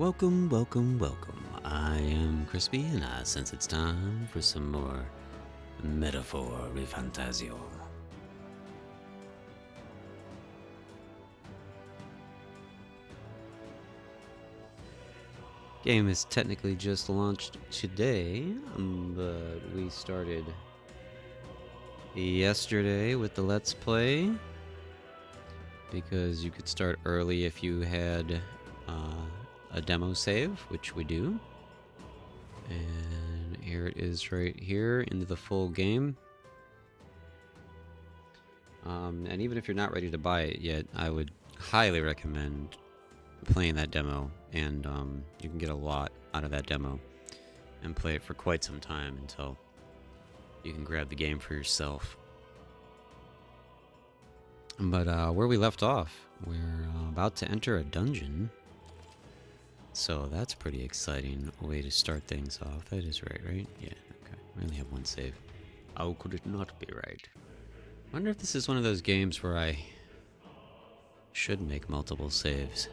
Welcome, welcome, welcome. I am Crispy, and I sense it's time for some more Metaphor ReFantazio. Game is technically just launched today, but we started yesterday with the Let's Play because you could start early if you had a demo save, which we do. And here it is right here into the full game. And even if you're not ready to buy it yet, I would highly recommend playing that demo, and you can get a lot out of that demo and play it for quite some time until you can grab the game for yourself. But where we left off, we're about to enter a dungeon. So that's pretty exciting way to start things off. That is right? Yeah, okay. We only have one save. How could it not be right? I wonder if this is one of those games where I should make multiple saves.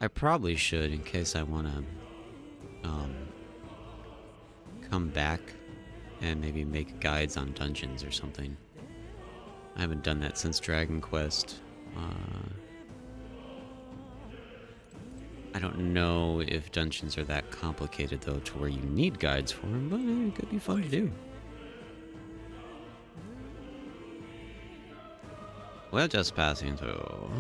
I probably should, in case I want to come back and maybe make guides on dungeons or something. I haven't done that since Dragon Quest. I don't know if dungeons are that complicated, though, to where you need guides for them, but it could be fun to do. We're just passing through.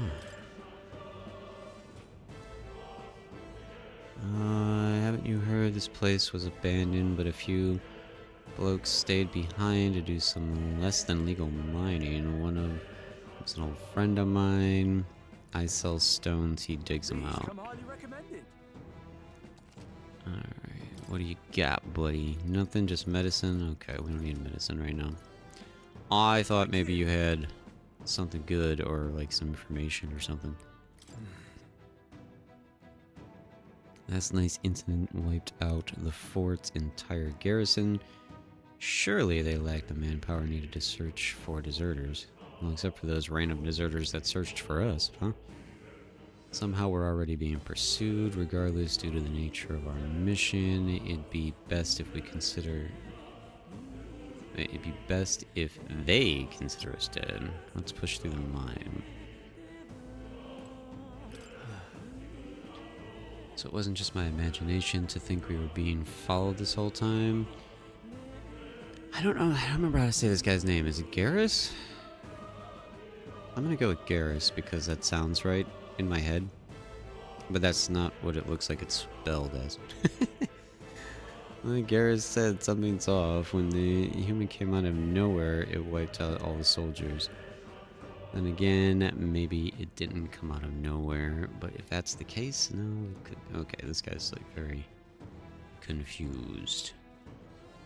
Haven't you heard this place was abandoned, but a few blokes stayed behind to do some less than legal mining? One of them's an old friend of mine. I sell stones, he digs them out. Alright, what do you got, buddy? Nothing, just medicine? Okay, we don't need medicine right now. I thought maybe you had something good or like some information or something. Last night's incident wiped out the fort's entire garrison. Surely they lacked the manpower needed to search for deserters. Well, except for those random deserters that searched for us, huh? Somehow we're already being pursued, regardless due to the nature of our mission. It'd be best if they consider us dead. Let's push through the mine. So it wasn't just my imagination to think we were being followed this whole time. I don't know, I don't remember how to say this guy's name. Is it Garrus? I'm gonna go with Garrus because that sounds right in my head. But that's not what it looks like it's spelled as. Garrus said something's off. When the human came out of nowhere, it wiped out all the soldiers. Then again, maybe it didn't come out of nowhere, but if that's the case, no, it could. Okay, this guy's like very confused.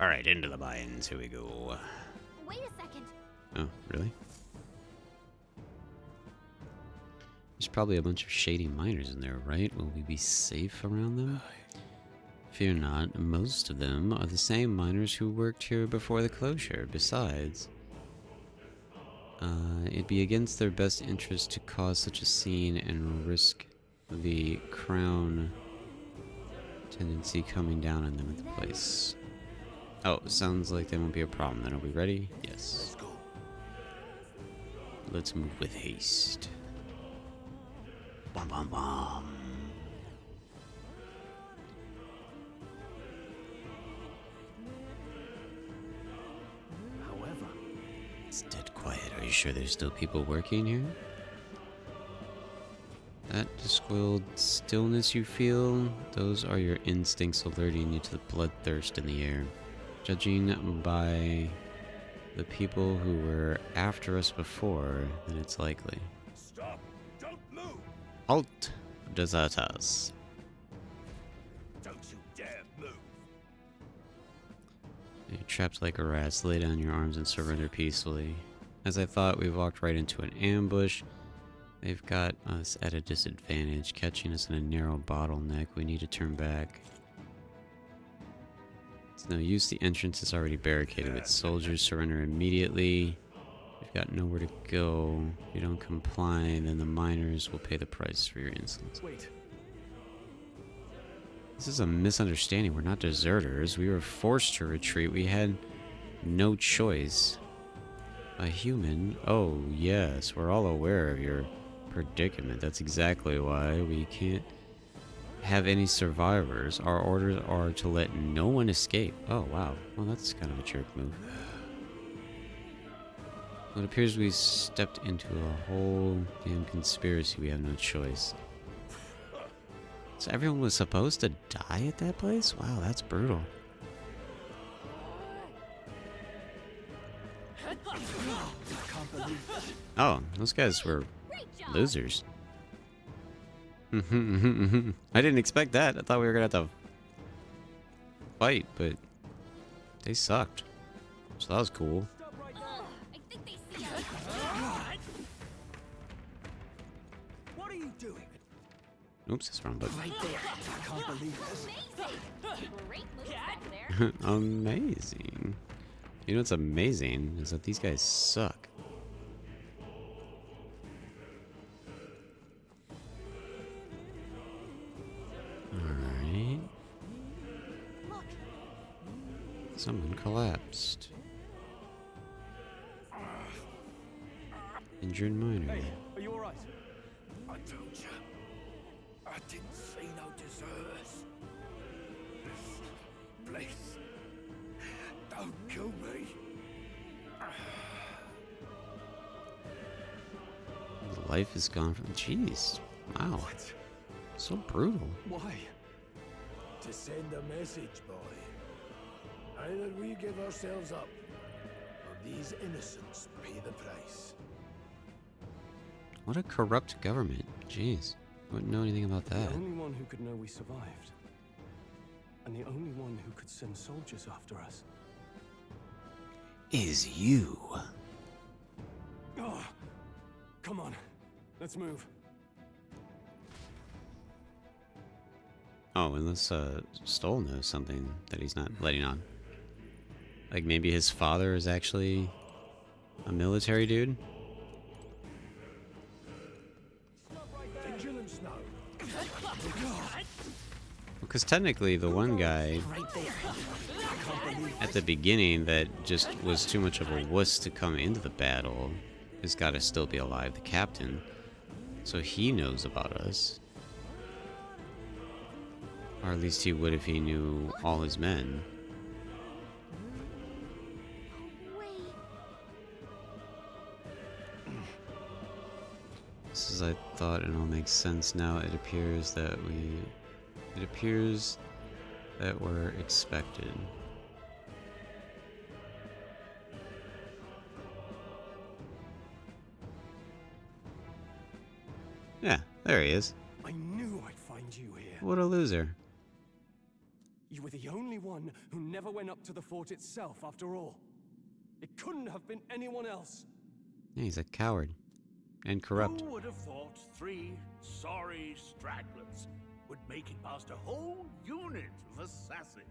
Alright, into the mines, here we go. Wait a second. Oh, really? There's probably a bunch of shady miners in there, right? Will we be safe around them? Fear not, most of them are the same miners who worked here before the closure. Besides, it'd be against their best interest to cause such a scene and risk the crown tendency coming down on them at the place. Oh, sounds like they won't be a problem then. Are we ready? Yes. Let's go. Let's move with haste. Bum bum bum. However, it's dead quiet. Are you sure there's still people working here? That disquilled stillness you feel, those are your instincts alerting you to the bloodthirst in the air. Judging by the people who were after us before, then it's likely. Stop! Don't move! Halt, deserters. Don't you dare move! You're trapped like a rat. Lay down your arms and surrender peacefully. As I thought, we walked right into an ambush. They've got us at a disadvantage, catching us in a narrow bottleneck. We need to turn back. It's no use, the entrance is already barricaded with soldiers. Surrender immediately. We've got nowhere to go. If you don't comply, then the miners will pay the price for your insolence. Wait, This is a misunderstanding. We're not deserters. We were forced to retreat. We had no choice. A human? Oh, yes. We're all aware of your predicament. That's exactly why we can't have any survivors. Our orders are to let no one escape. Oh, wow. Well, that's kind of a jerk move. Well, it appears we stepped into a whole damn conspiracy. We have no choice. So everyone was supposed to die at that place? Wow, that's brutal. Oh, those guys were losers. I didn't expect that. I thought we were gonna have to fight, but they sucked. So that was cool. What are you doing? Oops, that's wrong button. Right there. I can't believe this. Great moves back there. Amazing. You know what's amazing is that these guys suck. Alright. Someone collapsed. Injured minor. Hey, are you alright? I told you. I didn't see no deserters. This place. Don't kill me. Life is gone from. Jeez. Wow. What? So brutal. Why? To send a message, boy. Either we give ourselves up, or these innocents pay the price. What a corrupt government. Jeez. Wouldn't know anything about that. The only one who could know we survived. And the only one who could send soldiers after us. Is you. Oh, come on. Let's move. Oh, unless Stoll knows something that he's not letting on. Like maybe his father is actually a military dude? Vigilance now. Because technically the one guy at the beginning that just was too much of a wuss to come into the battle has got to still be alive, the captain. So he knows about us. Or at least he would if he knew all his men. This is, I thought, it all makes sense now. It appears that we're expected. Yeah, there he is. I knew I'd find you here. What a loser. You were the only one who never went up to the fort itself, after all. It couldn't have been anyone else. Yeah, he's a coward. And corrupt. Who would have thought 3 sorry stragglers would make it past a whole unit of assassins?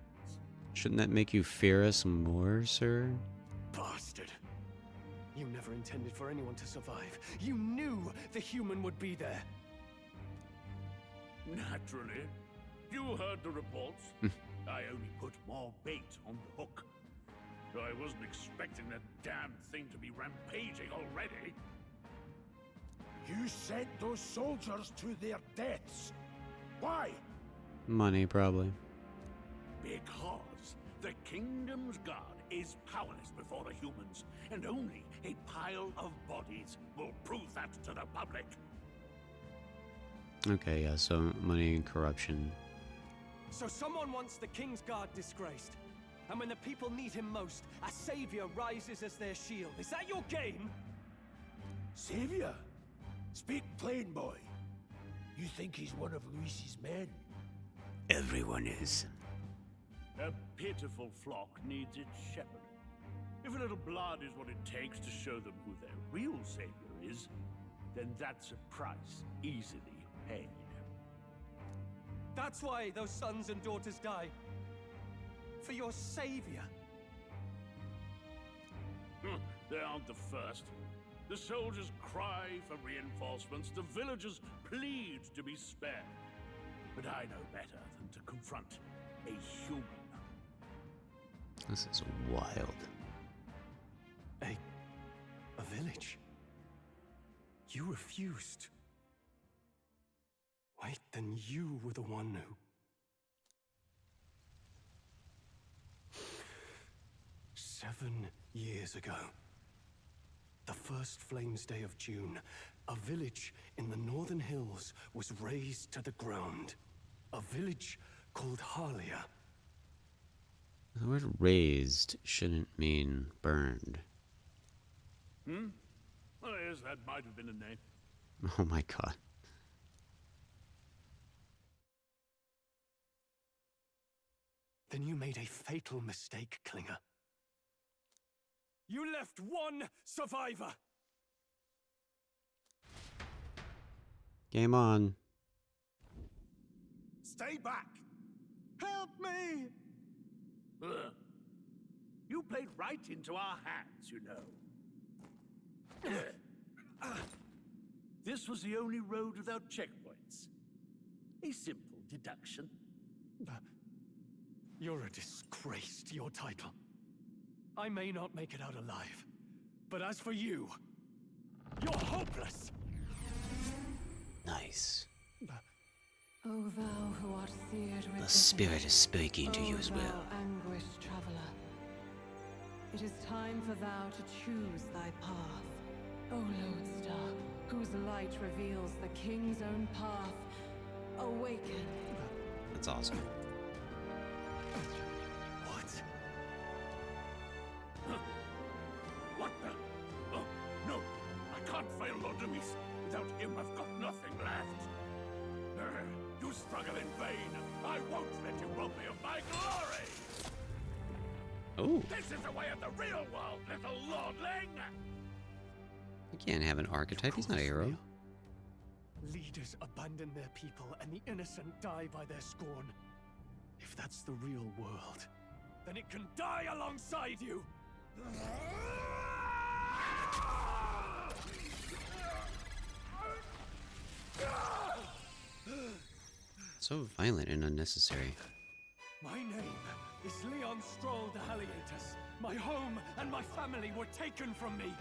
Shouldn't that make you fear us more, sir? Bastard. You never intended for anyone to survive. You knew the human would be there. Naturally. You heard the reports. I only put more bait on the hook. I wasn't expecting that damn thing to be rampaging already. You sent those soldiers to their deaths. Why? Money, probably. Because the kingdom's guard is powerless before the humans, and only a pile of bodies will prove that to the public. Okay, yeah, so money and corruption. So someone wants the King's Guard disgraced. And when the people need him most, a savior rises as their shield. Is that your game? Savior? Speak plain, boy. You think he's one of Luis's men? Everyone is. A pitiful flock needs its shepherd. If a little blood is what it takes to show them who their real savior is, then that's a price easily paid. That's why those sons and daughters died. For your savior. They aren't the first. The soldiers cry for reinforcements, the villagers plead to be spared. but I know better than to confront a human. This is wild. A village? You refused. Wait, then you were the one who... 7 years ago, the first Flames Day of June, a village in the northern hills was razed to the ground. A village called Harlia. The word raised shouldn't mean burned. Oh, yes, that might have been a name. Oh my god. Then you made a fatal mistake, Klinger. You left one survivor! Game on. Stay back! Help me! Ugh. You played right into our hands, you know. This was the only road without checkpoints. A simple deduction. You're a disgrace to your title. I may not make it out alive, but as for you, you're hopeless! Nice. O thou who art seared with The spirit is speaking to you as well. thou anguished traveler, it is time for thou to choose thy path. O lodestar, whose light reveals the king's own path, awaken. That's awesome. What? What the? Oh, no! I can't fail Lord Luis. Without him, I've got nothing left. You struggle in vain. I won't let you rob me of my glory! Oh, This is the way of the real world, little lordling! you can't have an archetype. He's not a hero. Leaders abandon their people and the innocent die by their scorn. If that's the real world, then it can die alongside you! So violent and unnecessary. My name is Leon Stroll de Halietas. My home and my family were taken from me.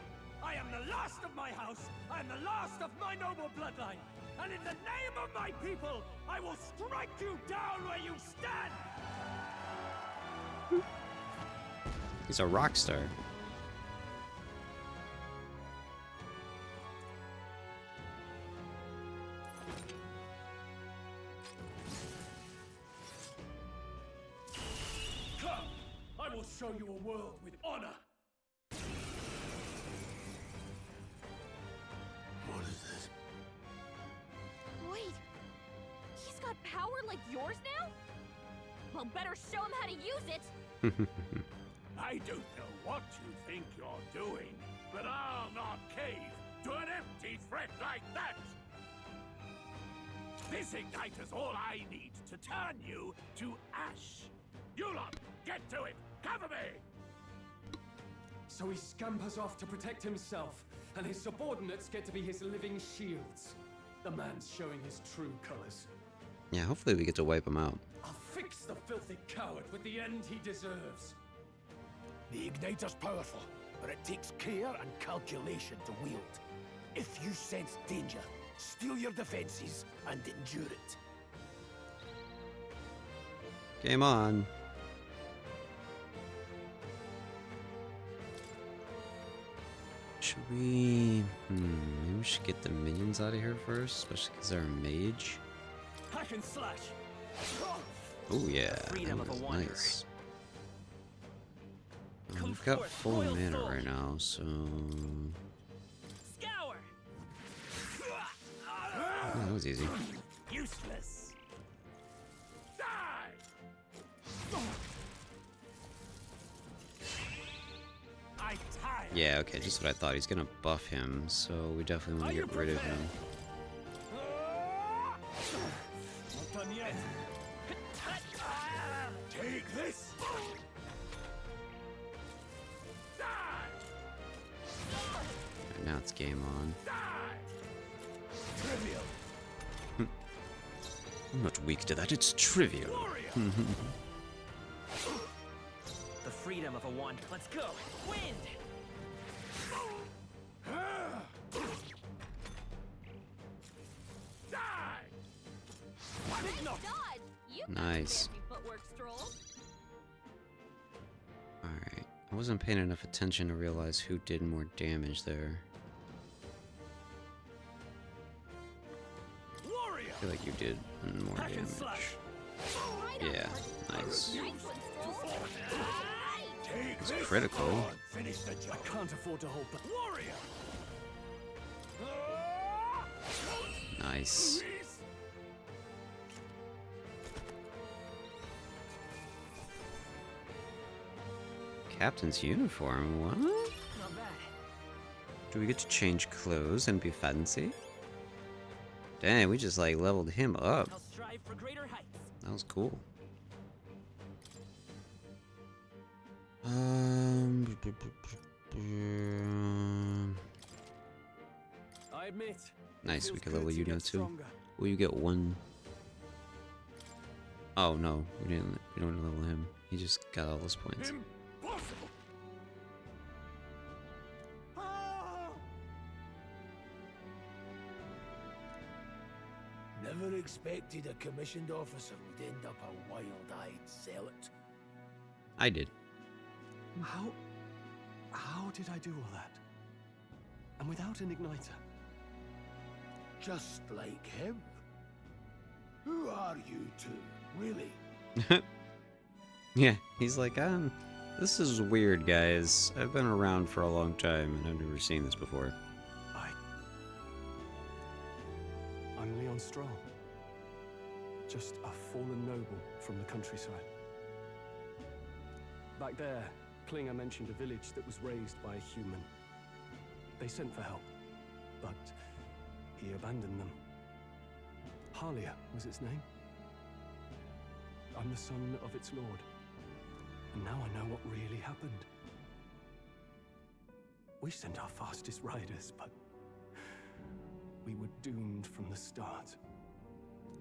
I am the last of my house. I am the last of my noble bloodline. And in the name of my people, I will strike you down where you stand! He's a rock star. Come! I will show you a world with honor! What is this? Wait, he's got power like yours now? Well, better show him how to use it. I don't know what you think you're doing, but I'll not cave to an empty threat like that! This ignite is all I need to turn you to ash. You lot, get to it! Cover me! So he scampers off to protect himself, and his subordinates get to be his living shields. The man's showing his true colors. Yeah, hopefully we get to wipe him out. I'll fix the filthy coward with the end he deserves. The igniter's powerful, but it takes care and calculation to wield. If you sense danger, steel your defenses and endure it. Game on. Should we... maybe we should get the minions out of here first, especially because they're a mage. Hack and slash! Oh yeah, freedom that of a was wanderer. nice. We've got forth, full royal mana soul. right now, so... Scour! Oh, that was easy. Useless. Die! I tire! Yeah, okay, just what I thought. He's gonna buff him, so we definitely want to get rid of him. Not done yet. Take this! Die! Right, now it's game on. Die! Trivial. I'm not weak to that, it's trivial. The freedom of a wand. Let's go. Wind! Nice dodge! You got Nice. fancy footwork, Stroll. Alright. I wasn't paying enough attention to realize who did more damage there. Warrior! I feel like you did more Hack and damage. slash. Right on Yeah, target. nice. Nice one, Stroll. Take It's this critical. on. Finish the I job. can't afford to hold back. Warrior! Nice. Captain's uniform, what? Not bad. Do we get to change clothes and be fancy? Dang, we just like leveled him up. I'll strive for greater heights. That was cool. I admit. Nice, we feels can good level to you get now too. stronger. Will you get one? Oh no, we didn't. We don't level him. He just got all those points. Impossible! Never expected a commissioned officer would end up a wild-eyed zealot. I did. How did I do all that? And without an igniter? Just like him. Who are you two, really? Yeah, he's like, this is weird, guys. I've been around for a long time and I've never seen this before. I'm Leon Stroll. Just a fallen noble from the countryside. Back there, Klinger mentioned a village that was raised by a human. They sent for help, but he abandoned them. Halia was its name. I'm the son of its lord, and now I know what really happened. We sent our fastest riders, but we were doomed from the start.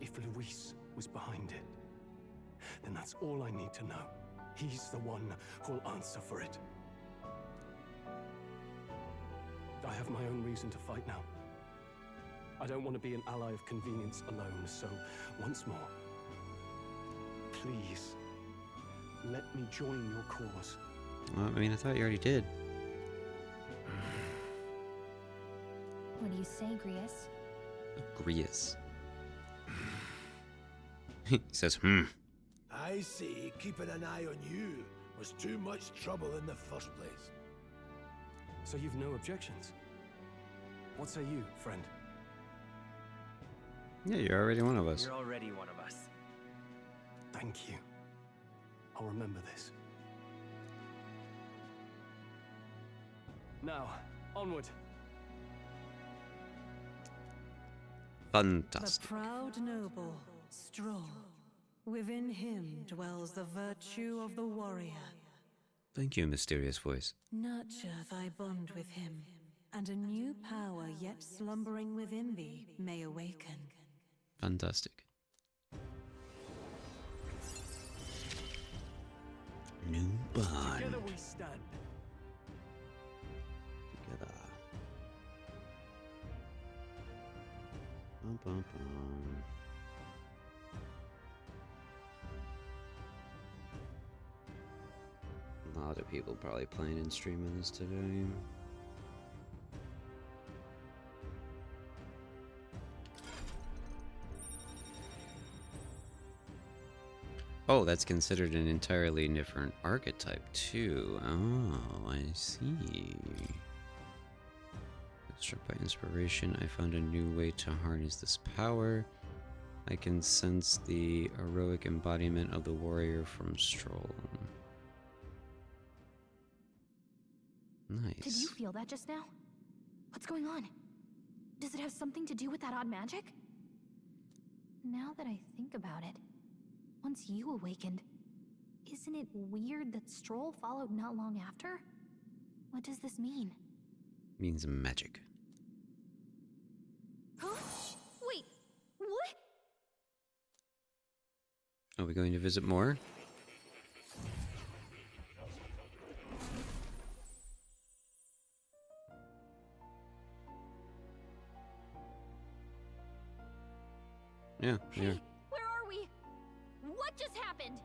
If Luis was behind it, then that's all I need to know. He's the one who'll answer for it. I have my own reason to fight now. I don't want to be an ally of convenience alone, so once more, please, let me join your cause. Well, I mean, I thought you already did. What do you say, Grius? Grius. He says, I see keeping an eye on you was too much trouble in the first place. So you've no objections? What say you, friend? Yeah, you're already one of us. You're already one of us. Thank you. I'll remember this. Now, onward. The Fantastic. proud noble, Stroll. Within him dwells the virtue of the warrior. Thank you, mysterious voice. Nurture thy bond with him, and a new power yet slumbering within thee may awaken. Fantastic. New bond. Together we stand. Together. Bum, bum, bum. A lot of people probably playing and streaming this today. Oh, that's considered an entirely different archetype too. Oh, I see. Struck by inspiration, I found a new way to harness this power. I can sense the heroic embodiment of the warrior from Stroll. Nice. Did you feel that just now? What's going on? Does it have something to do with that odd magic? Now that I think about it, once you awakened, isn't it weird that Stroll followed not long after? What does this mean? Means magic. Huh? Wait, what? going to visit more? Yeah, we Hey, are. where are we? What just happened?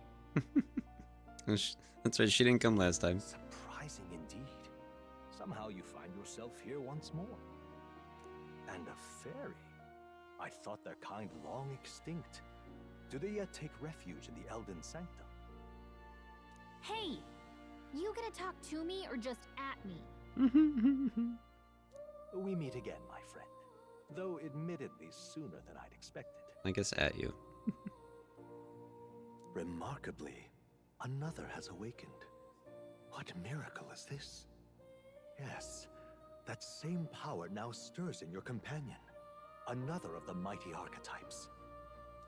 That's right, she didn't come last time. Surprising indeed. Somehow you find yourself here once more. And a fairy. I thought their kind long extinct. Do they yet take refuge in the Elden Sanctum? Hey, you gonna talk to me or just at me? We meet again, my friend. Though admittedly sooner than I'd expected. I guess at you. Remarkably, another has awakened. What miracle is this? Yes, that same power now stirs in your companion. Another of the mighty archetypes.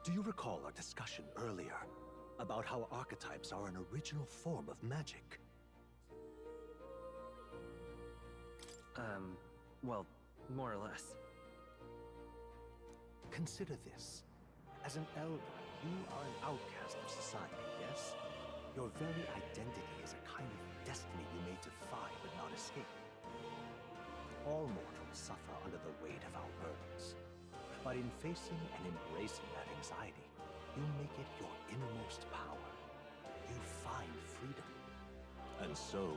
Do you recall our discussion earlier about how archetypes are an original form of magic? Well, more or less. Consider this. As an elder, you are an outcast of society, yes? Your very identity is a kind of destiny you may defy but not escape. All mortals suffer under the weight of our burdens. But in facing and embracing that anxiety, you make it your innermost power. You find freedom. And so,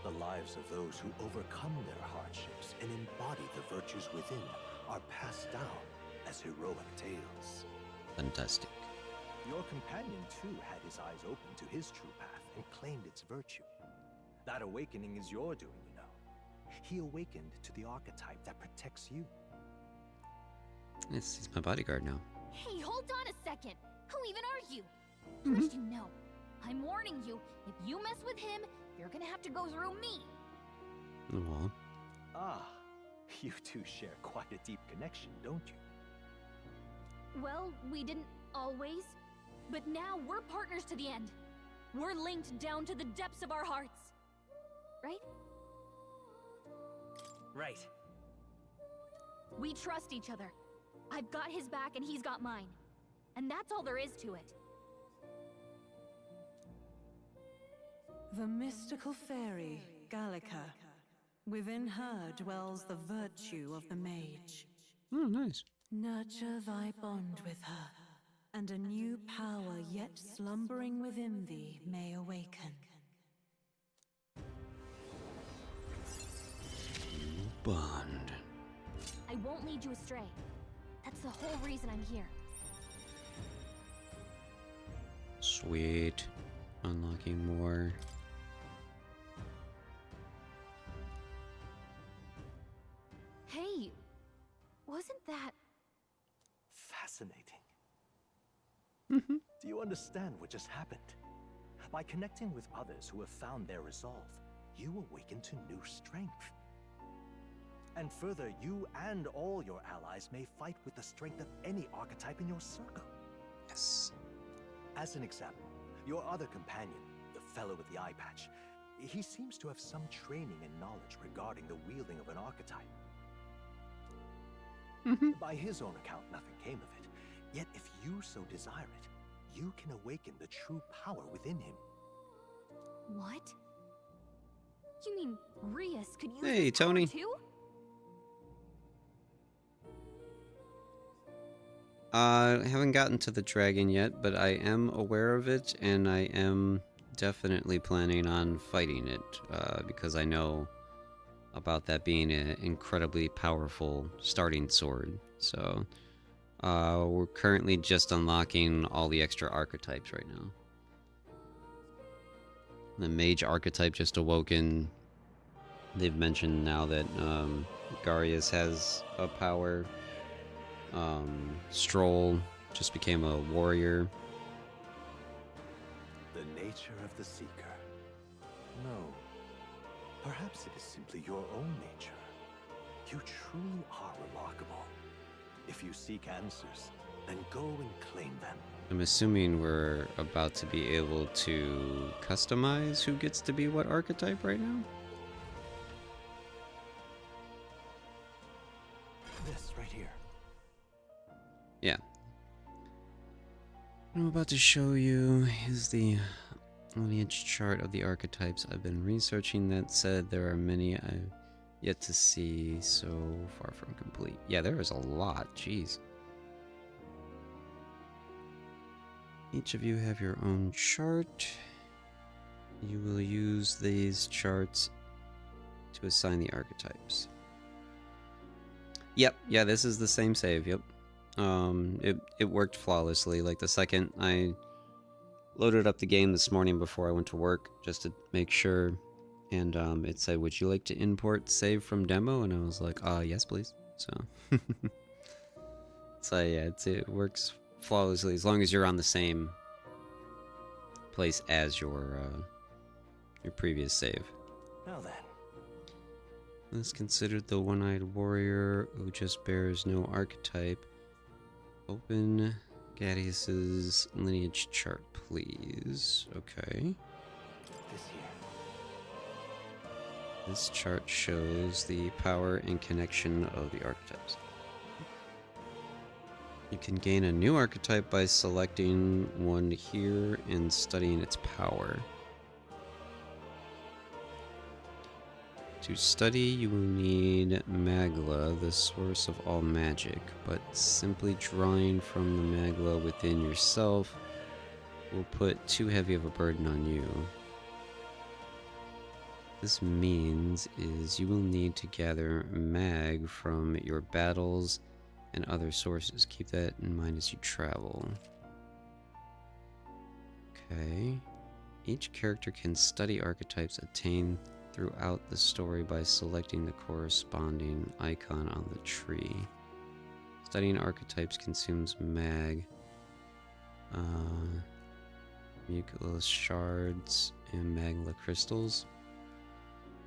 the lives of those who overcome their hardships and embody the virtues within are passed down as heroic tales. Fantastic. Your companion, too, had his eyes open to his true path and claimed its virtue. That awakening is your doing, you know. He awakened to the archetype that protects you. Yes, he's my bodyguard now. Hey, hold on a second. Who even are you? How much do you know? I'm warning you, if you mess with him, you're gonna have to go through me. Aw. Ah, you two share quite a deep connection, don't you? Well, we didn't always, but now we're partners to the end. We're linked down to the depths of our hearts. Right? Right. We trust each other. I've got his back and he's got mine. And that's all there is to it. The mystical fairy, Gallica. Within her dwells the virtue of the mage. Oh, nice. Nurture thy bond with her, and a new power yet slumbering within thee may awaken. Bond. I won't lead you astray. That's the whole reason I'm here. Sweet. Unlocking more. Hey, wasn't that... Fascinating. Do you understand what just happened? By connecting with others who have found their resolve, you awaken to new strength. And further, you and all your allies may fight with the strength of any archetype in your circle. Yes. As an example, your other companion, the fellow with the eye patch, he seems to have some training and knowledge regarding the wielding of an archetype. By his own account, nothing came of it. Yet if you so desire it, you can awaken the true power within him. What? You mean Rias could use Hey, this power Tony. too? I haven't gotten to the dragon yet, but I am aware of it, and I am definitely planning on fighting it, because I know about that being an incredibly powerful starting sword. So, we're currently just unlocking all the extra archetypes right now. The mage archetype just awoken. They've mentioned now that Garius has a power. Stroll just became a warrior. The nature of the seeker. No. Perhaps it is simply your own nature. You truly are remarkable. If you seek answers, then go and claim them. I'm assuming we're about to be able to customize who gets to be what archetype right now? This right here. Yeah. What I'm about to show you is the lineage chart of the archetypes I've been researching. That said, there are many I've yet to see, so far from complete. Yeah, there is a lot, jeez. Each of you have your own chart. You will use these charts to assign the archetypes. Yep, yeah, this is the same save, yep. It worked flawlessly. Like, the second I loaded up the game this morning before I went to work, just to make sure, and it said, would you like to import save from demo? And I was like, yes please. So so yeah, it works flawlessly as long as you're on the same place as your previous save. Now then. Let's consider the one-eyed warrior who just bears no archetype. Open Gadius's lineage chart, please. Okay. This here. This chart shows the power and connection of the archetypes. You can gain a new archetype by selecting one here and studying its power. To study, you will need Magla, the source of all magic, but simply drawing from the Magla within yourself will put too heavy of a burden on you. This means is you will need to gather mag from your battles and other sources. Keep that in mind as you travel. Okay. Each character can study archetypes attained throughout the story by selecting the corresponding icon on the tree. Studying archetypes consumes mag, muculus shards, and magla crystals.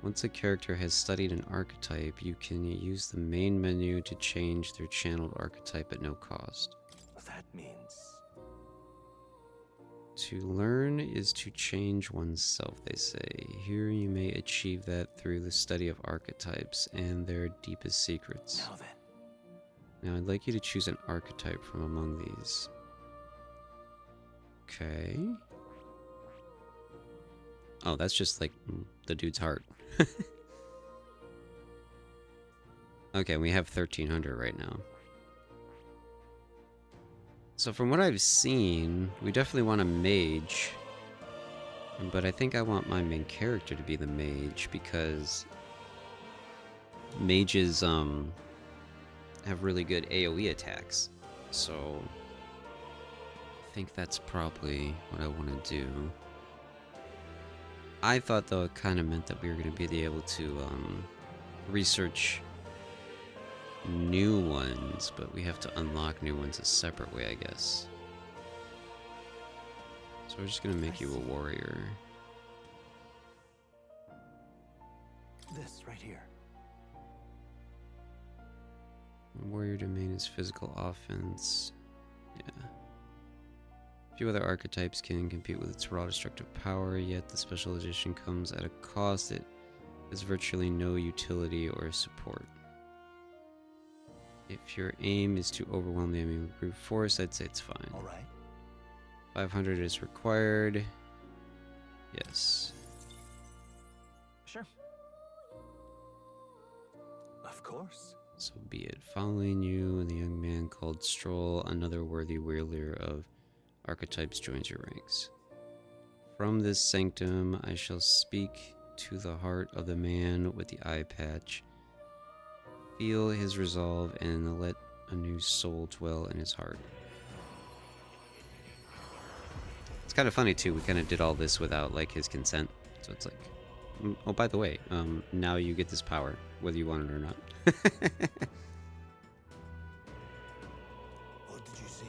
Once a character has studied an archetype, you can use the main menu to change their channeled archetype at no cost. That means... To learn is to change oneself, they say. Here you may achieve that through the study of archetypes and their deepest secrets. Now then. Now I'd like you to choose an archetype from among these. Okay. Oh, that's just like the dude's heart. Okay, we have 1300 right now. So from what I've seen, we definitely want a mage. But I think I want my main character to be the mage because mages have really good AoE attacks. So I think that's probably what I want to do. I thought though it kind of meant that we were going to be able to research new ones, but we have to unlock new ones a separate way, I guess. So we're just going to make you a warrior. This right here. Warrior domain is physical offense. Yeah. Few other archetypes can compete with its raw destructive power, yet the special edition comes at a cost. It has virtually no utility or support. If your aim is to overwhelm the enemy with brute force, I'd say it's fine. Alright. 500 is required. Yes. Sure. Of course. So be it. Following you and the young man called Stroll, another worthy wielder of archetypes joins your ranks. From this sanctum, I shall speak to the heart of the man with the eye patch. Feel his resolve and let a new soul dwell in his heart. It's kind of funny too, we kind of did all this without like his consent. So it's like, oh by the way, now you get this power, whether you want it or not. What did you see?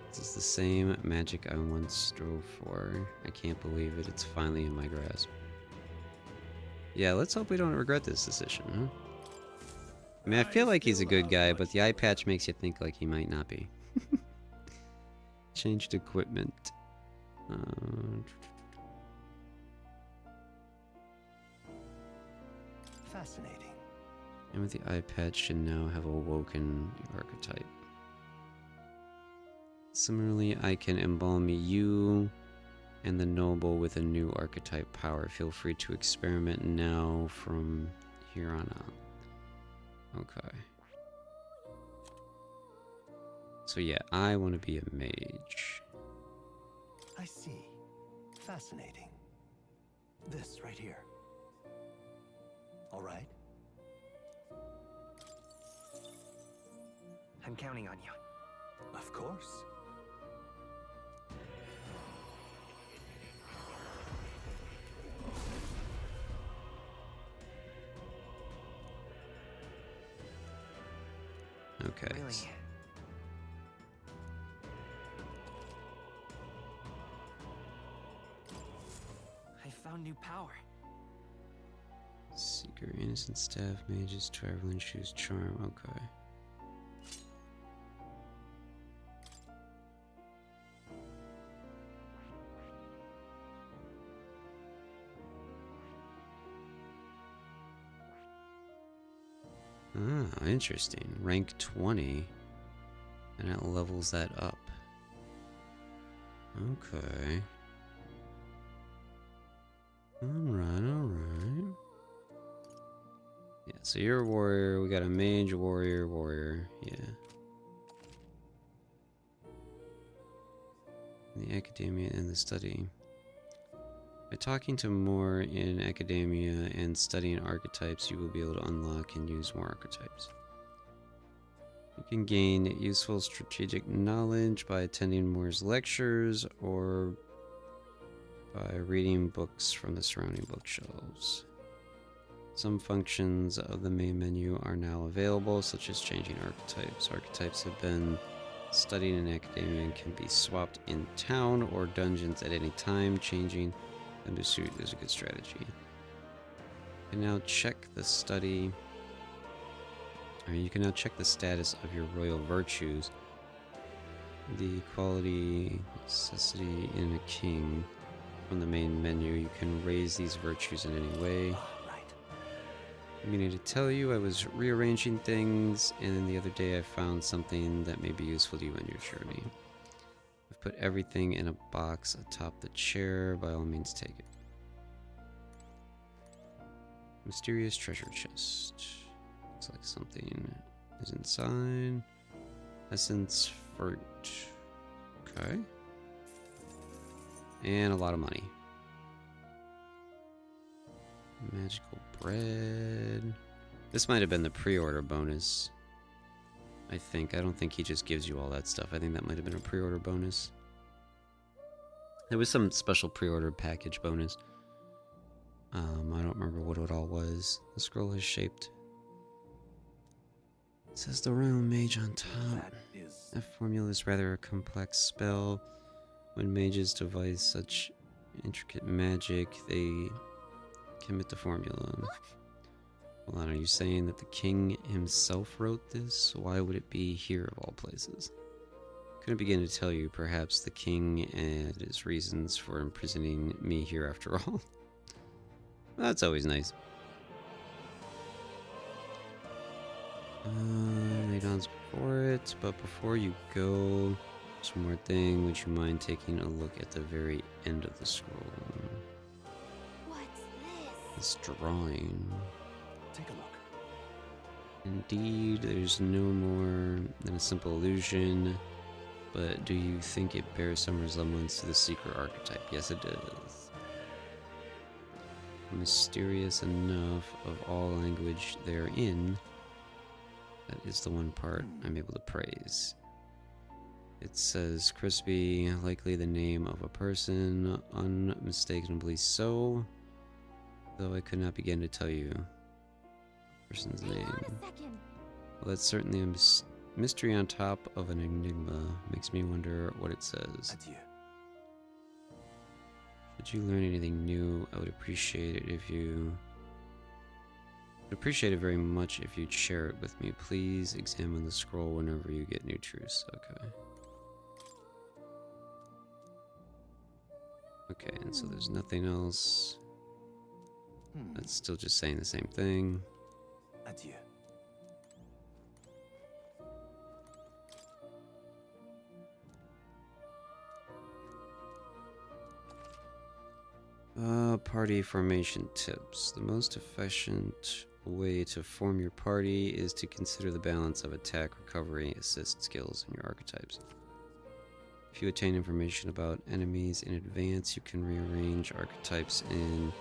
This is the same magic I once strove for. I can't believe it, it's finally in my grasp. Yeah, let's hope we don't regret this decision, huh? I mean, I feel like he's a good guy, but the eye patch makes you think like he might not be. Changed equipment. Fascinating. And with the eye patch should now have awoken the archetype. Similarly, I can embalm you and the noble with a new archetype power. Feel free to experiment now from here on out. Okay. So yeah, I want to be a mage. I see. Fascinating. This right here. All right. I'm counting on you. Of course. Okay. Really? I found new power. Seeker, innocent staff, mages, traveling shoes, charm. Okay. Ah, interesting. Rank 20. And it levels that up. Okay. Alright. Yeah, so you're a warrior. We got a mage, warrior. Yeah. The academia and the study. By talking to more in academia and studying archetypes, you will be able to unlock and use more archetypes. You can gain useful strategic knowledge by attending Moore's lectures or by reading books from the surrounding bookshelves. Some functions of the main menu are now available, such as changing archetypes. Archetypes have been studied in academia and can be swapped in town or dungeons at any time. Changing them to suit is a good strategy. You can now check the study. You can now check the status of your royal virtues. The quality, necessity in a king. From the main menu, you can raise these virtues in any way. Right. I mean to tell you, I was rearranging things, and then the other day I found something that may be useful to you on your journey. I've put everything in a box atop the chair. By all means, take it. Mysterious treasure chest. Looks like something is inside. Essence fruit. Okay. And a lot of money. Magical bread. This might have been the pre-order bonus. I think. I don't think he just gives you all that stuff. I think that might have been a pre-order bonus. There was some special pre-order package bonus. I don't remember what it all was. The scroll is shaped. It says the realm mage on top. That formula is rather a complex spell. When mages devise such intricate magic, they commit the formula. Hold on, are you saying that the king himself wrote this? Why would it be here of all places? Couldn't begin to tell you. Perhaps the king had his reasons for imprisoning me here after all. Well, that's always nice. Lay on before it, but before you go, just one more thing. Would you mind taking a look at the very end of the scroll? What's this? This drawing. Take a look. Indeed, there's no more than a simple illusion, but do you think it bears some resemblance to the secret archetype? Yes, it does. Mysterious enough of all language therein, that is the one part I'm able to praise. It says Crispy, likely the name of a person, unmistakably so, though I could not begin to tell you the person's Hang name. on a second. Well, that's certainly a mystery on top of an enigma. Makes me wonder what it says. Adieu. Should you learn anything new, I would appreciate it if you... I'd appreciate it very much if you'd share it with me. Please examine the scroll whenever you get new truths. Okay. Okay, and so there's nothing else. That's still just saying the same thing. Adieu. Party formation tips. The most efficient way to form your party is to consider the balance of attack, recovery, assist skills in your archetypes. If you attain information about enemies in advance, you can rearrange archetypes in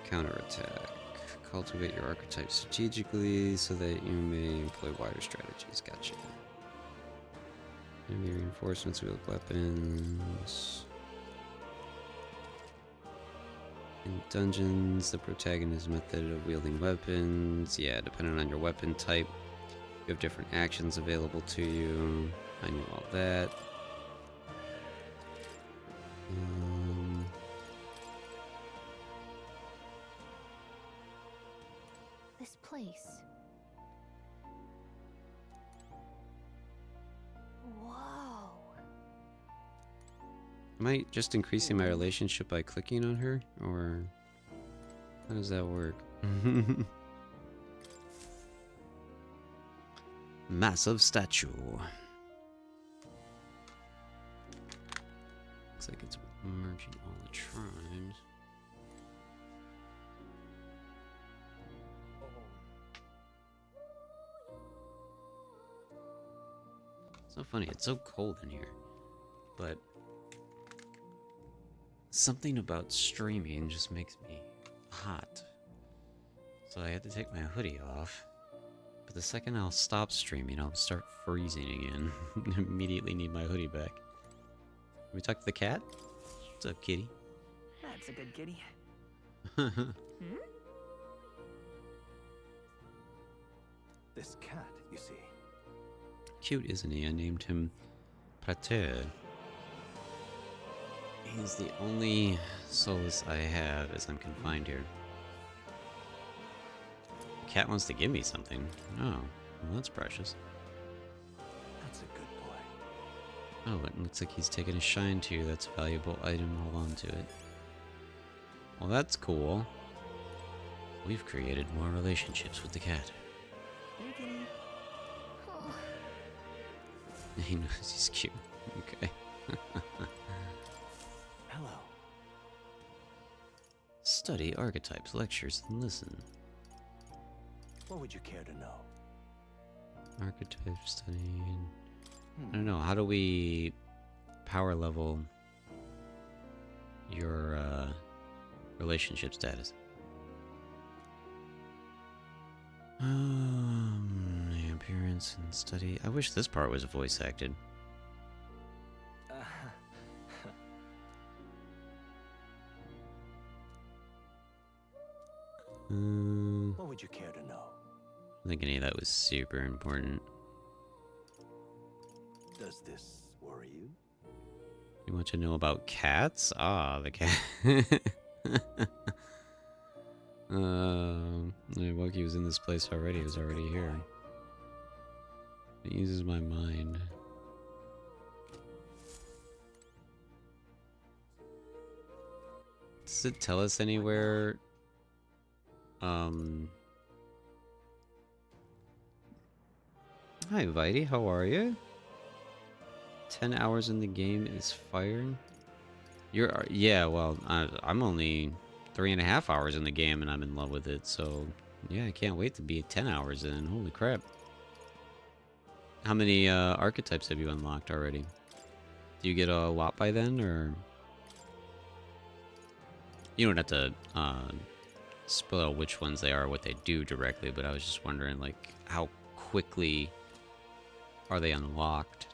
counterattack. Cultivate your archetype strategically so that you may employ wider strategies. Gotcha. Enemy reinforcements, wield weapons. In dungeons, the protagonist's method of wielding weapons. Yeah, depending on your weapon type, you have different actions available to you. I knew all that. This place. Whoa. Am I just increasing my relationship by clicking on her? Or how does that work? Massive statue. Looks like it's merging all the tribes. So funny, it's so cold in here. But something about streaming just makes me hot. So I had to take my hoodie off. But the second I'll stop streaming, I'll start freezing again. Immediately need my hoodie back. Can we talk to the cat? What's up, kitty? That's a good kitty. This cat, you see. Cute, isn't he? I named him Pater. He's the only solace I have as I'm confined here. The cat wants to give me something. Oh, well, that's precious. That's a good boy. Oh, it looks like he's taking a shine to you. That's a valuable item. Hold on to it. Well, that's cool. We've created more relationships with the cat. Hey, kitty. Oh. He knows he's cute. Okay. Hello. Study archetypes, lectures, and listen. What would you care to know? Archetype studying. I don't know. How do we power level your relationship status? The appearance and study. I wish this part was voice acted. What would you care to know? I think any of that was super important. Does this worry you? You want to know about cats? Ah, the cat. Woki was in this place already. He was already here. It uses my mind. Does it tell us anywhere? Hi, Vitey. How are you? 10 hours in the game is firing. Yeah. Well, I'm only 3.5 hours in the game, and I'm in love with it. So, yeah, I can't wait to be 10 hours in. Holy crap! How many archetypes have you unlocked already? Do you get a lot by then, or you don't have to spoil which ones they are, what they do directly? But I was just wondering, like, how quickly are they unlocked?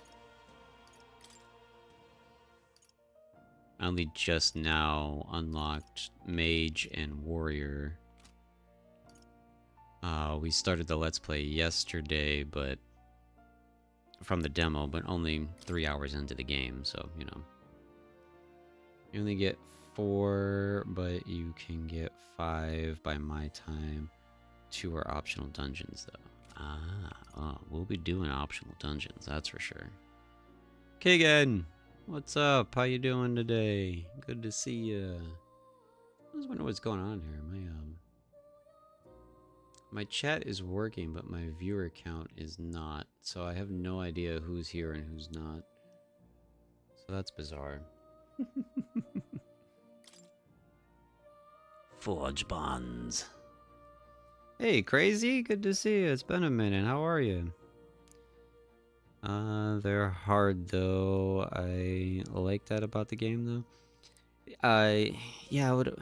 I only just now unlocked Mage and Warrior. We started the Let's Play yesterday, but from the demo, but only 3 hours into the game, so, you know. You only get 4, but you can get 5 by my time. 2 are optional dungeons, though. We'll be doing optional dungeons, that's for sure. Keegan! What's up? How you doing today? Good to see you. I was wondering what's going on here. My chat is working, but my viewer count is not. So I have no idea who's here and who's not. So that's bizarre. Forge bonds. Hey, Crazy, good to see you. It's been a minute. How are you? They're hard though. I like that about the game though. Yeah, I would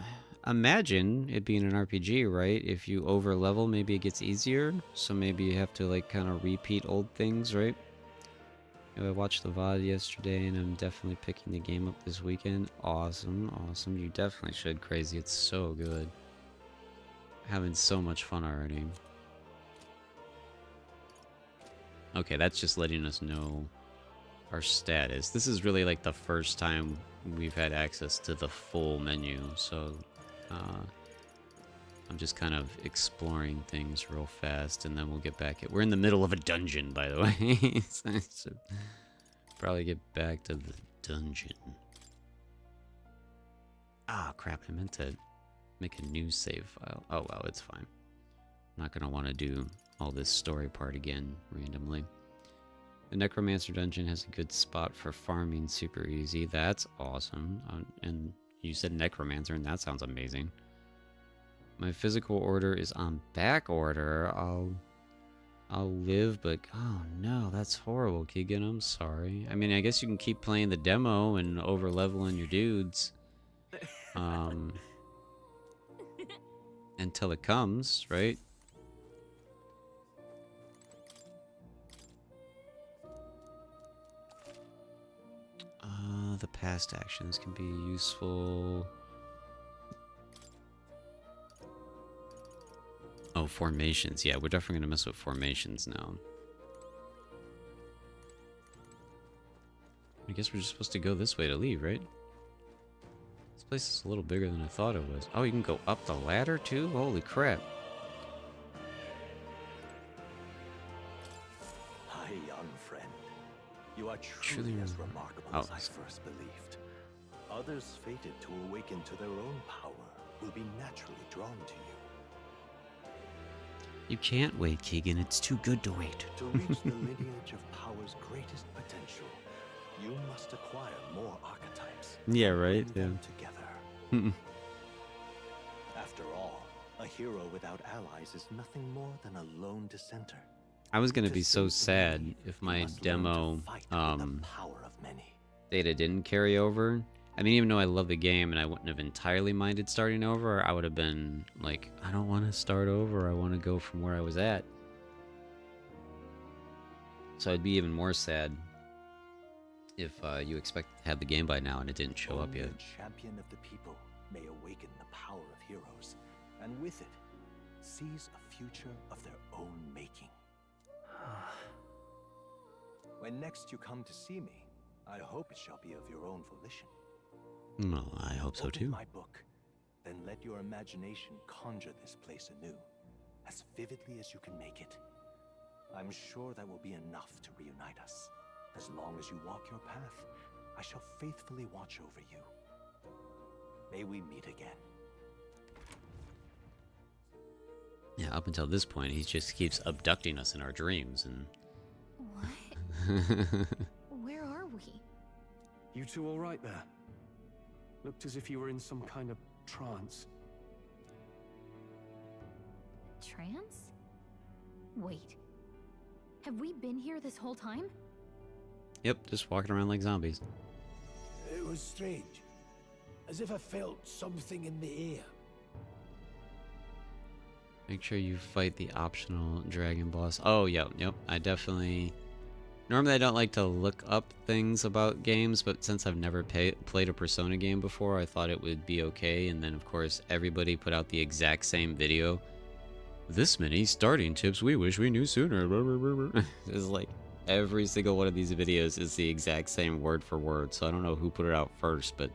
imagine it being an RPG, right? If you over level, maybe it gets easier. So maybe you have to like kind of repeat old things, right? I watched the VOD yesterday and I'm definitely picking the game up this weekend. Awesome, awesome. You definitely should, Crazy. It's so good. Having so much fun already. Okay, that's just letting us know our status. This is really like the first time we've had access to the full menu, so I'm just kind of exploring things real fast, and then we'll get back at... We're in the middle of a dungeon, by the way. So I should probably get back to the dungeon. Ah, crap, I meant to make a new save file. Oh, well, it's fine. I'm not going to want to do all this story part again randomly. The Necromancer dungeon has a good spot for farming, super easy. That's awesome. And you said Necromancer, and that sounds amazing. My physical order is on back order. I'll live, but oh no, that's horrible, Keegan. I'm sorry. I mean, I guess you can keep playing the demo and over leveling your dudes. Until it comes, right? The past actions can be useful. Oh, formations. Yeah, we're definitely going to mess with formations now. I guess we're just supposed to go this way to leave, right? This place is a little bigger than I thought it was. Oh, you can go up the ladder too? Holy crap. Hi, young friend. You are truly as remarkable as I first believed. Others fated to awaken to their own power will be naturally drawn to you. You can't wait, Keegan. It's too good to wait. To reach the lineage of power's greatest potential, you must acquire more archetypes. Yeah, right? Bring them together. Mm-mm. After all, a hero without allies is nothing more than a lone dissenter. I was gonna be so sad if my demo data didn't carry over. I mean, even though I love the game and I wouldn't have entirely minded starting over, I would have been like, I don't want to start over. I want to go from where I was at. So I'd be even more sad if you expect to have the game by now and it didn't show up yet. The champion of the people may awaken the power of heroes, and with it, seize a future of their own making. When next you come to see me, I hope it shall be of your own volition. No, I hope so too. Open my book, then let your imagination conjure this place anew, as vividly as you can make it. I'm sure that will be enough to reunite us. As long as you walk your path, I shall faithfully watch over you. May we meet again. Yeah, up until this point, he just keeps abducting us in our dreams and... What? Where are we? You two all right there? Looked as if you were in some kind of trance. Trance? Wait. Have we been here this whole time? Yep, just walking around like zombies. It was strange. As if I felt something in the air. Make sure you fight the optional dragon boss. Oh, yep. I definitely... Normally I don't like to look up things about games, but since I've never played a Persona game before, I thought it would be okay. And then, of course, everybody put out the exact same video. This many starting tips we wish we knew sooner. It's like every single one of these videos is the exact same word for word. So I don't know who put it out first, but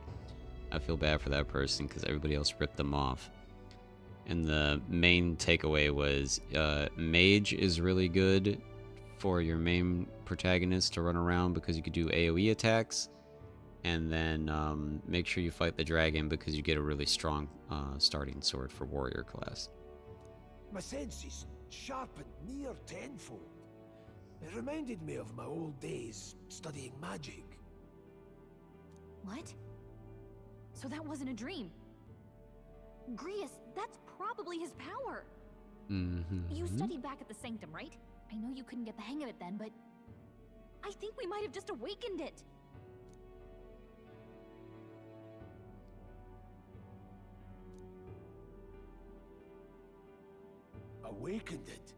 I feel bad for that person because everybody else ripped them off. And the main takeaway was Mage is really good for your main protagonist to run around because you could do AoE attacks. And then make sure you fight the dragon because you get a really strong starting sword for warrior class. My senses sharpened near tenfold. It reminded me of my old days studying magic. What? So that wasn't a dream? Grius, that's probably his power. Mm-hmm. You studied back at the Sanctum, right? I know you couldn't get the hang of it then, but I think we might have just awakened it. Awakened it?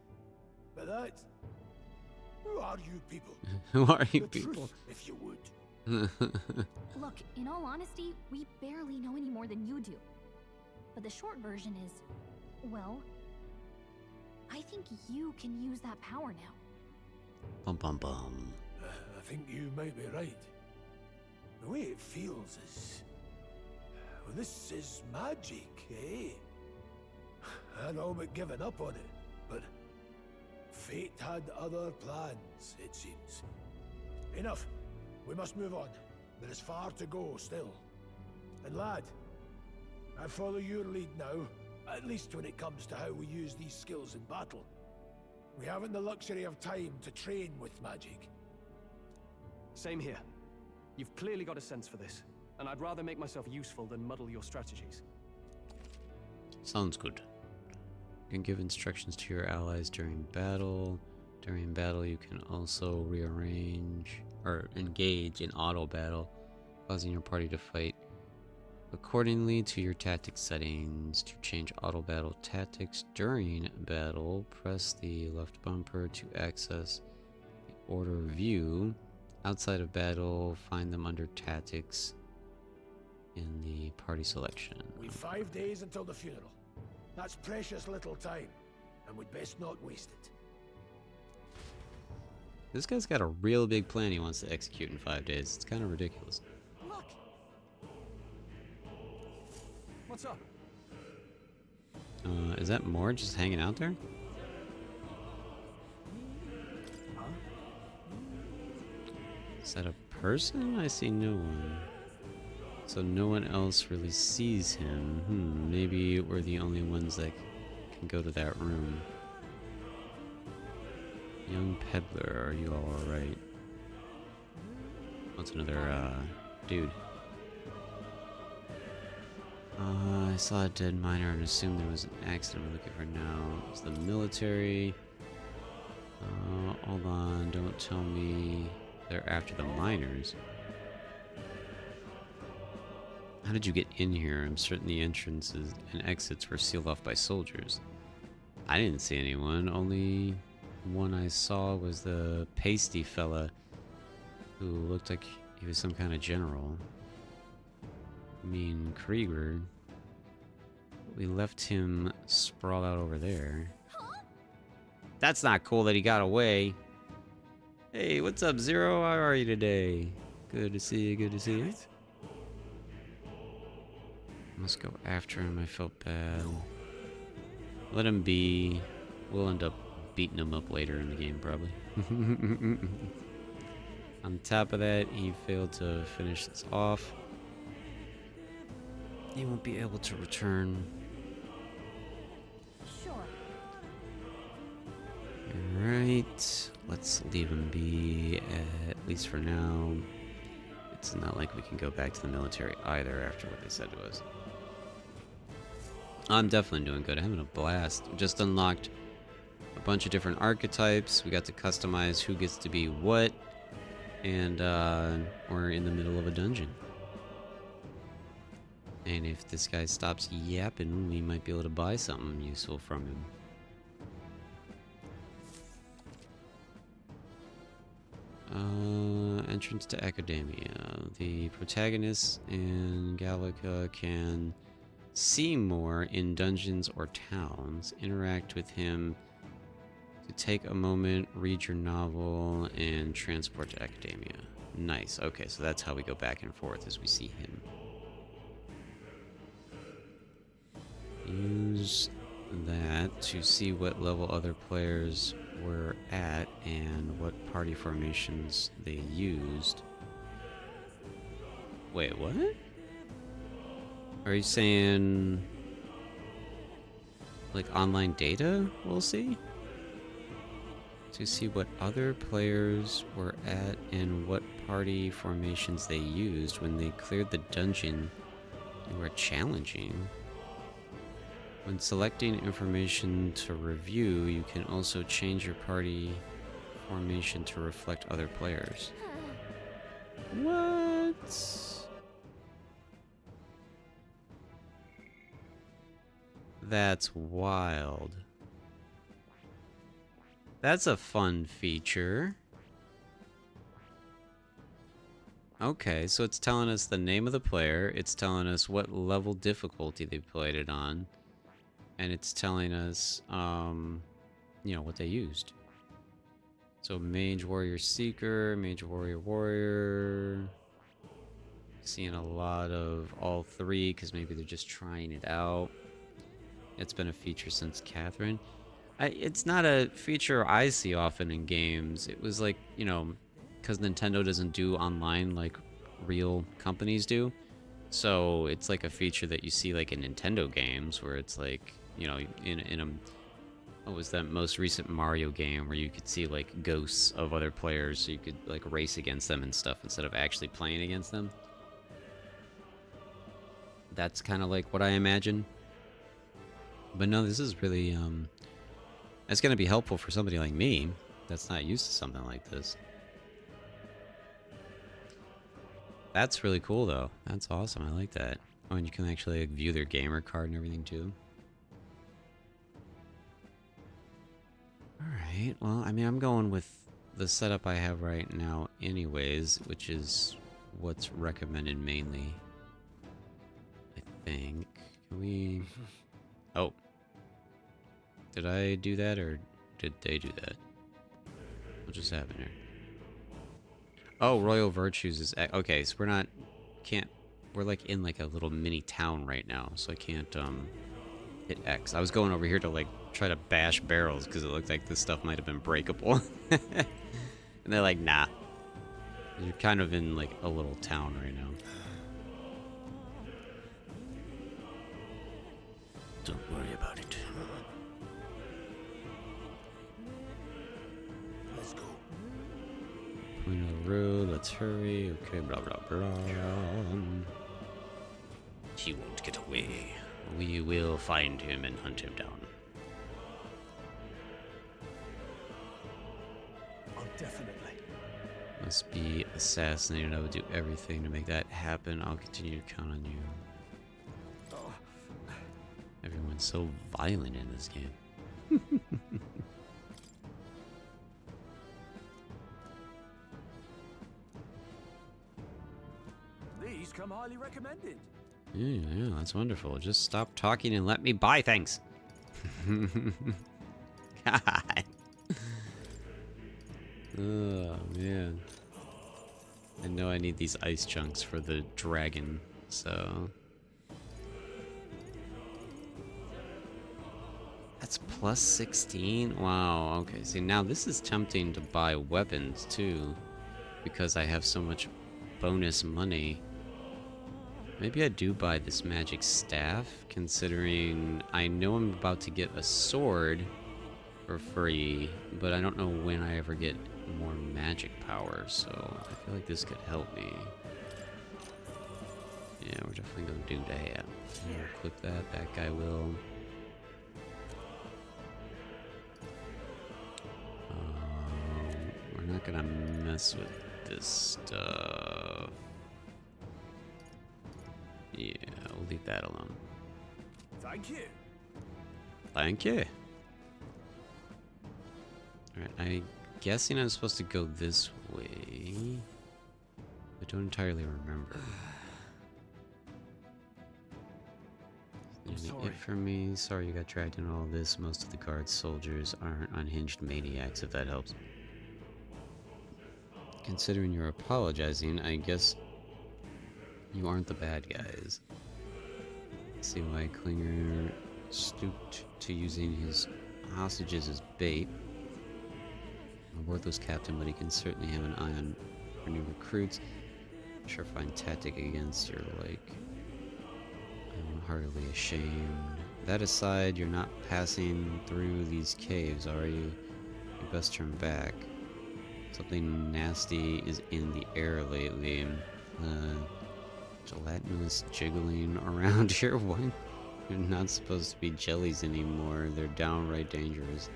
But that... Who are you people? Who are you The people? truth, if you would. Look, in all honesty, we barely know any more than you do. But the short version is, well, I think you can use that power now. Bum bum bum. I think you might be right. The way it feels is... Well, this is magic, eh? I'd all but given up on it, but... Fate had other plans, it seems. Enough. We must move on. There is far to go still. And lad, I follow your lead now, at least when it comes to how we use these skills in battle. We haven't the luxury of time to train with magic. Same here. You've clearly got a sense for this, and I'd rather make myself useful than muddle your strategies. Sounds good. You can give instructions to your allies during battle. During battle, you can also rearrange or engage in auto battle, causing your party to fight accordingly to your tactics settings. To change auto battle tactics during battle, press the left bumper to access the order view. Outside of battle, find them under tactics in the party selection. We've 5 days until the funeral. That's precious little time, and we'd best not waste it. This guy's got a real big plan he wants to execute in 5 days. It's kind of ridiculous. Look, What's up? Is that more just hanging out there? Is that a person? I see no one. So no one else really sees him. Maybe we're the only ones that can go to that room. Young peddler, are you all alright? What's another, dude? I saw a dead miner and assumed there was an accident we're looking for now. It's the military. Hold on, don't tell me they're after the miners. How did you get in here? I'm certain the entrances and exits were sealed off by soldiers. I didn't see anyone. Only one I saw was the pasty fella who looked like he was some kind of general. I mean, Krieger. We left him sprawled out over there. That's not cool that he got away. Hey, what's up, Zero? How are you today? Good to see you, good to see you. Let's go after him. I felt bad. Let him be. We'll end up beating him up later in the game, probably. On top of that, he failed to finish this off. He won't be able to return. sure. Alright. Let's leave him be, at least for now. It's not like we can go back to the military either after what they said to us. I'm definitely doing good. I'm having a blast. We just unlocked a bunch of different archetypes. We got to customize who gets to be what. And we're in the middle of a dungeon. And if this guy stops yapping, we might be able to buy something useful from him. Entrance to Academia. The protagonists in Gallica can see more in dungeons or towns. Interact with him to take a moment, read your novel, and transport to Academia. Nice. Okay, so that's how we go back and forth as we see him. Use that to see what level other players were at and what party formations they used. Wait, what? Are you saying like online data we'll see? To see what other players were at and what party formations they used when they cleared the dungeon you were challenging. When selecting information to review, you can also change your party formation to reflect other players. What? That's wild. That's a fun feature. Okay, so it's telling us the name of the player, it's telling us what level difficulty they played it on, and it's telling us, you know, what they used. So Mage, Warrior, Seeker, Mage, Warrior, Warrior. Seeing a lot of all three, because maybe they're just trying it out. It's been a feature since Catherine. It's not a feature I see often in games. It was like, you know, because Nintendo doesn't do online like real companies do. So it's like a feature that you see like in Nintendo games where it's like, you know, in a, what was that most recent Mario game where you could see like ghosts of other players so you could like race against them and stuff instead of actually playing against them. That's kind of like what I imagine. But no, this is really, it's going to be helpful for somebody like me that's not used to something like this. That's really cool, though. That's awesome. I like that. Oh, and you can actually like, view their gamer card and everything, too. Alright, well, I mean, I'm going with the setup I have right now anyways, which is what's recommended mainly. I think. Can we... Oh. Did I do that, or did they do that? What just happened here? Oh, Royal Virtues is... Okay, so we're not... We're like in like a little mini town right now, so I can't, hit X. I was going over here to like try to bash barrels because it looked like this stuff might have been breakable. And they're like, nah. You're kind of in like a little town right now. Don't worry about it. Let's go. Point of the road, let's hurry. Okay, blah, blah, blah. He won't get away. We will find him and hunt him down. Oh, definitely. Must be assassinated. I would do everything to make that happen. I'll continue to count on you. Oh. Everyone's so violent in this game. These come highly recommended. Yeah, that's wonderful. Just stop talking and let me buy things. God. Oh, man. I know I need these ice chunks for the dragon, so... That's plus 16? Wow, okay. See, now this is tempting to buy weapons, too. Because I have so much bonus money. Maybe I do buy this magic staff, considering I know I'm about to get a sword for free, but I don't know when I ever get more magic power, so I feel like this could help me. Yeah, we're definitely gonna do that. I'll click that, that guy will. We're not gonna mess with this stuff. Yeah, we'll leave that alone. Thank you. Thank you. Alright, I'm guessing I'm supposed to go this way. I don't entirely remember. Is it for me? Sorry you got dragged in all this. Most of the guard soldiers aren't unhinged maniacs, if that helps. Considering you're apologizing, I guess you aren't the bad guys. See why Klinger stooped to using his hostages as bait. A worthless captain, but he can certainly have an eye on for new recruits. Surefine tactic against your like. I'm heartily ashamed. That aside, you're not passing through these caves, are you? You best turn back. Something nasty is in the air lately. Gelatinous jiggling around here. What? They're not supposed to be jellies anymore. They're downright dangerous.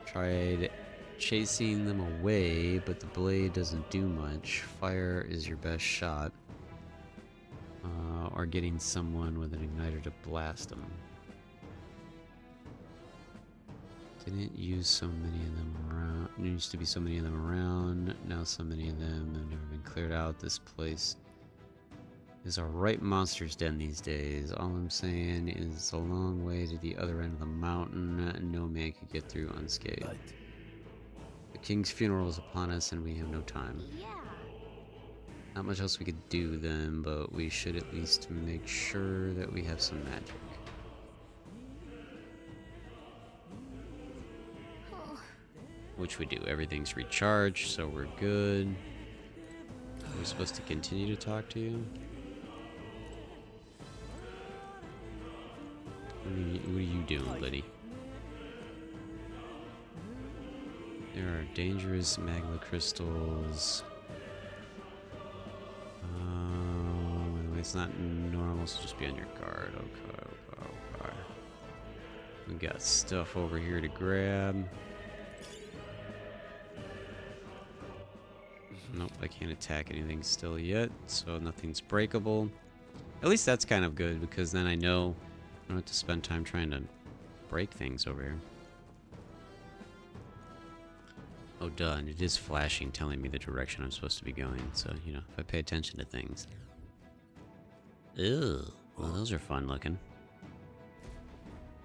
Tried chasing them away, but the blade doesn't do much. Fire is your best shot. Or getting someone with an igniter to blast them. Didn't use so many of them around. There used to be so many of them around. Now so many of them have never been cleared out. This place is a right monster's den these days. All I'm saying is it's a long way to the other end of the mountain. No man could get through unscathed. The king's funeral is upon us and we have no time. Yeah. Not much else we could do then, but we should at least make sure that we have some magic. Which we do. Everything's recharged, so we're good. Are we supposed to continue to talk to you? What are you doing, Liddy? There are dangerous magma crystals. It's not normal, so just be on your guard. Okay. We got stuff over here to grab. Nope, I can't attack anything still yet, so nothing's breakable. At least that's kind of good, because then I know I don't have to spend time trying to break things over here. Oh, duh, and it is flashing, telling me the direction I'm supposed to be going, so, you know, if I pay attention to things. Ew, well, those are fun looking.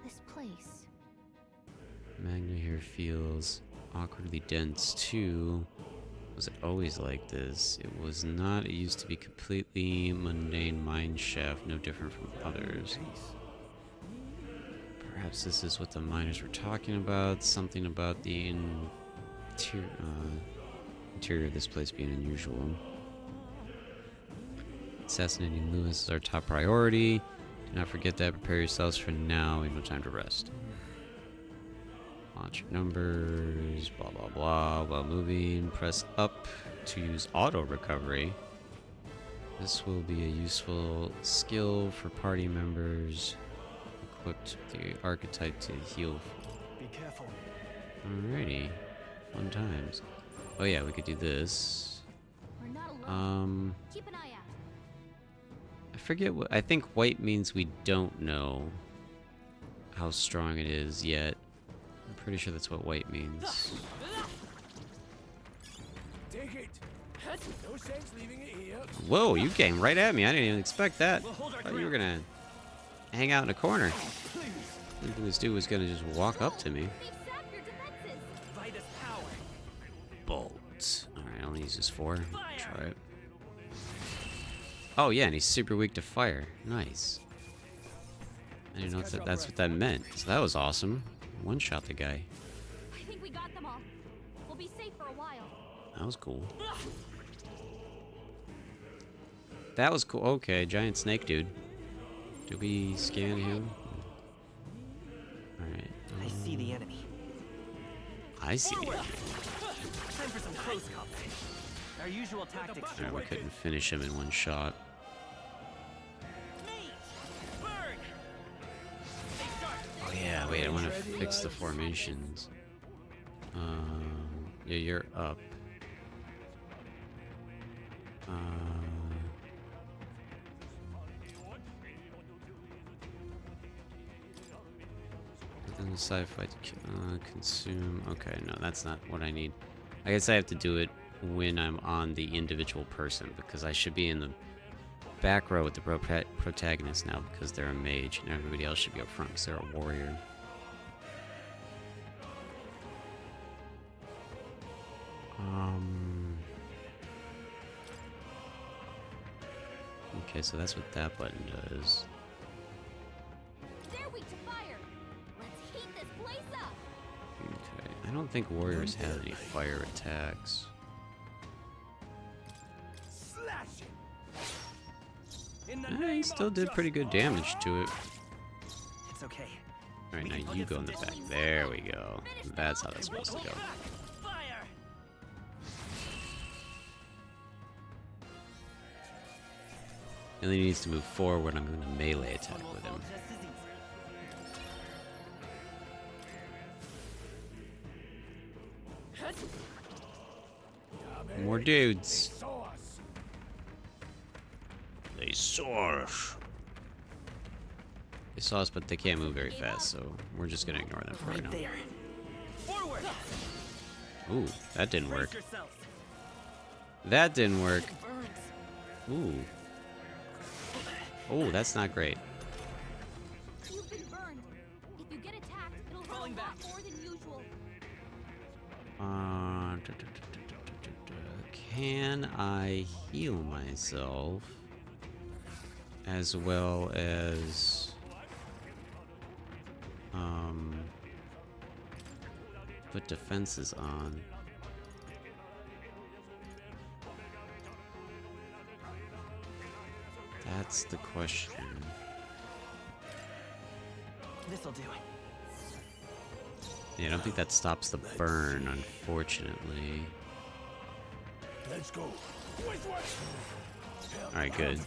This place. Magna here feels awkwardly dense, too. Was it always like this? It was not. It used to be completely mundane mine shaft, no different from others. Perhaps this is what the miners were talking about. Something about the interior of this place being unusual. Assassinating Lewis is our top priority. Do not forget that. Prepare yourselves for now. We have no time to rest. Launch your numbers, blah blah blah. While moving, press up to use auto recovery. This will be a useful skill for party members equipped with the archetype to heal. Be careful. Alrighty, fun times. Oh yeah, we could do this. We're not alone. Keep an eye out. I forget what. I think white means we don't know how strong it is yet. I'm pretty sure that's what white means. Take it. No sense leaving it here. Whoa, you came right at me. I didn't even expect that. I thought you were gonna hang out in a corner. I think this dude was gonna just walk up to me. They've sapped your defenses. Vitus power. Bolt. Alright, I'll only use this 4. Try it. Oh yeah, and he's super weak to fire. Nice. I didn't know that's what that meant. So that was awesome. One shot the guy. I think we got them all. We'll be safe for a while. That was cool. That was cool. Okay, giant snake dude. Do we scan him? Alright. I see the enemy. I see the enemy. Time for some close combat. Our usual tactics should Alright, we work. couldn't finish him in one shot. Burn! Oh yeah, wait, I want to fix the formations. Yeah, you're up. Then decide if I consume. Okay, no, that's not what I need. I guess I have to do it when I'm on the individual person, because I should be in the back row with the protagonist now because they're a mage, and everybody else should be up front because they're a warrior. Okay, so that's what that button does. They're weak to fire. Let's heat this place up. Okay, I don't think warriors have any fire attacks. Slash it. In the He name still of did pretty good damage justice. to it. It's okay. Alright, now you go in the back. There we go. That's how that's supposed to go. Fire! really needs to move forward. I'm going to melee attack with him. More dudes. They saw us. They saw us, but they can't move very fast, so we're just gonna ignore them for right now. Forward. Ooh, that didn't work. That didn't work. Ooh. Oh, that's not great. You've been burned. If you get attacked, it'll hurt a lot more than usual. Can I heal myself as well as put defenses on? That's the question. This'll do. Yeah, I don't think that stops the burn, unfortunately. Let's go. Alright, good.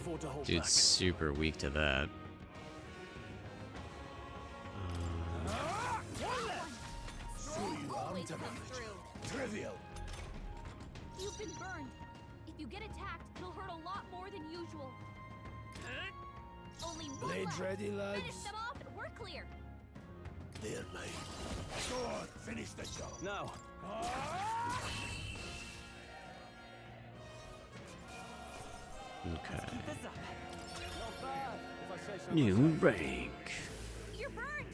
Dude's super weak to that. Always come through. Trivial. You've been burned. If you get attacked, it'll hurt a lot more than usual. Only one Blades left. ready, lads? Finish them off and we're clear. There, mate. Go on, finish the job. No. Okay. Keep this up. Not bad, if I say so New myself. rank. You're burned.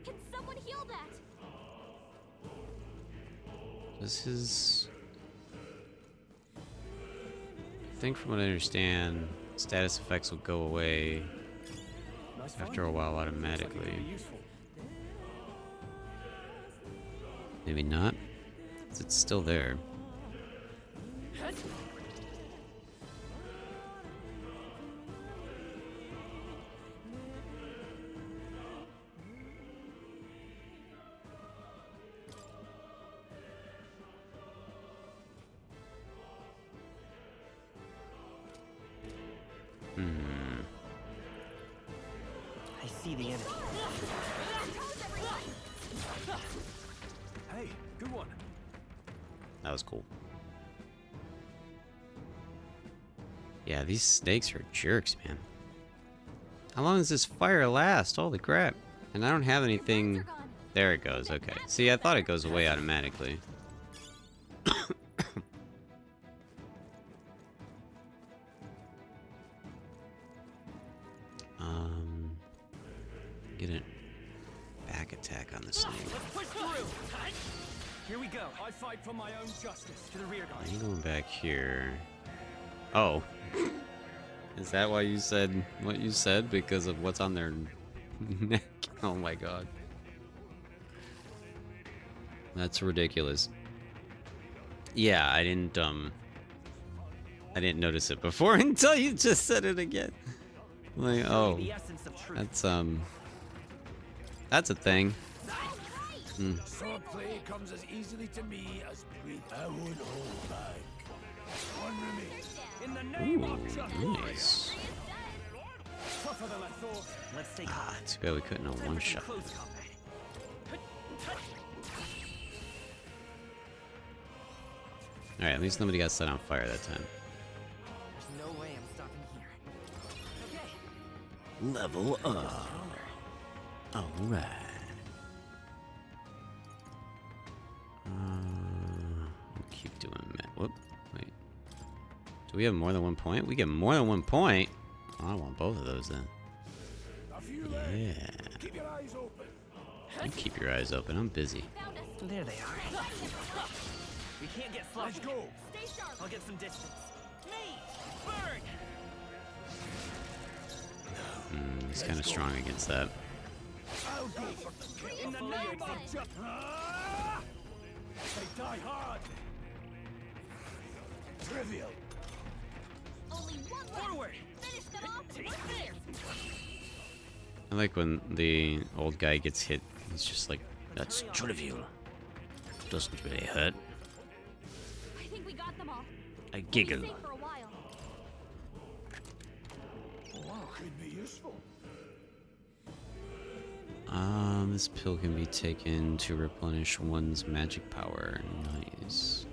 Can someone heal that? Does his... I think from what I understand, status effects will go away Nice after a find. while Looks like it could automatically. be useful. Maybe not. 'Cause it's still there. I see the enemy. Hey, good one. That was cool. Yeah, these snakes are jerks, man. How long does this fire last? Holy crap. And I don't have anything... There it goes, okay. See, I thought it goes away automatically. Get a back attack on the snake. Let's push through. Here we go. I fight for my own justice. To the rear guard. I'm going back here. Oh. Is that why you said what you said? Because of what's on their neck? Oh my god. That's ridiculous. Yeah, I didn't notice it before until you just said it again. Like, oh, The essence of truth. that's a thing. Swordplay comes as easily to me as breathing. I won't hold back. One remains. In the name Ooh, of justice. nice. Tougher than I thought. Let's stay Ah, calm. too bad we couldn't have Time one for some shot. close combat. Alright, at least nobody got set on fire that time. There's no way I'm stopping here. Okay. Level up. Alright. We'll keep doing that. Whoop. Wait. Do we have more than 1 point? We get more than 1 point? Oh, I want both of those then. A few Yeah. left. Keep your eyes open. You keep your eyes open. I'm busy. Found us. There they are. We can't get sloppy. Let's go. Stay sharp. I'll get some distance. Me! Burn! He's kind of strong against that. I'll go for the kill. In the name of justice. They die hard. Trivial. Only one left. Forward! Finish them off and we're clear. I like when the old guy gets hit. He's just like, that's trivial. Doesn't really hurt. I think we got them all. I We'll be giggle. safe for a while. Could be useful. This pill can be taken to replenish one's magic power. Nice.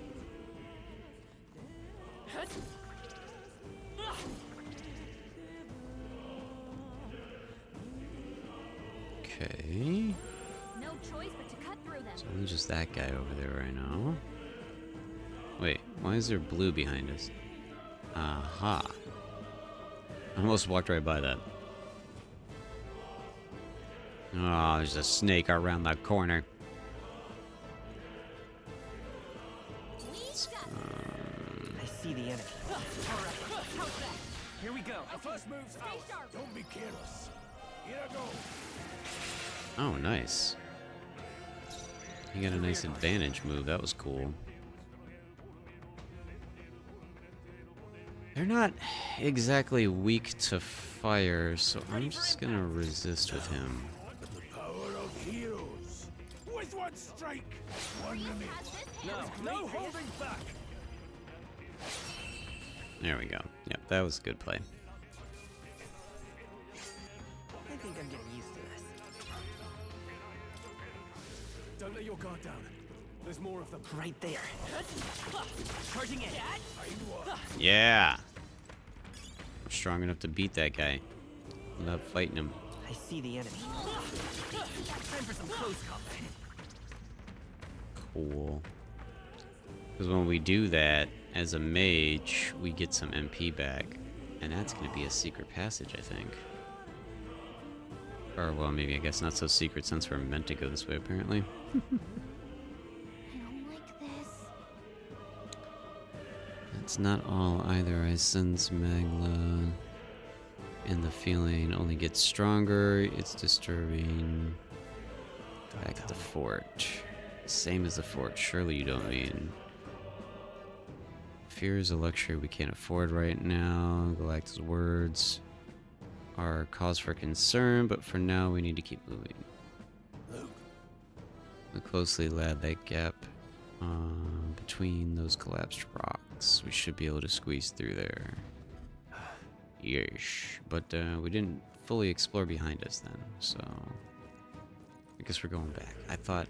Okay. No choice but to cut through them. It's only just that guy over there right now. Wait, why is there blue behind us? Aha. I almost walked right by that. Oh, there's a snake around that corner. I see the enemy. Here we go. The first move's out. Don't be careless. Here I go. Oh, nice. He got a nice advantage move. That was cool. They're not exactly weak to fire, so I'm just gonna resist with him. The power of heroes. With one strike, one remains. No holding back. There we go. Yep, that was a good play. I think I'm getting used to this. Don't let your guard down. There's more of them. Right there. Charging in. Yeah! I'm strong enough to beat that guy without fighting him. I see the enemy. Time for some close combat. Cool. Because when we do that, as a mage, we get some MP back. And that's going to be a secret passage, I think. Or, well, maybe I guess not so secret since we're meant to go this way, apparently. I don't like this. That's not all either. I sense Magla. And the feeling only gets stronger. It's disturbing. Back at the fort. Same as the fort. Surely you don't mean. Fear is a luxury we can't afford right now. Galacta's words are cause for concern, but for now we need to keep moving. Look closely, lad. That gap between those collapsed rocks. We should be able to squeeze through there. Yeesh. But we didn't fully explore behind us then, so I guess we're going back. I thought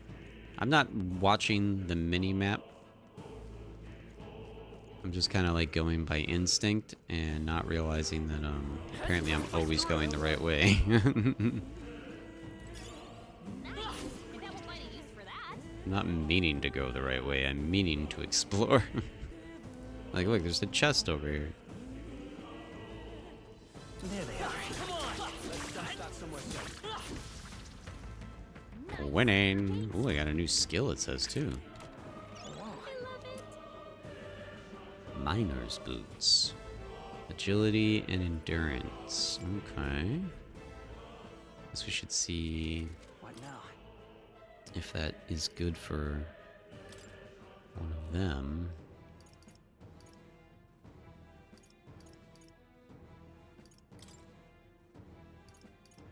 I'm not watching the mini map. I'm just kind of like going by instinct and not realizing that apparently I'm always going the right way. I'm not meaning to go the right way. I'm meaning to explore. Like, look, there's a chest over here. There they are. Winning. Ooh, I got a new skill, it says, too. Miner's boots. Agility and endurance. Okay. Guess we should see What now? if that is good for one of them.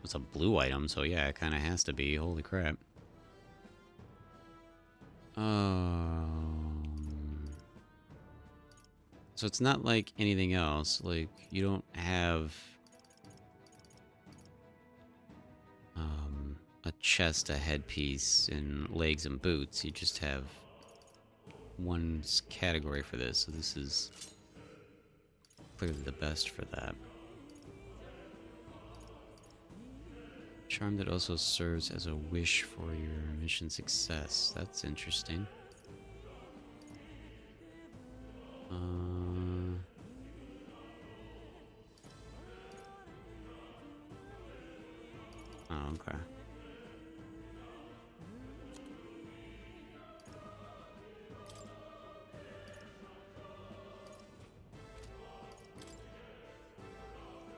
It's a blue item, so yeah, it kind of has to be. Holy crap. So it's not like anything else. Like, you don't have a chest, a headpiece, and legs and boots. You just have one category for this. So this is clearly the best for that. Charm that also serves as a wish for your mission success. That's interesting. Oh, okay.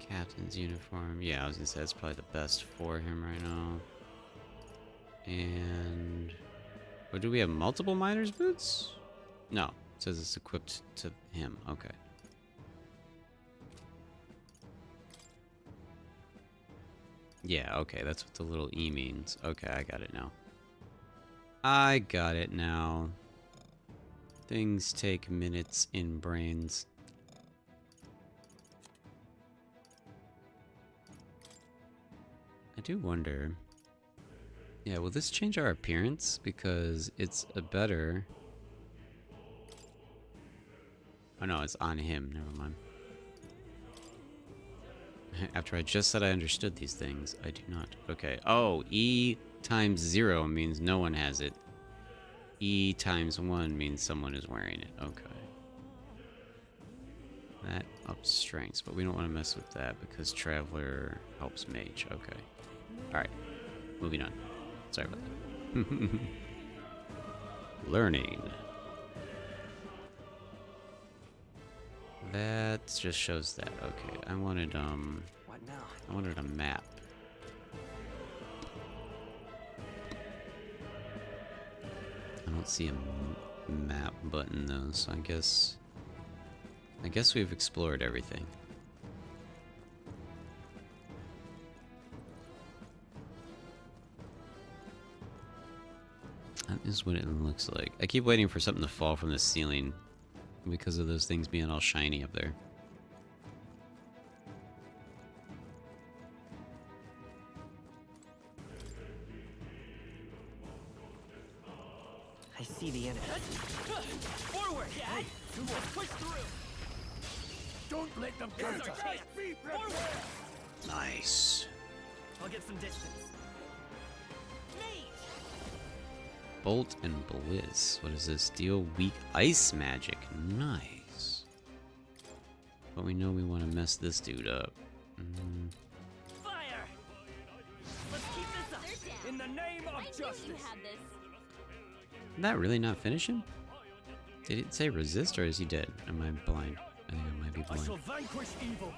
Captain's uniform. Yeah, I was gonna say that's probably the best for him right now. And... oh, do we have multiple miner's boots? No. It says it's equipped to him. Okay. Yeah, okay. That's what the little E means. Okay, I got it now. I got it now. Things take minutes in brains. do wonder. Yeah, will this change our appearance? Because it's a better... Oh no, it's on him. Never mind. After I just said I understood these things, I do not. Okay. Oh, E times 0 means no one has it. E times 1 means someone is wearing it. Okay. That ups strengths, but we don't want to mess with that because Traveler helps Mage. Okay. Alright. Moving on. Sorry about that. Learning. That just shows that. Okay. I wanted, What now? I wanted a map. I don't see a map button though, so I guess we've explored everything. That is what it looks like. I keep waiting for something to fall from the ceiling because of those things being all shiny up there. I see the enemy. Forward! Yeah! Let's push through! Don't let them This is counter. our chance! Forward! Nice. I'll get some distance. Mate! Bolt and Blizz. What is this? Deal weak ice magic. Nice. But we know we want to mess this dude up. Fire! Let's keep this up! In the name of I knew justice. you had this. Did that really not finish him? Did it say resist or is he dead? Am I blind? I think I might be I shall blind. vanquish evil.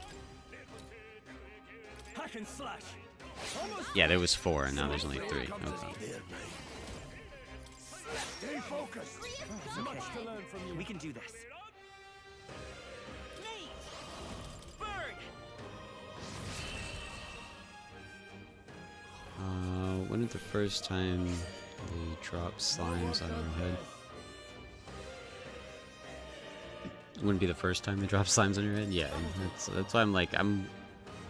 Hack and slash. Almost Yeah, there was 4 and now there's only 3. Okay. Stay focused. much to learn from you. We can do this. Mate! Bird! When is the first time they drop slimes on your head? Wouldn't be the first time they drop slimes on your head? Yeah, that's why I'm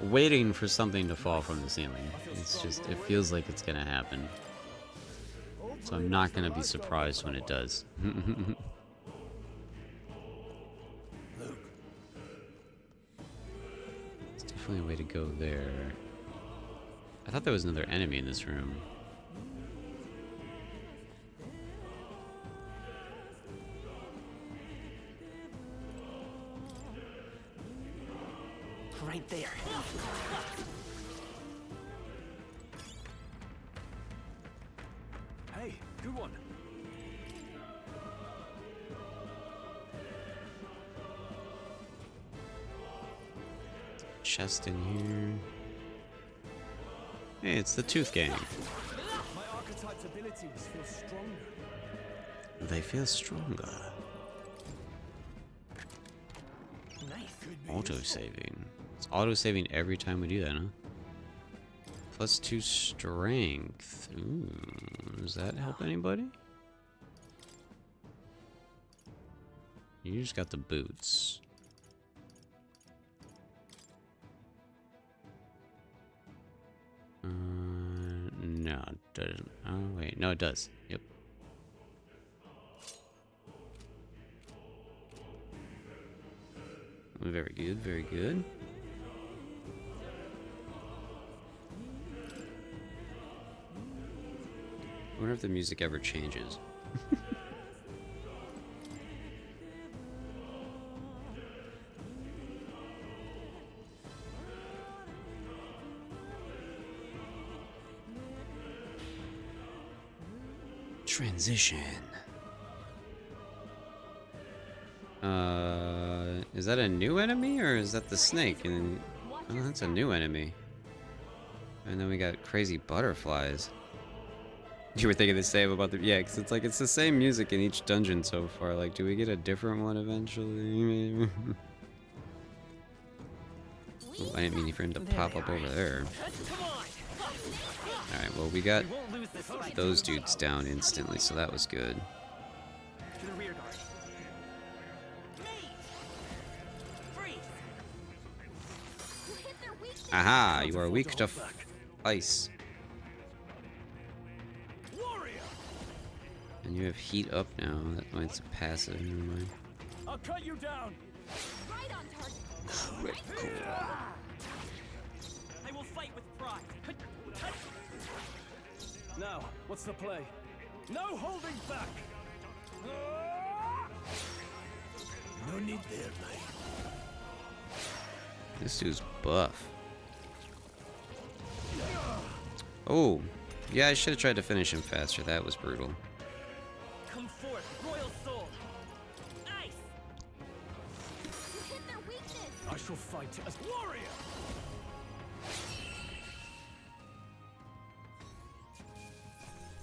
waiting for something to fall from the ceiling. It's just, it feels like it's gonna happen. So I'm not gonna be surprised when it does. It's definitely a way to go there. I thought there was another enemy in this room. Right there. Hey, good one. Chest in here. Hey, it's the Tooth Gang. My archetype's abilities feel stronger. They feel stronger. Nice. Auto-saving. It's auto-saving every time we do that, huh? +2 strength. Ooh, does that help anybody? You just got the boots. No, it doesn't. Oh, wait. No, it does. Yep. Very good, very good. I wonder if the music ever changes. Transition. Is that a new enemy or is that the snake? And oh, that's a new enemy. And then we got crazy butterflies. You were thinking the same about the because it's like it's the same music in each dungeon so far. Like, do we get a different one eventually? Oh, I didn't mean for him to pop up over there. All right, well we got We won't lose this fight. those dudes down instantly, so that was good. To the rear guard. Mate! Freeze! You hit their weak Aha! You are weak to ice. Warrior! And you have heat up now. It's a passive. Never mind. I'll cut you down. Right on target. Critical. I will fight with pride. Now, what's the play? No holding back. No need there, mate. This dude's buff. Oh, yeah, I should have tried to finish him faster. That was brutal. Come forth, royal soul. Ice. You hit their weakness. I shall fight as warrior.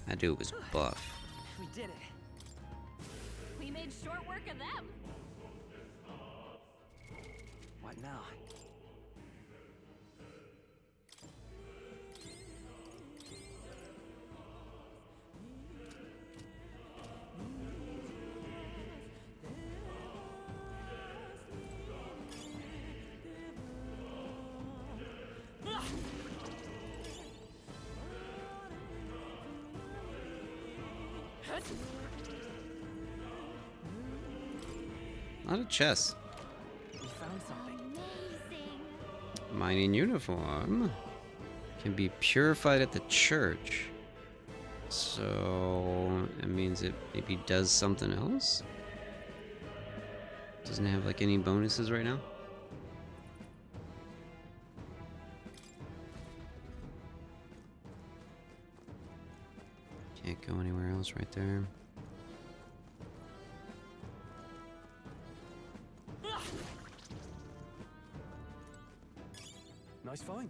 That dude was buff. We did it. We made short work of them. What now? A lot of chests. We found something. Amazing. Mining uniform can be purified at the church. So it means it maybe does something else? Doesn't have like any bonuses right now? Can't go anywhere else right there. Nice find.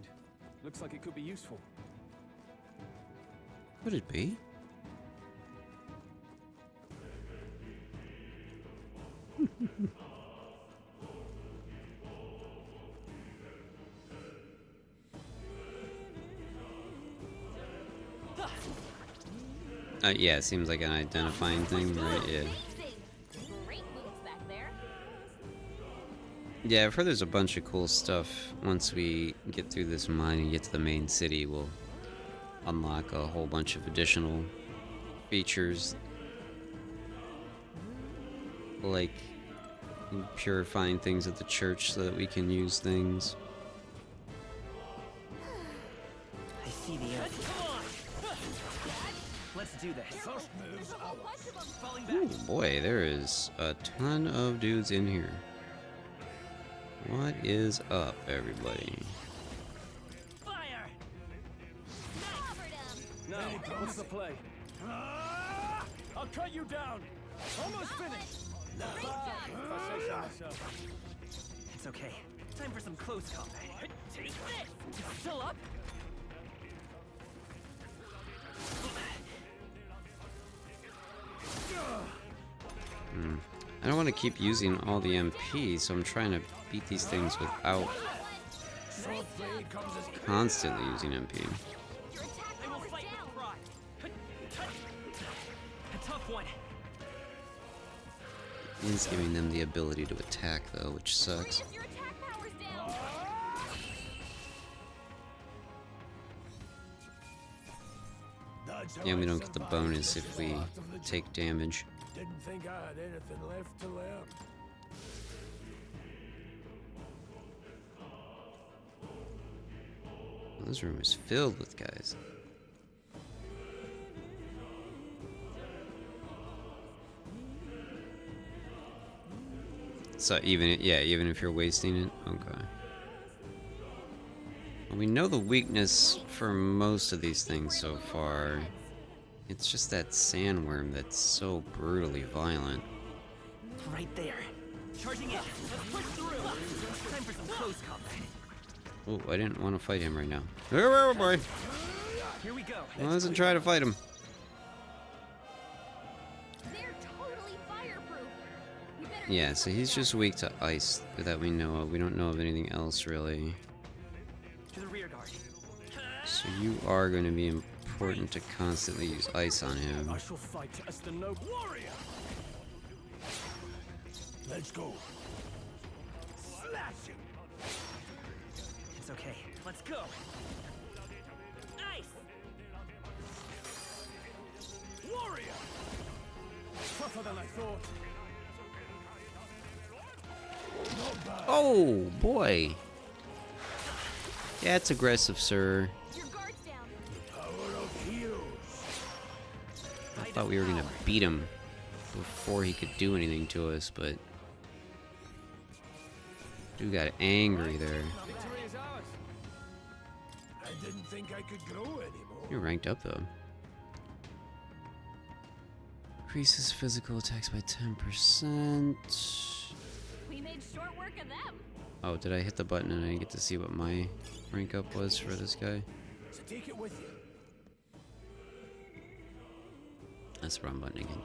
Looks like it could be useful. Could it be? Yeah, it seems like an identifying thing, right? Yeah. Amazing. Great moves back there. Yeah, I've heard there's a bunch of cool stuff. Once we get through this mine and get to the main city, we'll unlock a whole bunch of additional features. Like purifying things at the church so that we can use things. I see the end. Come on! Let's do this. First move's ours. Falling back. Ooh, boy, there is a ton of dudes in here. What is up, everybody? Fire! Covered him. Now, what's the play? I'll cut you down. Almost finished. Great job. If I say so myself. It's okay. Time for some close combat. Take this! You still up? I don't want to keep using all the MP, so I'm trying to beat these things without Sword blade comes as constantly using MP. Your attack I will power's fight down. with pride. A tough one. It's giving them the ability to attack, though, which sucks. Your attack power's down. That's how Yeah, we I don't get the survived bonus the if we start of the take damage. Didn't think I had anything left to learn. This room is filled with guys. So even if you're wasting it, okay. Well, we know the weakness for most of these things so far. It's just that sandworm that's so brutally violent. Right there. Charging in. Let's push through. Time for some close combat. Oh, I didn't want to fight him right now. Oh boy! Here we go. Well, let's try to fight him. They're totally fireproof. We better Yeah, so he's just weak to ice that we know of. We don't know of anything else really. To the rear guard. So you are going to be important to constantly use ice on him. I shall fight as the noble warrior. Let's go. Slash him. It's okay. Let's go. Tougher than I thought. Oh, boy. Yeah, it's aggressive, sir. Your guard's down. Power of heroes. I thought we were gonna beat him before he could do anything to us, but... Dude got angry there. Victory is ours. I didn't think I could grow anymore. You're ranked up, though. Increases physical attacks by 10%. We made short work of them. Oh, did I hit the button and I didn't get to see what my rank up was for this guy? So take it with you. That's the wrong button again.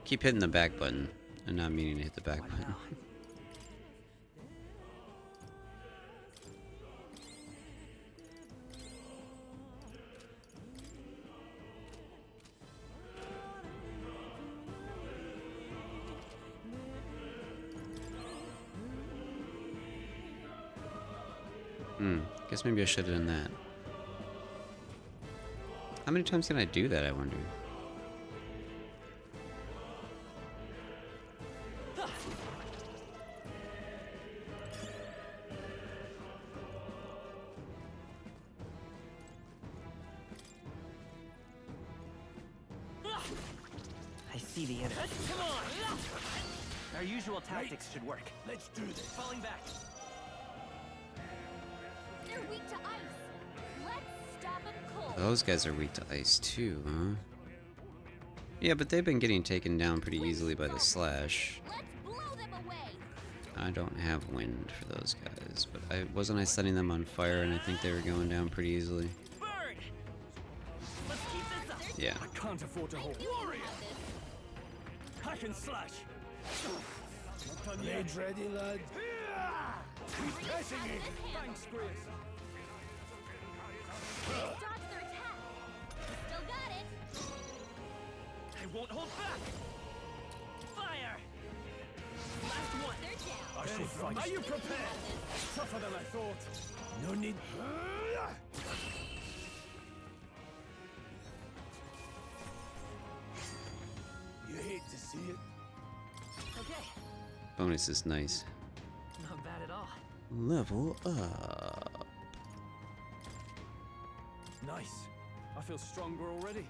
Keep hitting the back button and not meaning to hit the back button. Guess maybe I should have done that. How many times can I do that, I wonder? I see the enemy. Come on! Our usual tactics should work. Let's do this. Falling back. They're weak to ice. Let's stop them cold. Those guys are weak to ice too, huh? Yeah, but they've been getting taken down pretty easily by the slash. Let's blow them away. I don't have wind for those guys, but wasn't I setting them on fire and I think they were going down pretty easily? Burn! Let's keep this up. Yeah. I can't afford to hold. Warrior! Hack and slash. Not done yet. Blades ready, lad. He's pressing it. Thanks, Chris. Dodge their attack. Still got it. I won't hold back. Fire! Last one. They're down. I shall fight. Are you prepared? Tougher than I thought. No need. You hate to see it. Okay. Bonus is nice. Not bad at all. Level up. Nice. I feel stronger already.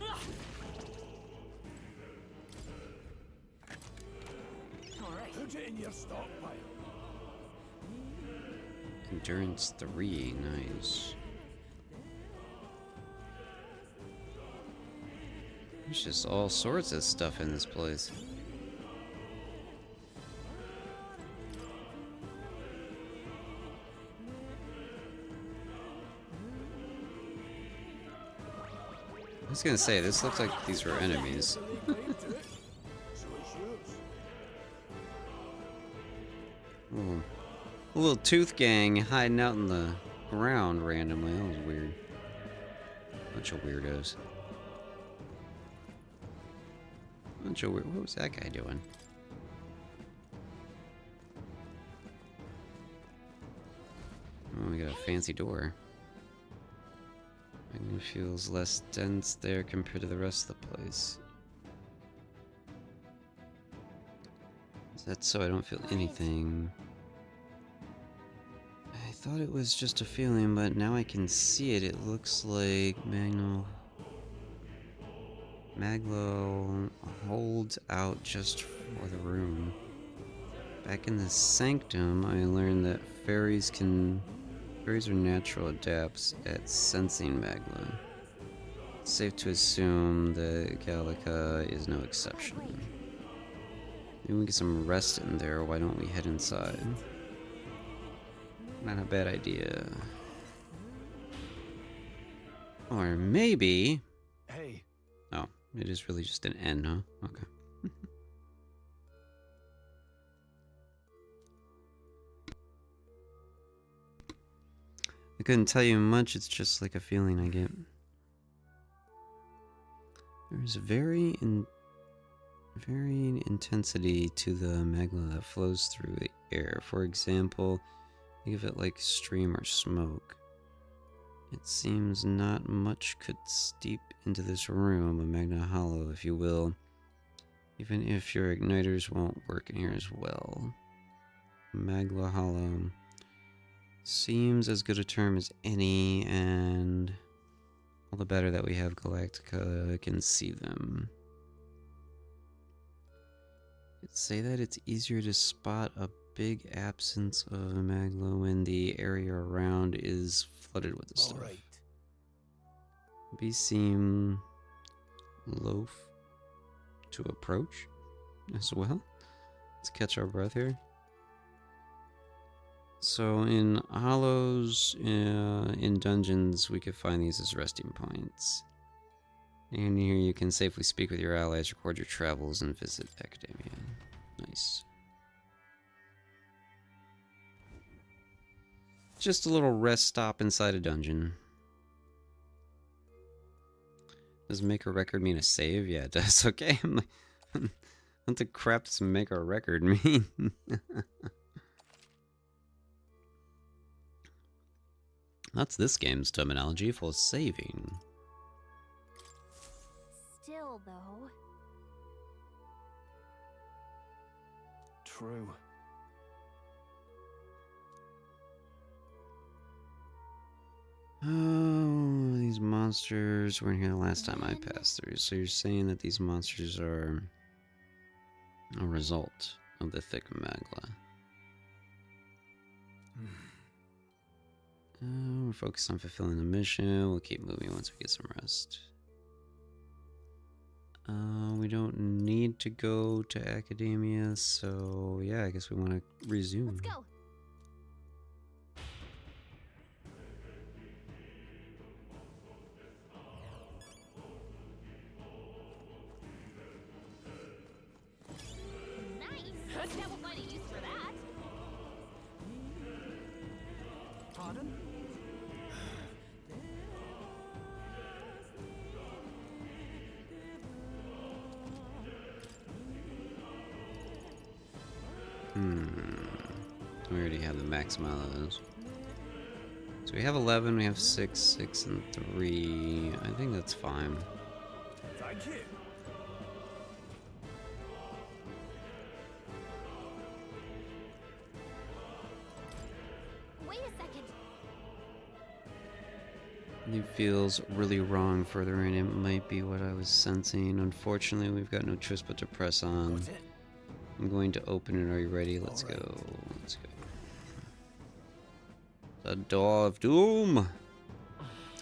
All right. Put it in your stockpile. Endurance 3, nice. There's just all sorts of stuff in this place. I was gonna say, this looks like these were enemies. So it's yours. A little tooth gang hiding out in the ground randomly. That was weird. Bunch of weirdos. What was that guy doing? Oh, we got a fancy door. It feels less dense there compared to the rest of the place. Is that so I don't feel anything? I thought it was just a feeling, but now I can see it. It looks like Maglo holds out just for the room. Back in the sanctum, I learned that fairies are natural adapts at sensing Maglo. It's safe to assume that Gallica is no exception. Maybe we get some rest in there. Why don't we head inside? Not a bad idea. Or maybe... Hey. Oh, it is really just an N, huh? Okay. I couldn't tell you much, it's just like a feeling I get. There's varying intensity to the magma that flows through the air. For example, think of it like stream or smoke. It seems not much could steep into this room, a Magna Hollow, if you will. Even if your igniters won't work in here as well. Magna Hollow seems as good a term as any, and all the better that we have Galactica can see them. I'd say that it's easier to spot a big absence of Maglo when the area around is flooded with the stuff. All right. Bees seem loath to approach as well. Let's catch our breath here. So in hollows, in dungeons, we could find these as resting points. And here you can safely speak with your allies, record your travels, and visit Academia. Nice. Just a little rest stop inside a dungeon. Does make a record mean a save? Yeah, it does. Okay. I'm like, what the crap does make a record mean? That's this game's terminology for saving. Still, though. True. Oh, these monsters weren't here the last time I passed through. So you're saying that these monsters are a result of the thick magla. We're focused on fulfilling the mission. We'll keep moving once we get some rest. We don't need to go to Academia, so yeah, I guess we want to resume. Let's go. Nice. Bet we'll find a use for that. Pardon? We already have the max amount of those. So we have 11, we have 6, 6, and 3. I think that's fine. Thank you. Wait a second. It feels really wrong further in. It might be what I was sensing. Unfortunately, we've got no choice but to press on. Got it. I'm going to open it. Are you ready? Let's go. Let's go. The Door of Doom.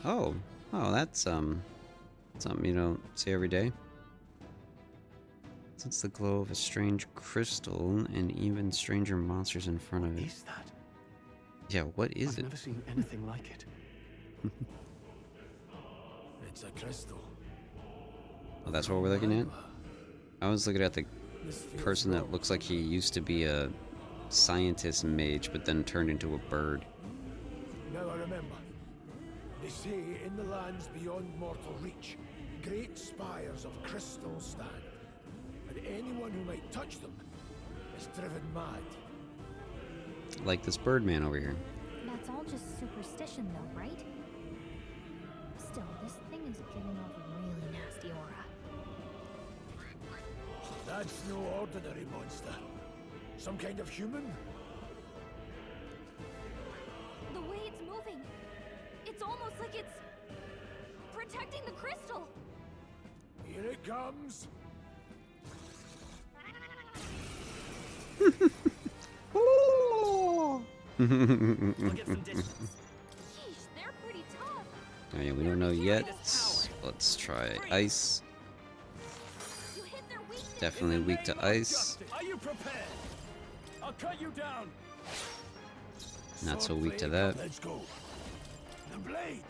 Oh, that's something you don't see every day. It's the glow of a strange crystal and even stranger monsters in front of What it. is that? Yeah, what is I've it? never seen anything like it. It's a crystal. Oh, that's what we're looking at? I was looking at the This feels person that wrong. looks like he used to be a scientist mage, but then turned into a bird. Now I remember. They say in the lands beyond mortal reach, great spires of crystal stand, and anyone who might touch them is driven mad. Like this Birdman over here. That's all just superstition, though, right? Still, this thing is giving off a really nasty aura. That's no ordinary monster. Some kind of human? The way it's moving, it's almost like it's protecting the crystal. Here it comes. I'll get some distance. Yeesh, they're pretty tough. Oh yeah, we don't know yet. Let's try ice. You hit their weakness. Definitely In the weak to name of ice. justice, are you prepared? I'll cut you down. Not so Sword weak to blade, that. Let's go. The blade.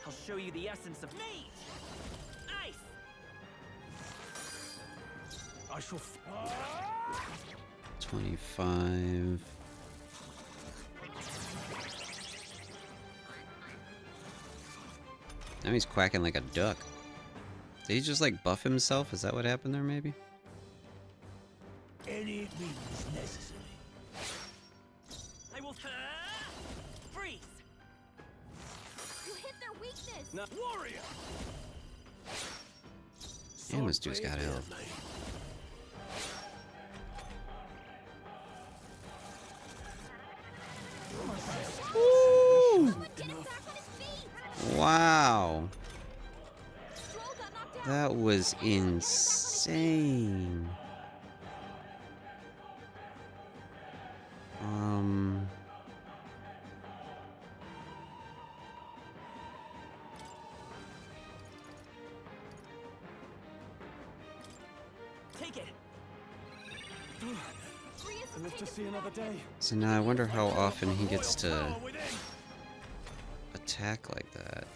I'll show you the essence of me. Ice. I shall. 25. Now he's quacking like a duck. Did he just like buff himself? Is that what happened there maybe? Any means necessary. I will freeze. this? Now, warrior. Damn, this dude's got health. Someone get him back on his feet! Wow. Stroll got knocked out. That was insane. Take it. Live to see another day. So now I wonder how often he gets to attack like that.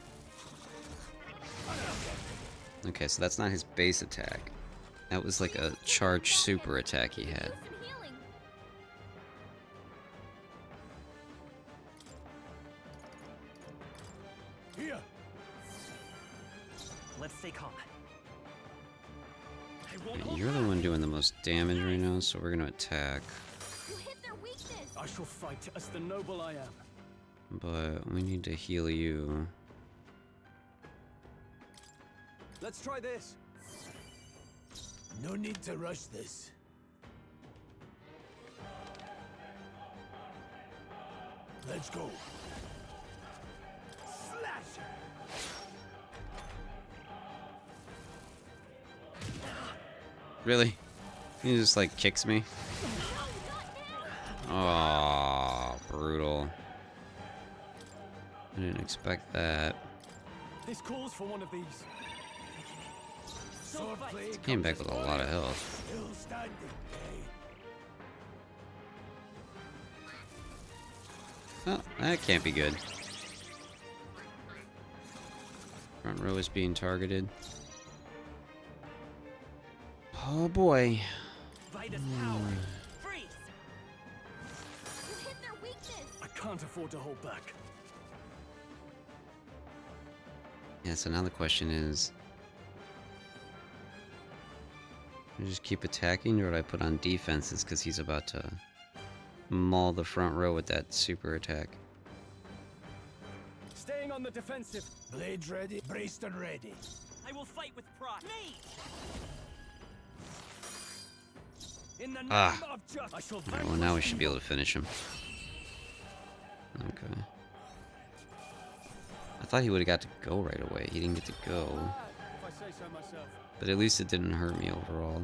Okay, so that's not his base attack. That was like a charged super attack he had. Do some healing. Here. Let's stay calm. Okay, you're the one doing the most damage right now, so we're gonna attack. You hit their weakness. I shall fight as the noble I am. But we need to heal you. Let's try this. No need to rush this. Let's go. Slash! Really? He just like kicks me? Oh, brutal. I didn't expect that. This calls for one of these. Sword play Came back with a lot of health. still standing, eh? Oh, that can't be good. Front row is being targeted. Oh boy. Vitus power. Freeze. You hit their weakness. I can't afford to hold back. Yeah, so now the question is, do I just keep attacking, or do I put on defenses because he's about to maul the front row with that super attack? Staying on the defensive. Blades ready, braced and ready. I will fight with pride. Me. In the name Ah. of justice. I shall Alright, well now we should be able to finish him. Okay. I thought he would have got to go right away. He didn't get to go. If I say so myself. But at least it didn't hurt me overall.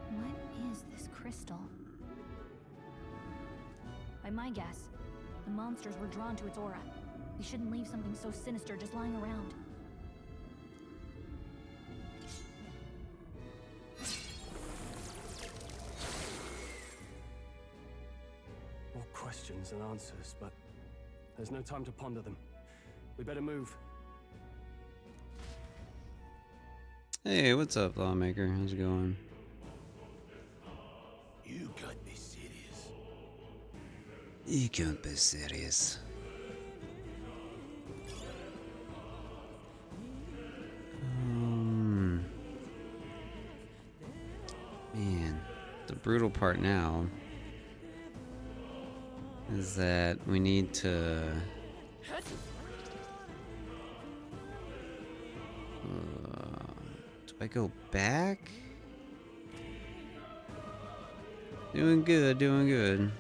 What is this crystal? By my guess, the monsters were drawn to its aura. We shouldn't leave something so sinister just lying around. More questions than answers, but there's no time to ponder them. We better move. Hey, what's up, Lawmaker? How's it going? You can't be serious. You can't be serious. Man, the brutal part now is that we need to do I go back? Doing good, doing good.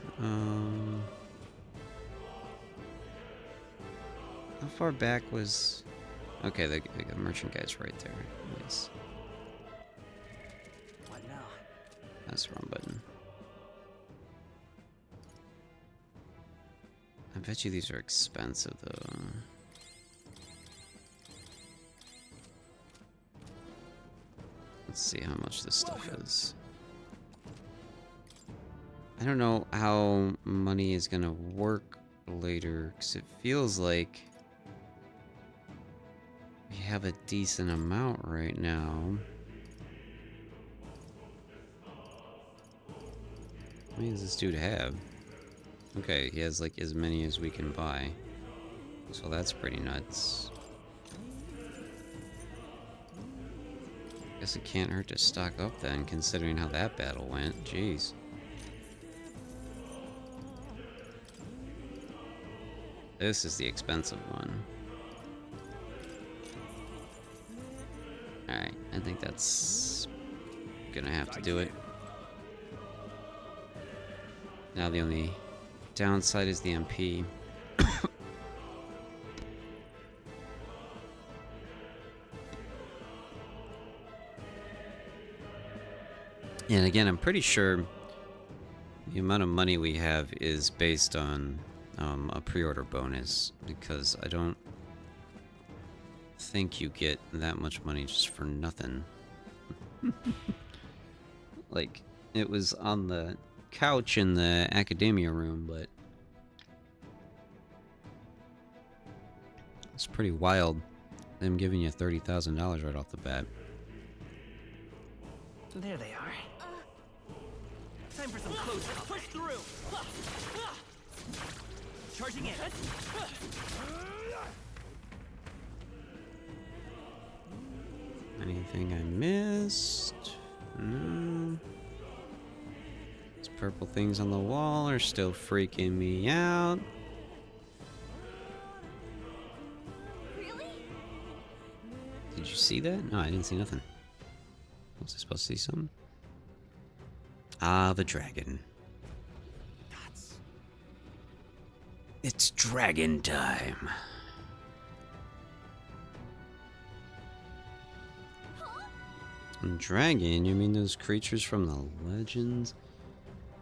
How far back was... Okay, the merchant guy's right there. Nice. What now? That's the wrong button. I bet you these are expensive, though. Let's see how much this stuff is. I don't know how money is gonna work later, because it feels like we have a decent amount right now. How many does this dude have? Okay, he has like as many as we can buy. So that's pretty nuts. Guess it can't hurt to stock up then, considering how that battle went. Jeez. This is the expensive one. Alright, I think that's gonna have to do it. Now the only downside is the MP. And again, I'm pretty sure the amount of money we have is based on a pre-order bonus, because I don't think you get that much money just for nothing. Like, it was on the couch in the academia room, but it's pretty wild, them giving you $30,000 right off the bat. There they are. Time for some close. Push through. Charging in. Anything I missed? No. These purple things on the wall are still freaking me out. Really? Did you see that? No, I didn't see nothing. Was I supposed to see something? Ah, the dragon. It's dragon time. And dragon? You mean those creatures from the legends?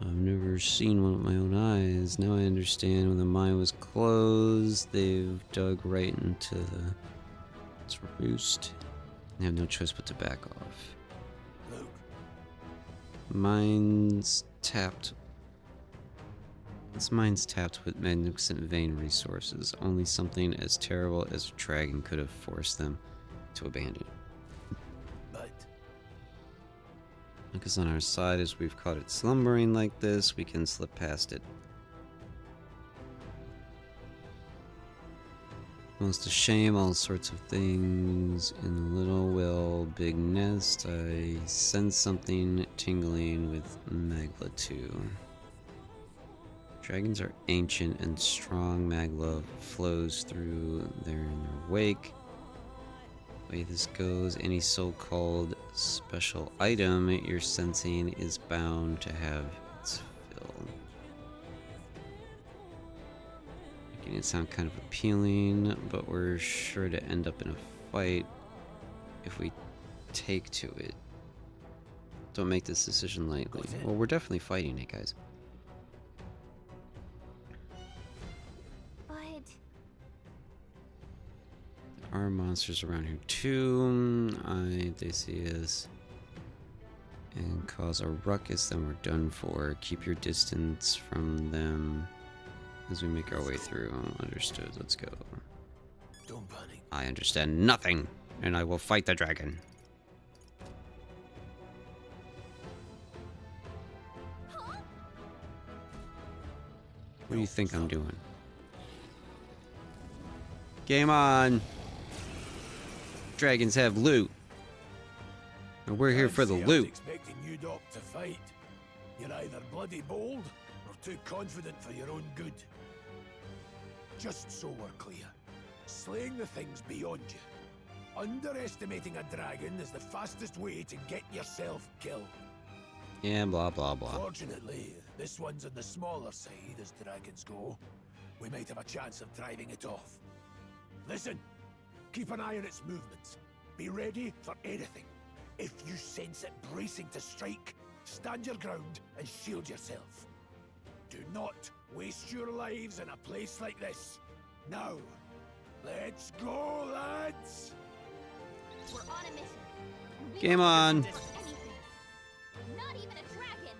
I've never seen one with my own eyes. Now I understand when the mine was closed, they've dug right into its roost. They have no choice but to back off. Look, Mines tapped. This mine's tapped with magnificent vein resources. Only something as terrible as a dragon could have forced them to abandon. but Because on our side, as we've caught it slumbering like this, we can slip past it. Most a shame, all sorts of things in the little will, big nest. I sense something tingling with Magla too. Dragons are ancient and strong. Magla flows through there in their wake. The way this goes, any so-called special item you're sensing is bound to have its fill. Making it sound kind of appealing, but we're sure to end up in a fight if we take to it. Don't make this decision lightly. Well, we're definitely fighting it, guys. There are monsters around here too. They see us and cause a ruckus, then we're done for. Keep your distance from them as we make our way through. Understood. Let's go. don't panic. I understand nothing, and I will fight the dragon. What do you think I'm doing? Game on! Dragons have loot. And we're here for the I was loot. expecting you, Doc, to fight. You're either bloody bold or too confident for your own good. Just so we're clear, slaying the thing's beyond you. Underestimating a dragon is the fastest way to get yourself killed. Yeah, blah, blah, blah. Fortunately, this one's on the smaller side as dragons go. We might have a chance of driving it off. Listen, keep an eye on its movements. Be ready for anything. If you sense it bracing to strike, stand your ground and shield yourself. Do not waste your lives in a place like this. Now, let's go, lads! We're on a mission. and we Game don't on. resist anything. Not even a dragon.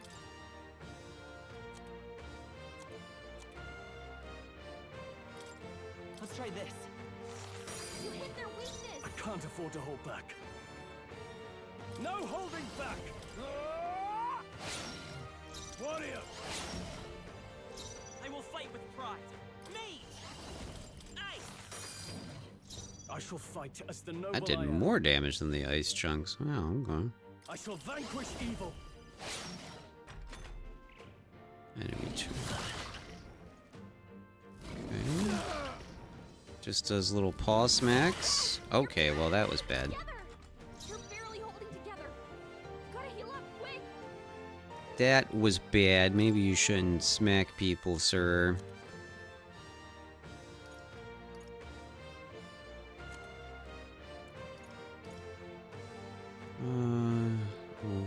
Let's try this. You hit their weakness. I can't afford to hold back. No holding back! Warrior! I will fight with pride. Mage! Ice! I shall fight as the noble That did I am. more damage than the ice chunks. Oh, okay. I shall vanquish evil. Enemy 2. Okay. Just does little paw smacks. Okay, well that was bad. You're barely holding together. Gotta heal up quick. That was bad. Maybe you shouldn't smack people, sir.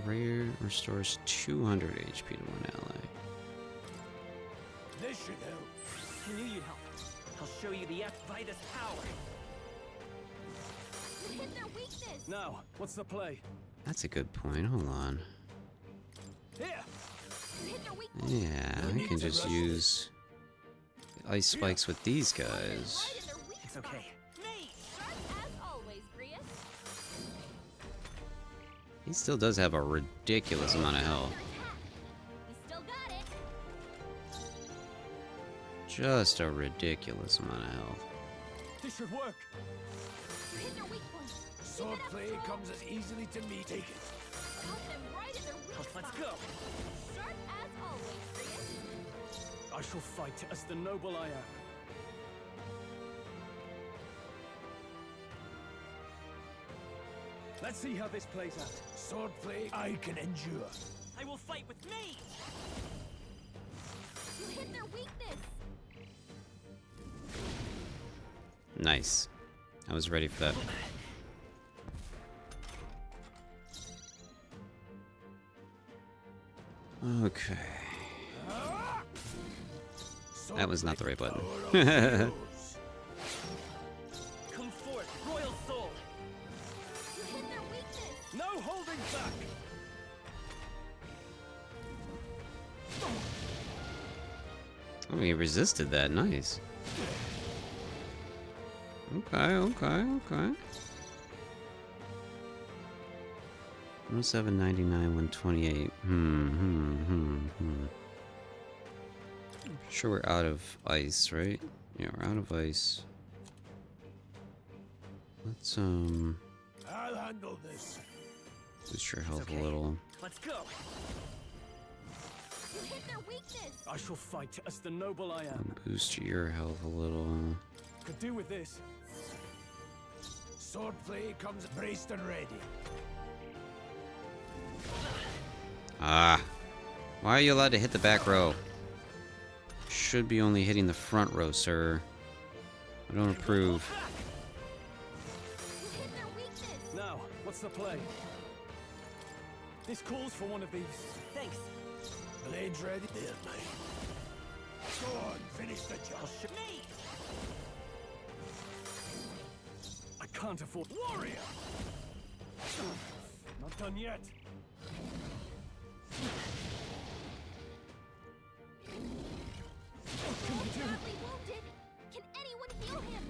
Rare restores 200 HP to one ally. This should help. I knew you'd help. I'll show you the Vitus power. You hit their weakness. Now, what's the play? That's a good point. Hold on. Here! You hit their weakness. Yeah, I can just use ice spikes with these guys. Right in their weak It's spot. okay. Me. Sharp as always, Grius. He still does have a ridiculous amount of health. You still got it. Just a ridiculous amount of health. This should work. You hit their weak point. Swordplay comes as easily to me. Take it. Caught them right in their weak Let's spot. go. Sharp as always, Grius. I shall fight as the noble I am. Let's see how this plays out. Swordplay I can endure. I will fight with me. You hit their weakness. Nice. I was ready for that. Okay. That was not the right button. Come forth, royal soul. You hit their weakness. No holding back. Oh, he resisted that. Nice. Okay, okay, okay. 107.99, 128. Sure, we're out of ice, right? Yeah, we're out of ice. Let's I'll handle this. boost your health okay. a little. Let's go. You hit their weakness. I shall fight as the noble I am. And boost your health a little. Could do with this. Swordplay comes braced and ready. Ah, why are you allowed to hit the back row? Should be only hitting the front row, sir. I don't approve. You hit their weakness. Now, what's the play? This calls for one of these. Thanks. Blades ready. There, mate. Go on, finish the job. Me. I can't afford warrior. Not done yet. What can I do? Badly wounded. Can anyone heal him?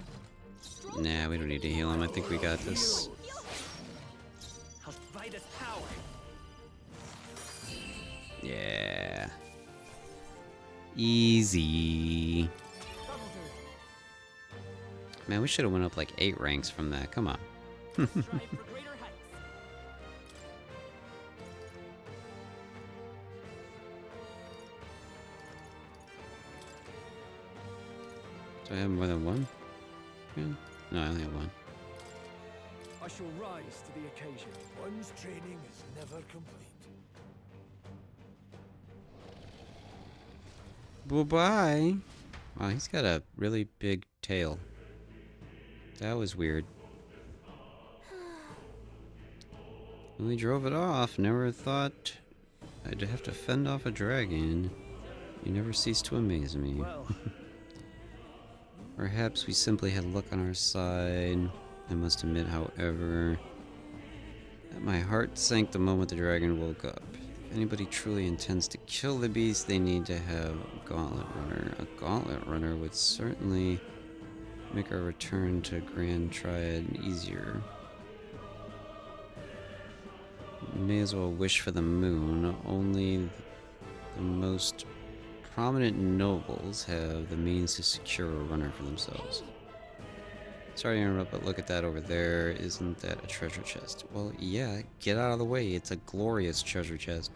Stroll Nah, we don't need to heal him. I think we got this. heal him. I'll Vitus power. Yeah. Easy. That'll do. Man, we should have went up like 8 ranks from that. Come on. Strive for greater heights. Do I have more than one? Yeah. No, I only have one. I shall rise to the occasion. One's training is never complete. Bye-bye. Wow, he's got a really big tail. That was weird. When we drove it off, never thought I'd have to fend off a dragon. You never cease to amaze me. Well, Perhaps we simply had luck on our side. I must admit, however, that my heart sank the moment the dragon woke up. If anybody truly intends to kill the beast, they need to have a gauntlet runner. A gauntlet runner would certainly make our return to Grand Triad easier. May as well wish for the moon. Only the most prominent nobles have the means to secure a runner for themselves. Sorry to interrupt, but look at that over there. Isn't that a treasure chest? Well, yeah, get out of the way. It's a glorious treasure chest.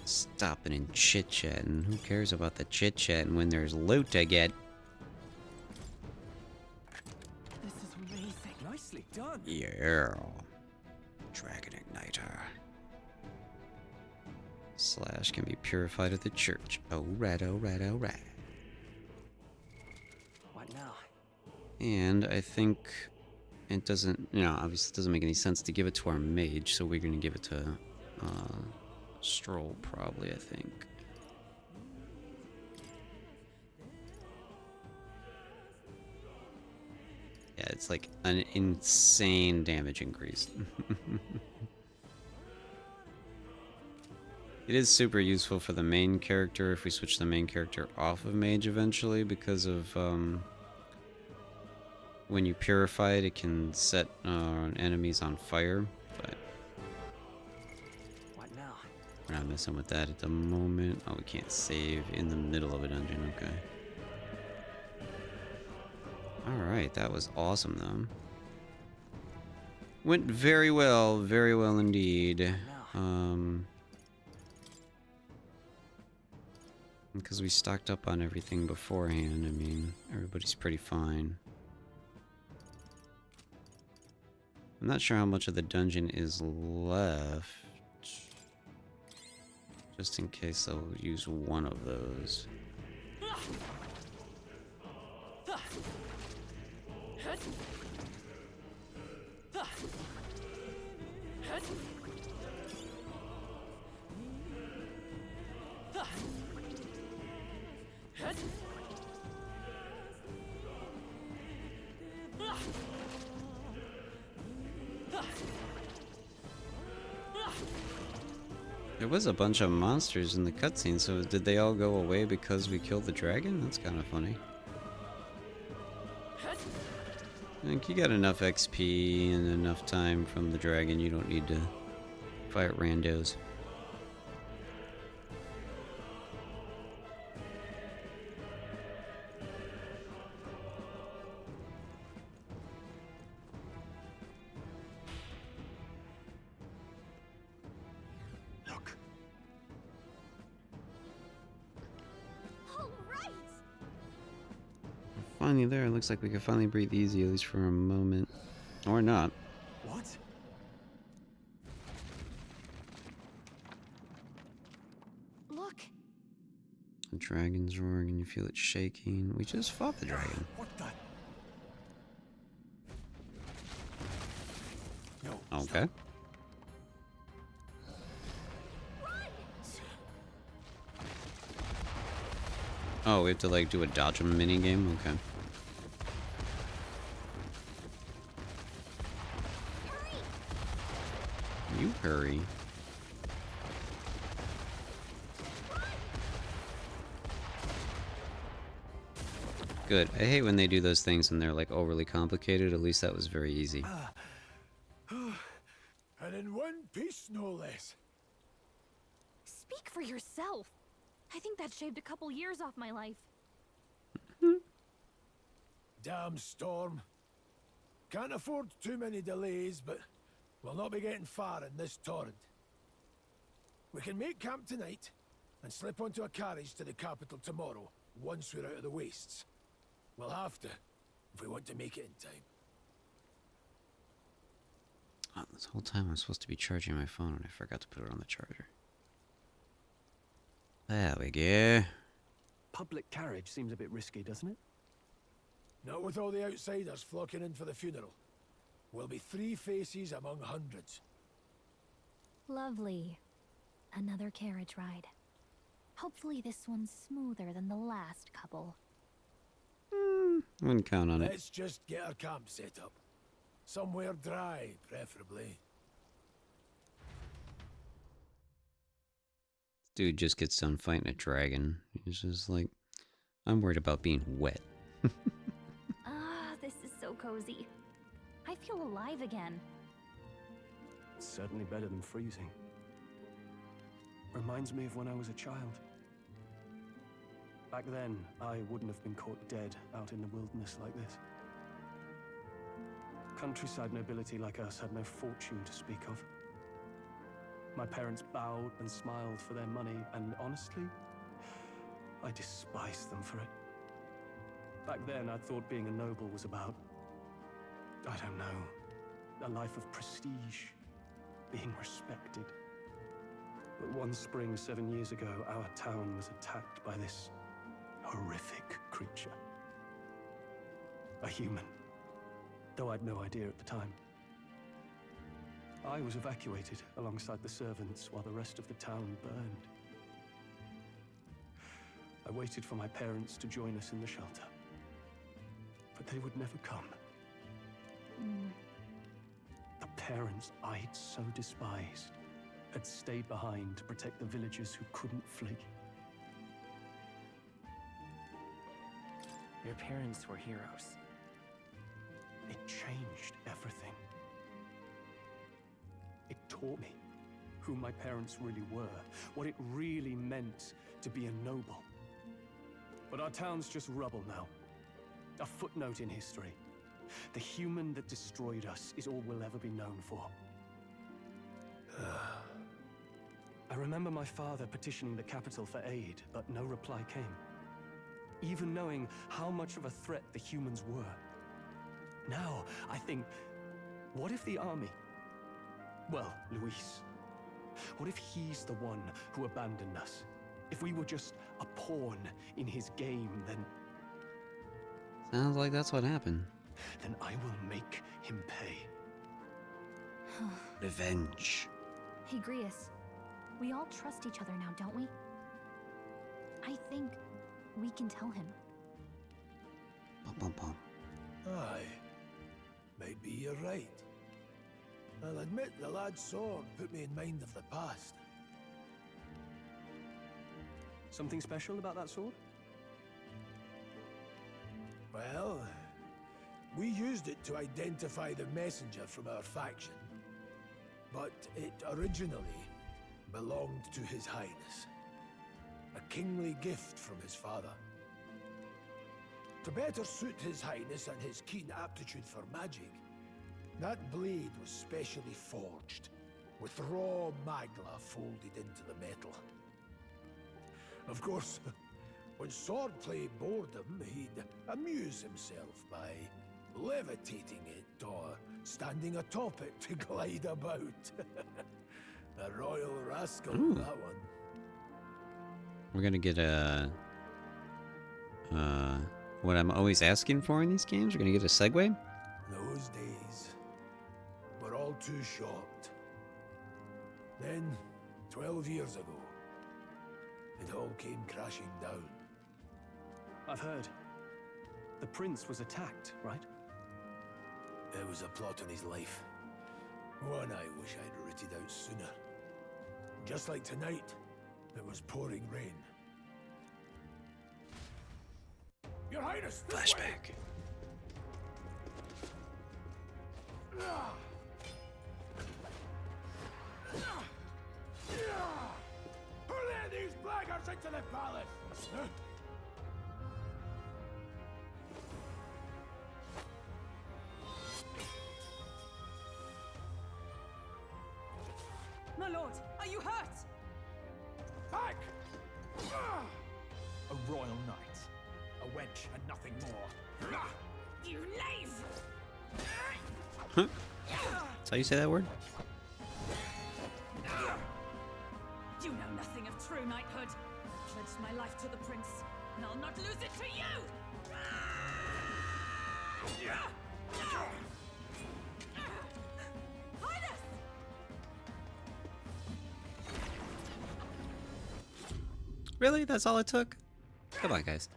Stopping and chit-chatting. Who cares about the chit-chatting when there's loot to get? This is amazing. Nicely done. Yeah. Dragon Igniter. Slash can be purified at the church. Alright, alright, alright. What now? And I think it doesn't, you know, obviously it doesn't make any sense to give it to our mage, so we're gonna give it to Stroll probably, I think. Yeah, it's like an insane damage increase. It is super useful for the main character if we switch the main character off of mage eventually, because of when you purify it, it can set enemies on fire. But What now? we're not messing with that at the moment. Oh, we can't save in the middle of a dungeon. Okay. Alright, that was awesome though. Went very well indeed. Because we stocked up on everything beforehand, I mean, everybody's pretty fine. I'm not sure how much of the dungeon is left. Just in case I'll use one of those. There was a bunch of monsters in the cutscene, so did they all go away because we killed the dragon? That's kind of funny. I think you got enough XP and enough time from the dragon, you don't need to fight randos. Look. All right. Finally there, it looks like we can finally breathe easy, at least for a moment. Or not. What? Look. The dragon's roaring and you feel it shaking. We just fought the dragon. What the? No. Okay. Oh, we have to like do a dodge 'em mini game? Okay. You hurry. Good. I hate when they do those things and they're like overly complicated. At least that was very easy. And in one piece, no less. Speak for yourself. I think that shaved a couple years off my life. Damn storm. Can't afford too many delays, but we'll not be getting far in this torrent. We can make camp tonight and slip onto a carriage to the capital tomorrow, once we're out of the wastes. We'll have to, if we want to make it in time. Oh, this whole time I'm supposed to be charging my phone and I forgot to put it on the charger. There we go. Public carriage seems a bit risky, doesn't it? Not with all the outsiders flocking in for the funeral. We'll be 3 faces among hundreds. Lovely. Another carriage ride. Hopefully this one's smoother than the last couple. Wouldn't count on it. Let's just get our camp set up. Somewhere dry, preferably. Dude just gets done fighting a dragon. He's just like, I'm worried about being wet. Ah, this is so cozy. I feel alive again. It's certainly better than freezing. Reminds me of when I was a child. Back then, I wouldn't have been caught dead out in the wilderness like this. Countryside nobility like us had no fortune to speak of. My parents bowed and smiled for their money, and honestly, I despised them for it. Back then, I thought being a noble was about, I don't know, a life of prestige, being respected. But one spring 7 years ago, our town was attacked by this horrific creature. A human, though I'd no idea at the time. I was evacuated alongside the servants while the rest of the town burned. I waited for my parents to join us in the shelter, but they would never come. The parents I'd so despised had stayed behind to protect the villagers who couldn't flee. Your parents were heroes. It changed everything. It taught me who my parents really were, what it really meant to be a noble. But our town's just rubble now. A footnote in history. The human that destroyed us is all we'll ever be known for. I remember my father petitioning the capital for aid, but no reply came. Even knowing how much of a threat the humans were. Now, I think, what if the army... Well, Luis. What if he's the one who abandoned us? If we were just a pawn in his game, then... Sounds like that's what happened. Then I will make him pay. Revenge. Hey, Grius. We all trust each other now, don't we? I think we can tell him. Bum, bum, bum. Aye. Maybe you're right. I'll admit the lad's sword put me in mind of the past. Something special about that sword? Well, we used it to identify the messenger from our faction. But it originally belonged to His Highness. A kingly gift from his father. To better suit His Highness and his keen aptitude for magic, that blade was specially forged, with raw magla folded into the metal. Of course, when swordplay bored him, he'd amuse himself by levitating it or standing atop it to glide about. A royal rascal, that one. We're gonna get a... what I'm always asking for in these games, we're gonna get a segue? Those days were all too short. Then, 12 years ago, it all came crashing down. I've heard. The prince was attacked, right? There was a plot on his life. One I wish I'd rooted out sooner. Just like tonight, it was pouring rain. Your Highness, this way! Flashback. Hurry these blackguards into the palace! My lord, are you hurt? Back! A royal knight. A wench and nothing more. You knave! Huh? That's how you say that word? You know nothing of true knighthood. I pledged my life to the prince, and I'll not lose it to you! Highness! Really? That's all it took? Come on, guys.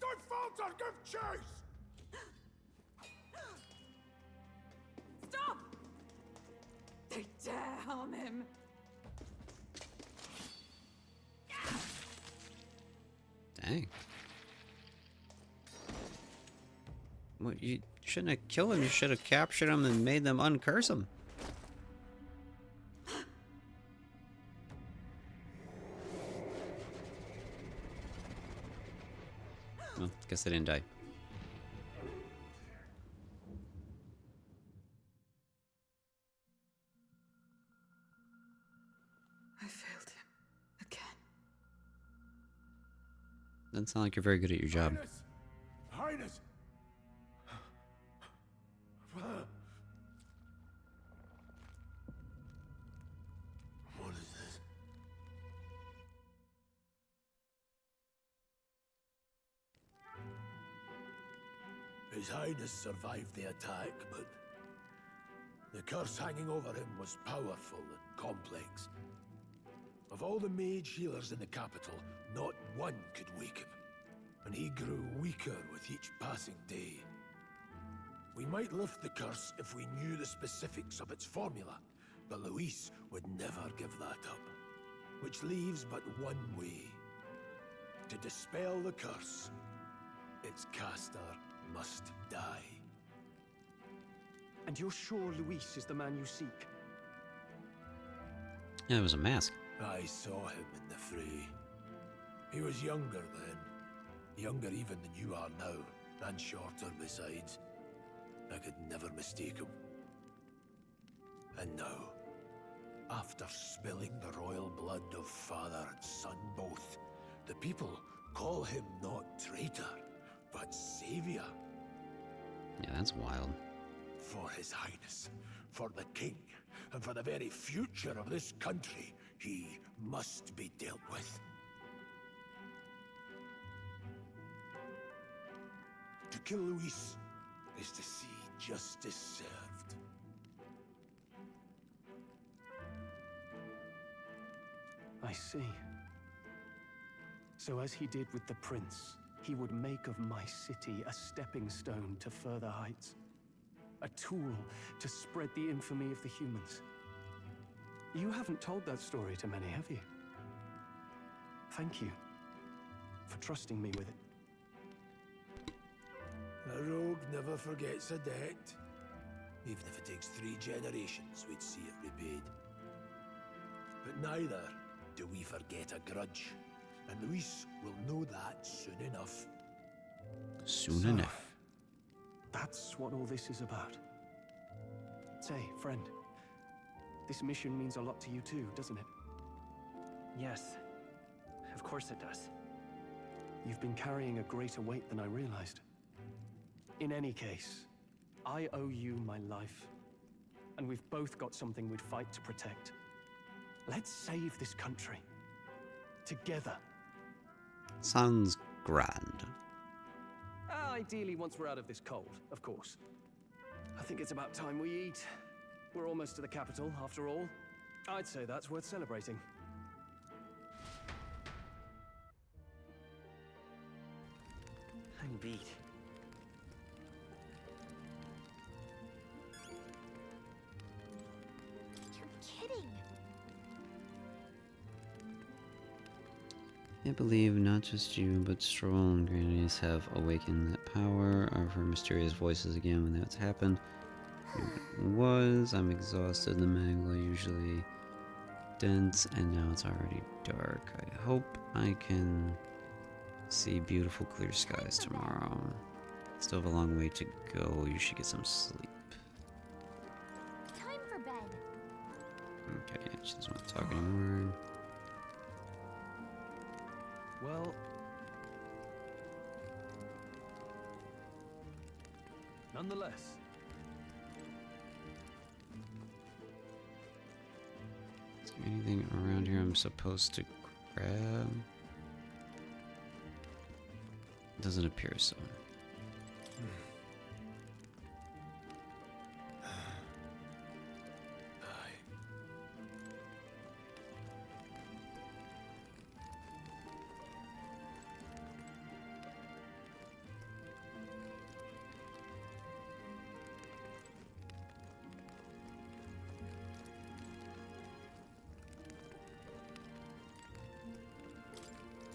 Don't falter, give chase! Stop! They dare harm him! Dang. What, you shouldn't have killed him, you should have captured him and made them uncurse him. Well, guess they didn't die. Doesn't sound like you're very good at your job. Highness! Highness! What is this? His Highness survived the attack, but the curse hanging over him was powerful and complex. Of all the mage healers in the capital, not one could wake him, and he grew weaker with each passing day. We might lift the curse if we knew the specifics of its formula, but Luis would never give that up. Which leaves but one way. To dispel the curse, its caster must die. And you're sure Luis is the man you seek? Yeah, it was a mask. I saw him in the fray. He was younger then. Younger even than you are now, and shorter besides. I could never mistake him. And now, after spilling the royal blood of father and son both, the people call him not traitor, but savior. Yeah, that's wild. For his highness, for the king, and for the very future of this country, he must be dealt with. To kill Luis is to see justice served. I see. So as he did with the prince, he would make of my city a stepping stone to further heights. A tool to spread the infamy of the humans. You haven't told that story to many, have you? Thank you for trusting me with it. A rogue never forgets a debt. Even if it takes 3 generations, we'd see it repaid. But neither do we forget a grudge. And Luis will know that soon enough. Soon enough. That's what all this is about. Say, friend, this mission means a lot to you too, doesn't it? Yes, of course it does. You've been carrying a greater weight than I realized. In any case, I owe you my life. And we've both got something we'd fight to protect. Let's save this country. Together. Sounds grand. Ideally, once we're out of this cold, of course. I think it's about time we eat. We're almost to the capital, after all. I'd say that's worth celebrating. I'm beat. You're kidding. I believe not just you, but Stroll and Grannies have awakened that power of her mysterious voices again when that's happened. It was. I'm exhausted. The magma usually dense, and now it's already dark. I hope I can see beautiful clear skies tomorrow. Still have a long way to go. You should get some sleep. Time for bed. Okay, she doesn't want to talk anymore. Well... nonetheless... Is there anything around here I'm supposed to grab? Doesn't appear so.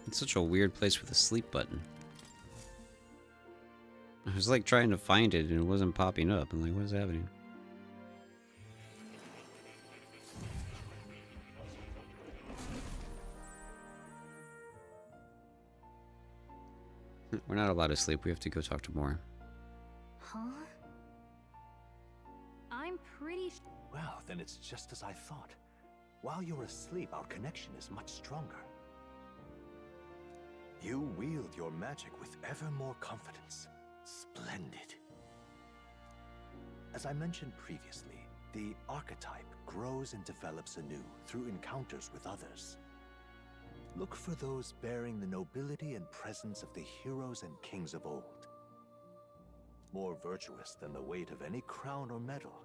It's such a weird place with a sleep button. I was like trying to find it and it wasn't popping up. I'm like, what is happening? We're not allowed to sleep. We have to go talk to Mora. Huh? I'm pretty Well, then it's just as I thought. While you're asleep, our connection is much stronger. You wield your magic with ever more confidence. Splendid. As I mentioned previously, the archetype grows and develops anew through encounters with others. Look for those bearing the nobility and presence of the heroes and kings of old. More virtuous than the weight of any crown or medal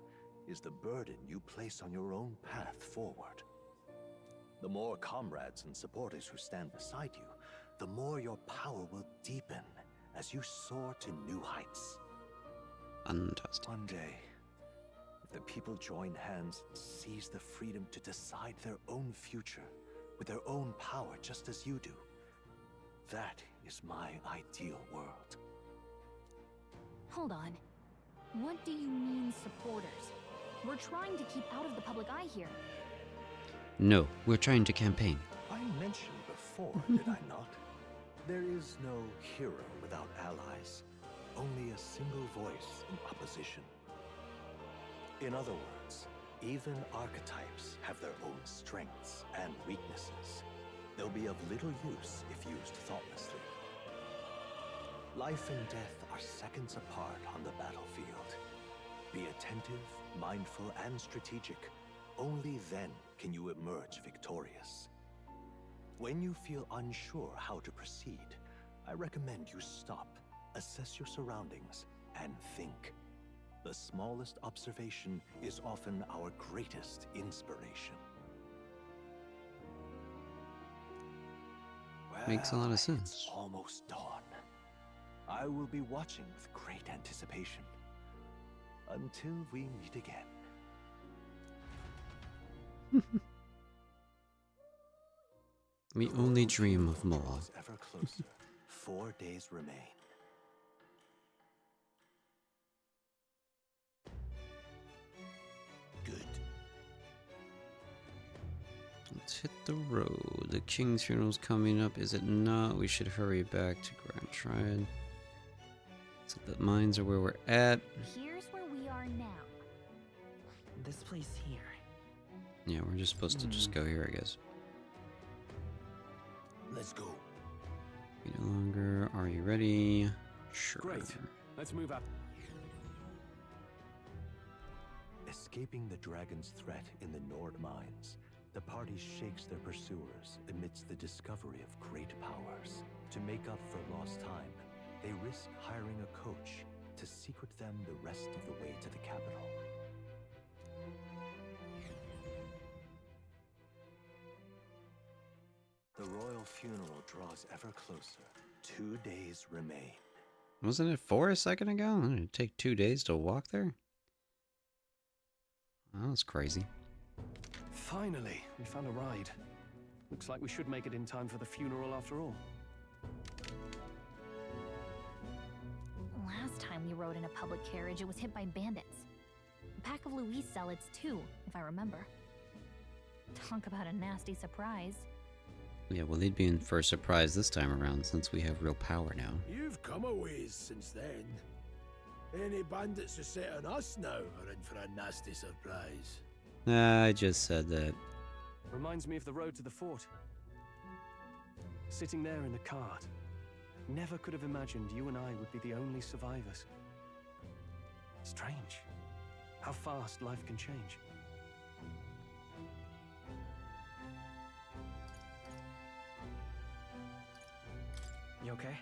is the burden you place on your own path forward. The more comrades and supporters who stand beside you, the more your power will deepen as you soar to new heights. Fantastic. One day, if the people join hands and seize the freedom to decide their own future with their own power just as you do, that is my ideal world. Hold on. What do you mean, supporters? We're trying to keep out of the public eye here. No, we're trying to campaign. I mentioned before, did I not? There is no hero without allies, only a single voice in opposition. In other words, even archetypes have their own strengths and weaknesses. They'll be of little use if used thoughtlessly. Life and death are seconds apart on the battlefield. Be attentive, mindful, and strategic. Only then can you emerge victorious. When you feel unsure how to proceed, I recommend you stop, assess your surroundings, and think. The smallest observation is often our greatest inspiration. Makes a lot of Well, sense. It's almost dawn. I will be watching with great anticipation. Until we meet again. We The only road dream of more. draws ever closer. 4 days remain. Good. Let's hit the road. The king's funeral's coming up. Is it not? We should hurry back to Grand Triad. So the mines are where we're at. Here's where we are now. This place here. Yeah, we're just supposed to just go here, I guess. Let's go. Wait no longer. Are you ready? Sure. Great. Let's move up. Escaping the dragon's threat in the Nord mines, the party shakes their pursuers amidst the discovery of great powers. To make up for lost time, they risk hiring a coach to secret them the rest of the way to the capital. The royal funeral draws ever closer. 2 days remain. Wasn't it 4 a second ago? It'd take 2 days to walk there? Oh, that's crazy. Finally, we found a ride. Looks like we should make it in time for the funeral after all. Last time we rode in a public carriage, it was hit by bandits. A pack of Louise zealots, too, if I remember. Talk about a nasty surprise. Yeah, well, they'd be in for a surprise this time around since we have real power now. You've come a ways since then. Any bandits who set on us now are in for a nasty surprise. I just said that. Reminds me of the road to the fort. Sitting there in the cart. Never could have imagined you and I would be the only survivors. Strange. How fast life can change. You okay?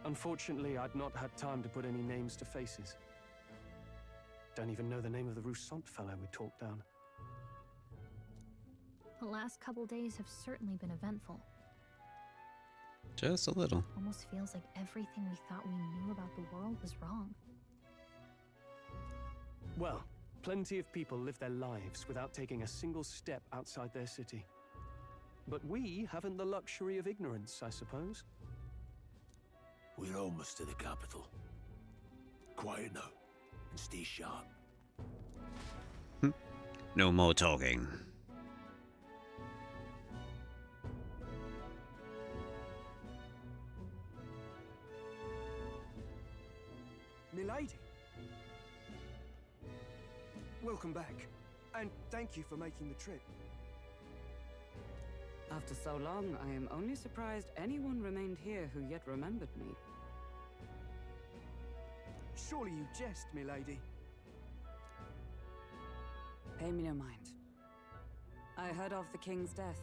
Unfortunately, I'd not had time to put any names to faces. Don't even know the name of the Roussant fellow we talked down. The last couple days have certainly been eventful. Just a little. Almost feels like everything we thought we knew about the world was wrong. Well, plenty of people live their lives without taking a single step outside their city. But we haven't the luxury of ignorance, I suppose. We're almost to the capital. Quiet now, and stay sharp. No more talking. Milady. Welcome back, and thank you for making the trip. After so long, I am only surprised anyone remained here who yet remembered me. Surely you jest, milady. Pay me no mind. I heard of the king's death.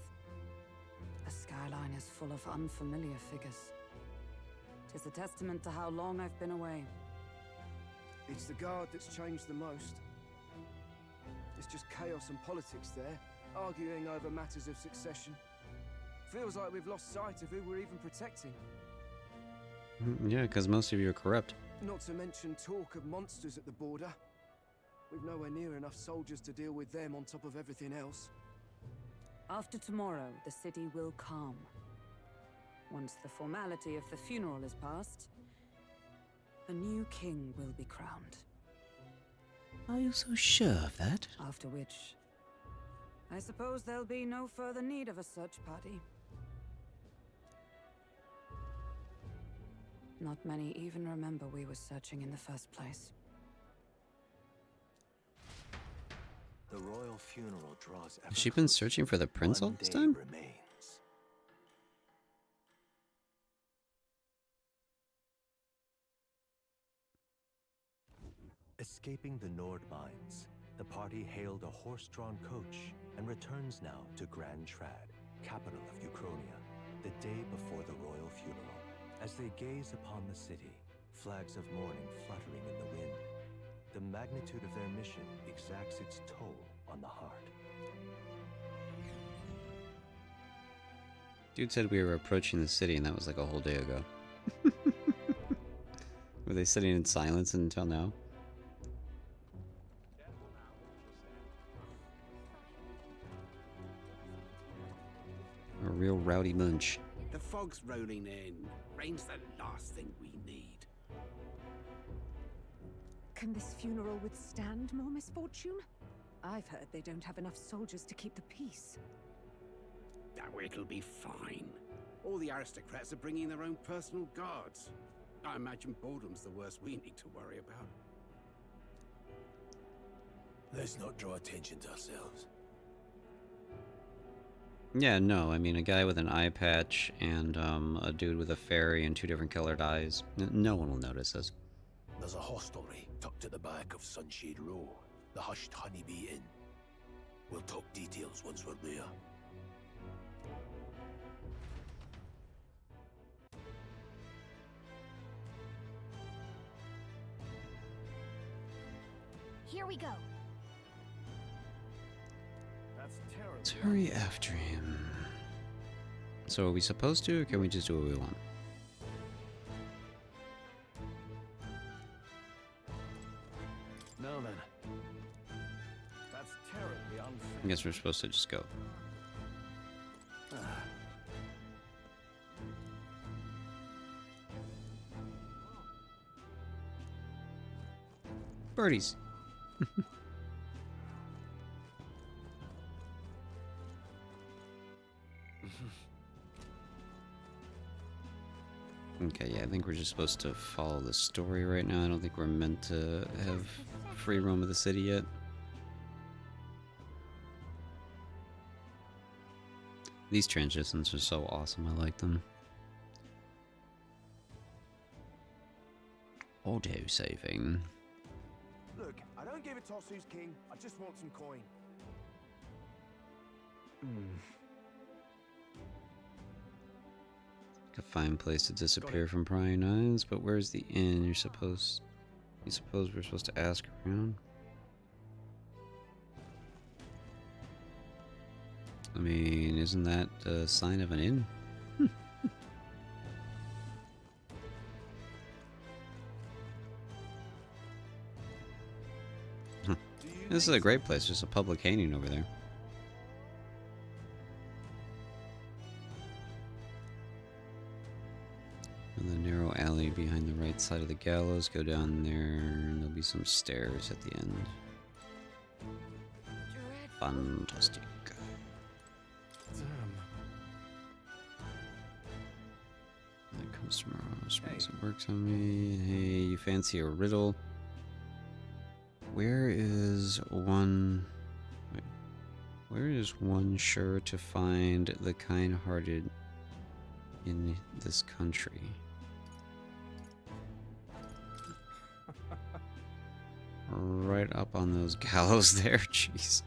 The skyline is full of unfamiliar figures. 'Tis a testament to how long I've been away. It's the guard that's changed the most. It's just chaos and politics there, arguing over matters of succession. Feels like we've lost sight of who we're even protecting. Yeah, because most of you are corrupt. Not to mention talk of monsters at the border. We've nowhere near enough soldiers to deal with them on top of everything else. After tomorrow, the city will calm. Once the formality of the funeral is past, a new king will be crowned. Are you so sure of that? After which, I suppose there'll be no further need of a search party. Not many even remember we were searching in the first place. The royal funeral draws ever Has she been closer. searching for the prince all One this day time? remains. Escaping the Nord mines, the party hailed a horse-drawn coach and returns now to Grand Trad, capital of Uchronia, the day before the royal funeral. As they gaze upon the city, flags of mourning fluttering in the wind, the magnitude of their mission exacts its toll on the heart. Dude said we were approaching the city, and that was like a whole day ago. Were they sitting in silence until now? A real rowdy bunch. The fog's rolling in. Rain's the last thing we need. Can this funeral withstand more misfortune? I've heard they don't have enough soldiers to keep the peace. Oh, it'll be fine. All the aristocrats are bringing their own personal guards. I imagine boredom's the worst we need to worry about. Let's not draw attention to ourselves. Yeah, no, I mean a guy with an eye patch and a dude with a fairy and two different colored eyes. No one will notice us. There's a hostelry tucked at the back of Sunshade Row, the Hushed Honeybee Inn. We'll talk details once we're there. Here we go. That's terrible. Let's hurry after him. So are we supposed to, or can we just do what we want? Now then. That's terribly unfair. I guess we're supposed to just go. Birdies. Okay, yeah, I think we're just supposed to follow the story right now. I don't think we're meant to have free roam of the city yet. These transitions are so awesome, I like them. Auto-saving. Look, I don't give a toss who's king. I just want some coin. A fine place to disappear from prying eyes, but where's the inn? You suppose we're supposed to ask around? I mean, isn't that a sign of an inn? Huh. This is a great place, just a public hanging over there. In the narrow alley behind the right side of the gallows, go down there, and there'll be some stairs at the end. Fantastic. That comes tomorrow. Springs and works on me. Hey, you fancy a riddle? Where is one... Wait. Where is one sure to find the kind-hearted in this country? Right up on those gallows there, jeez.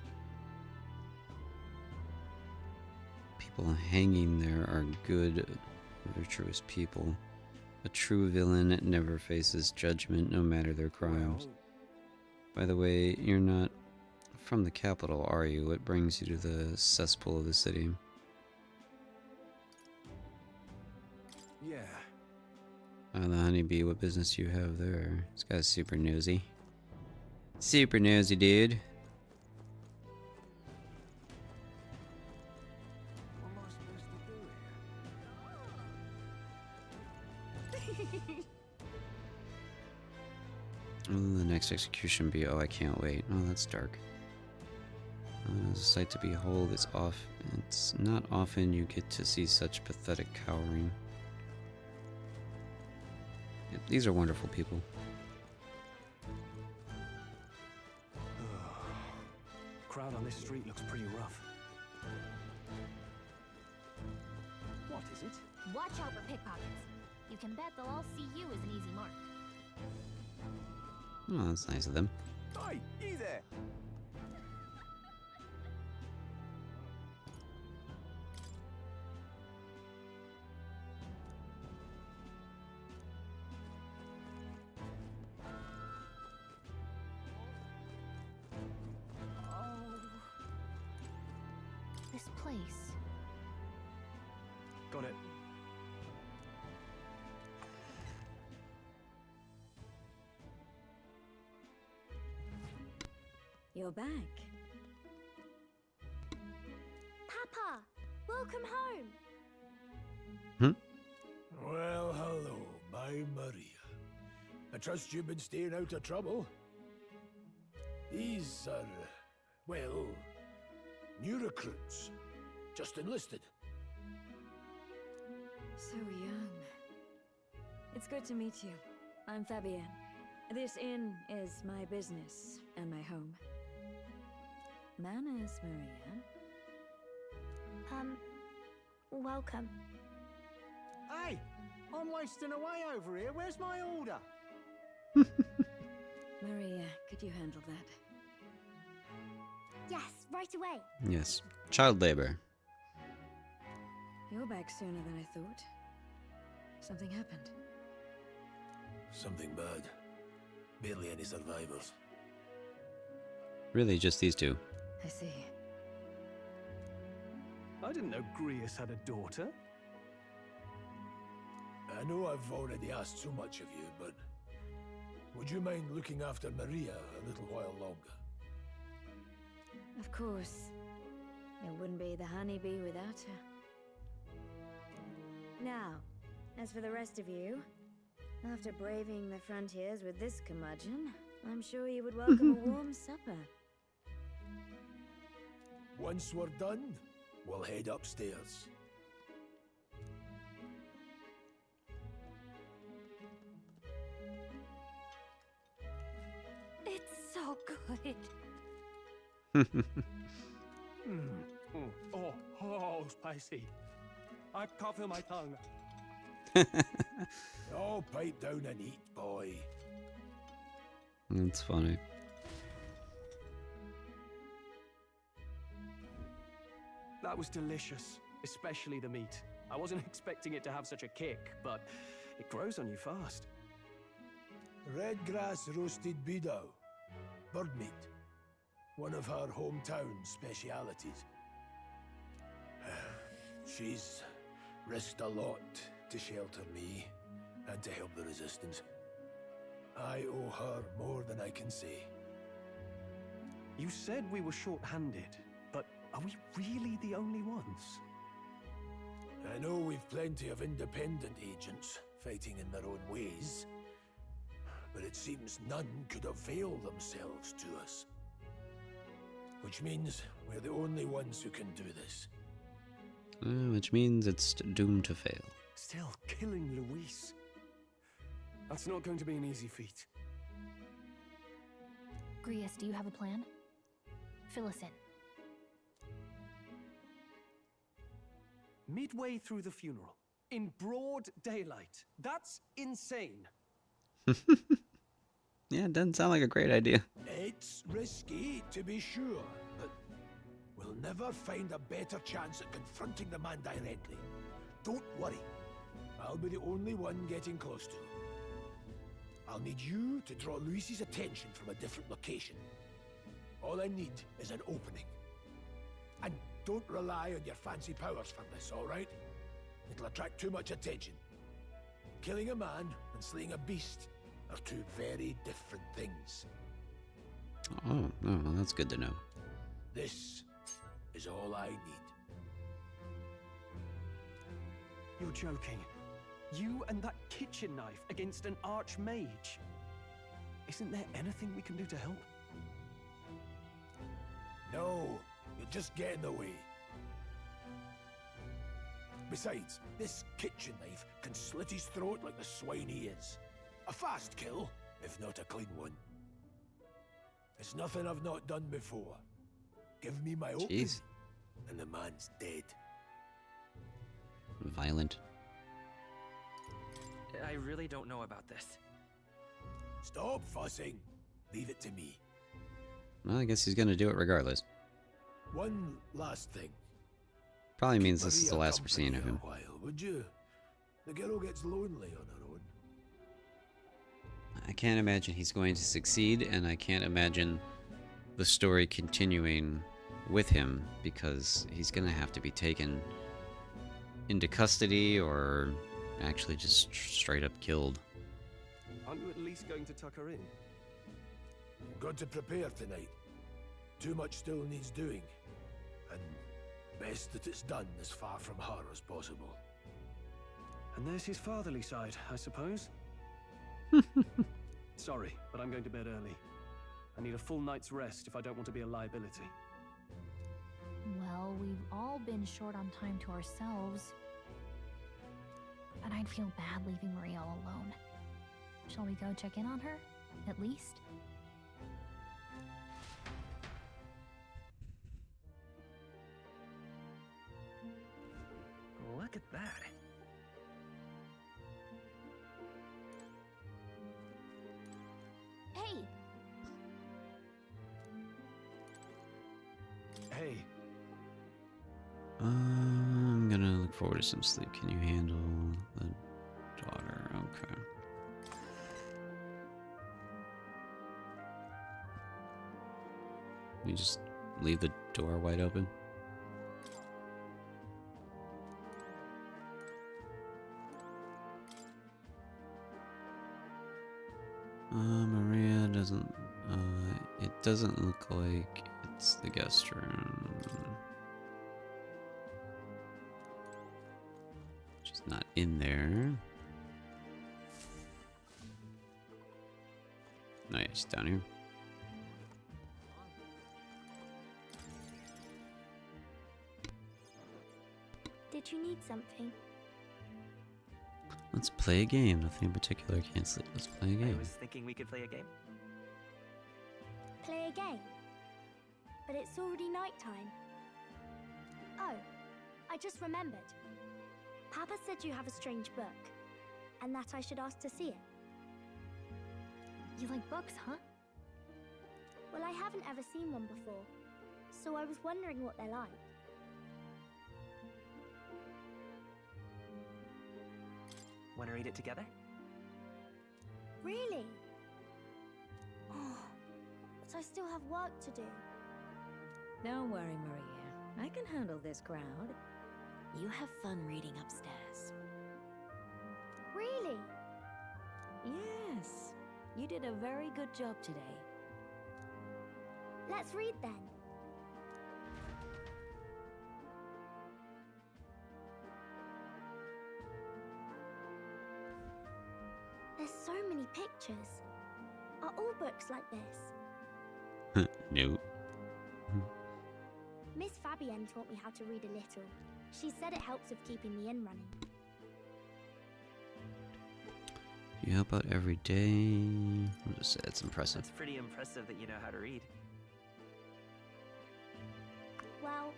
People hanging there are good, virtuous people. A true villain never faces judgment, no matter their crimes. By the way, you're not from the capital, are you? What brings you to the cesspool of the city? Yeah. The honeybee, what business do you have there? This guy's super nosy. Super nosy, dude. What am I supposed to do here? Will the next execution be? Oh, I can't wait. Oh, that's dark. There's a sight to behold. It's not often you get to see such pathetic cowering. These are wonderful people. Crowd on this street looks pretty rough. What is it? Watch out for pickpockets. You can bet they'll all see you as an easy mark. Oh, that's nice of them. Hey, you there! This place. Got it. You're back. Papa, welcome home. Well, hello, my Maria. I trust you've been staying out of trouble. These are, well, new recruits. Just enlisted. So young. It's good to meet you. I'm Fabienne. This inn is my business and my home. Manners, Maria. Welcome. Hey, I'm wasting away over here. Where's my order? Maria, could you handle that? Yes, right away. Yes. Child labor. You're back sooner than I thought. Something happened. Something bad. Barely any survivors. Really, just these two. I see. I didn't know Grius had a daughter. I know I've already asked so much of you, but would you mind looking after Maria a little while longer? Of course. It wouldn't be the honeybee without her. Now, as for the rest of you, after braving the frontiers with this curmudgeon, I'm sure you would welcome a warm supper. Once we're done, we'll head upstairs. It's so good. Oh, spicy. I can't feel my tongue. Oh, pipe down and eat, boy. That's funny. That was delicious, especially the meat. I wasn't expecting it to have such a kick, but it grows on you fast. Red grass roasted beedou. Bird meat. One of her hometown specialities. She's risked a lot to shelter me and to help the resistance. I owe her more than I can say. You said we were short-handed, but are we really the only ones? I know we've plenty of independent agents fighting in their own ways, but it seems none could avail themselves to us. Which means we're the only ones who can do this. Which means it's doomed to fail. Still killing Luis. That's not going to be an easy feat. Grius, do you have a plan? Fill us in. midway through the funeral, in broad daylight. That's insane. Yeah, it doesn't sound like a great idea. It's risky, to be sure, but we'll never find a better chance at confronting the man directly. Don't worry. I'll be the only one getting close to him. I'll need you to draw Luis's attention from a different location. All I need is an opening. And don't rely on your fancy powers for this, all right? It'll attract too much attention. Killing a man and slaying a beast are two very different things. Oh, well, that's good to know. This is all I need. You're joking. You and that kitchen knife against an archmage. Isn't there anything we can do to help? No, you'll just get in the way. Besides, this kitchen knife can slit his throat like the swine he is. A fast kill, if not a clean one. It's nothing I've not done before. Give me my opening, and the man's dead. Violent. I really don't know about this. Stop fussing. Leave it to me. Well, I guess he's gonna do it regardless. One last thing. Probably means this is the last we're seeing of him. A while, would you? The girl gets lonely on her own. I can't imagine he's going to succeed, and I can't imagine the story continuing with him, because he's gonna have to be taken into custody or actually just straight up killed. Aren't you at least going to tuck her in? Got to prepare tonight. Too much still needs doing. And best that it's done as far from her as possible. And there's his fatherly side, I suppose. Sorry, but I'm going to bed early. I need a full night's rest if I don't want to be a liability. Well, we've all been short on time to ourselves. But I'd feel bad leaving Marie all alone. Shall we go check in on her, at least? Look at that. Hey! Hey. I'm gonna look forward to some sleep. Can you handle the daughter? Okay. You just leave the door wide open? Maria doesn't, it doesn't look like it's the guest room. Just not in there. No, yeah, she's down here. Did you need something? Let's play a game. Nothing in particular. I can't sleep. Let's play a game. I was thinking we could play a game. Play a game? But it's already nighttime. Oh, I just remembered. Papa said you have a strange book, and that I should ask to see it. You like books, huh? Well, I haven't ever seen one before, so I was wondering what they're like. Want to read it together? Really? Oh, but I still have work to do. Don't worry, Maria. I can handle this crowd. You have fun reading upstairs. Really? Yes. You did a very good job today. Let's read then. There's so many pictures. Are all books like this? No. Miss Fabienne taught me how to read a little. She said it helps with keeping the inn running. You help out every day. I'll just say it's impressive. It's pretty impressive that you know how to read. Well,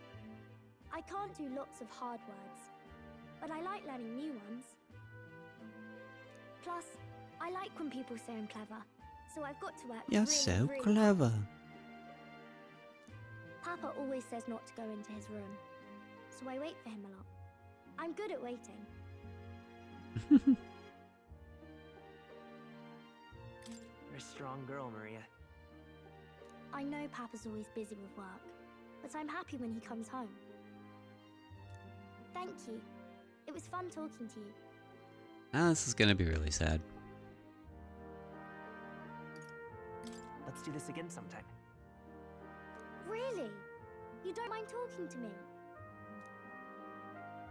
I can't do lots of hard words, but I like learning new ones. Plus, I like when people say I'm clever, so I've got to work You're really, so really clever. hard. Papa always says not to go into his room, so I wait for him a lot. I'm good at waiting. You're a strong girl, Maria. I know Papa's always busy with work, but I'm happy when he comes home. Thank you. It was fun talking to you. Ah, this is gonna be really sad. Let's do this again sometime. Really? You don't mind talking to me?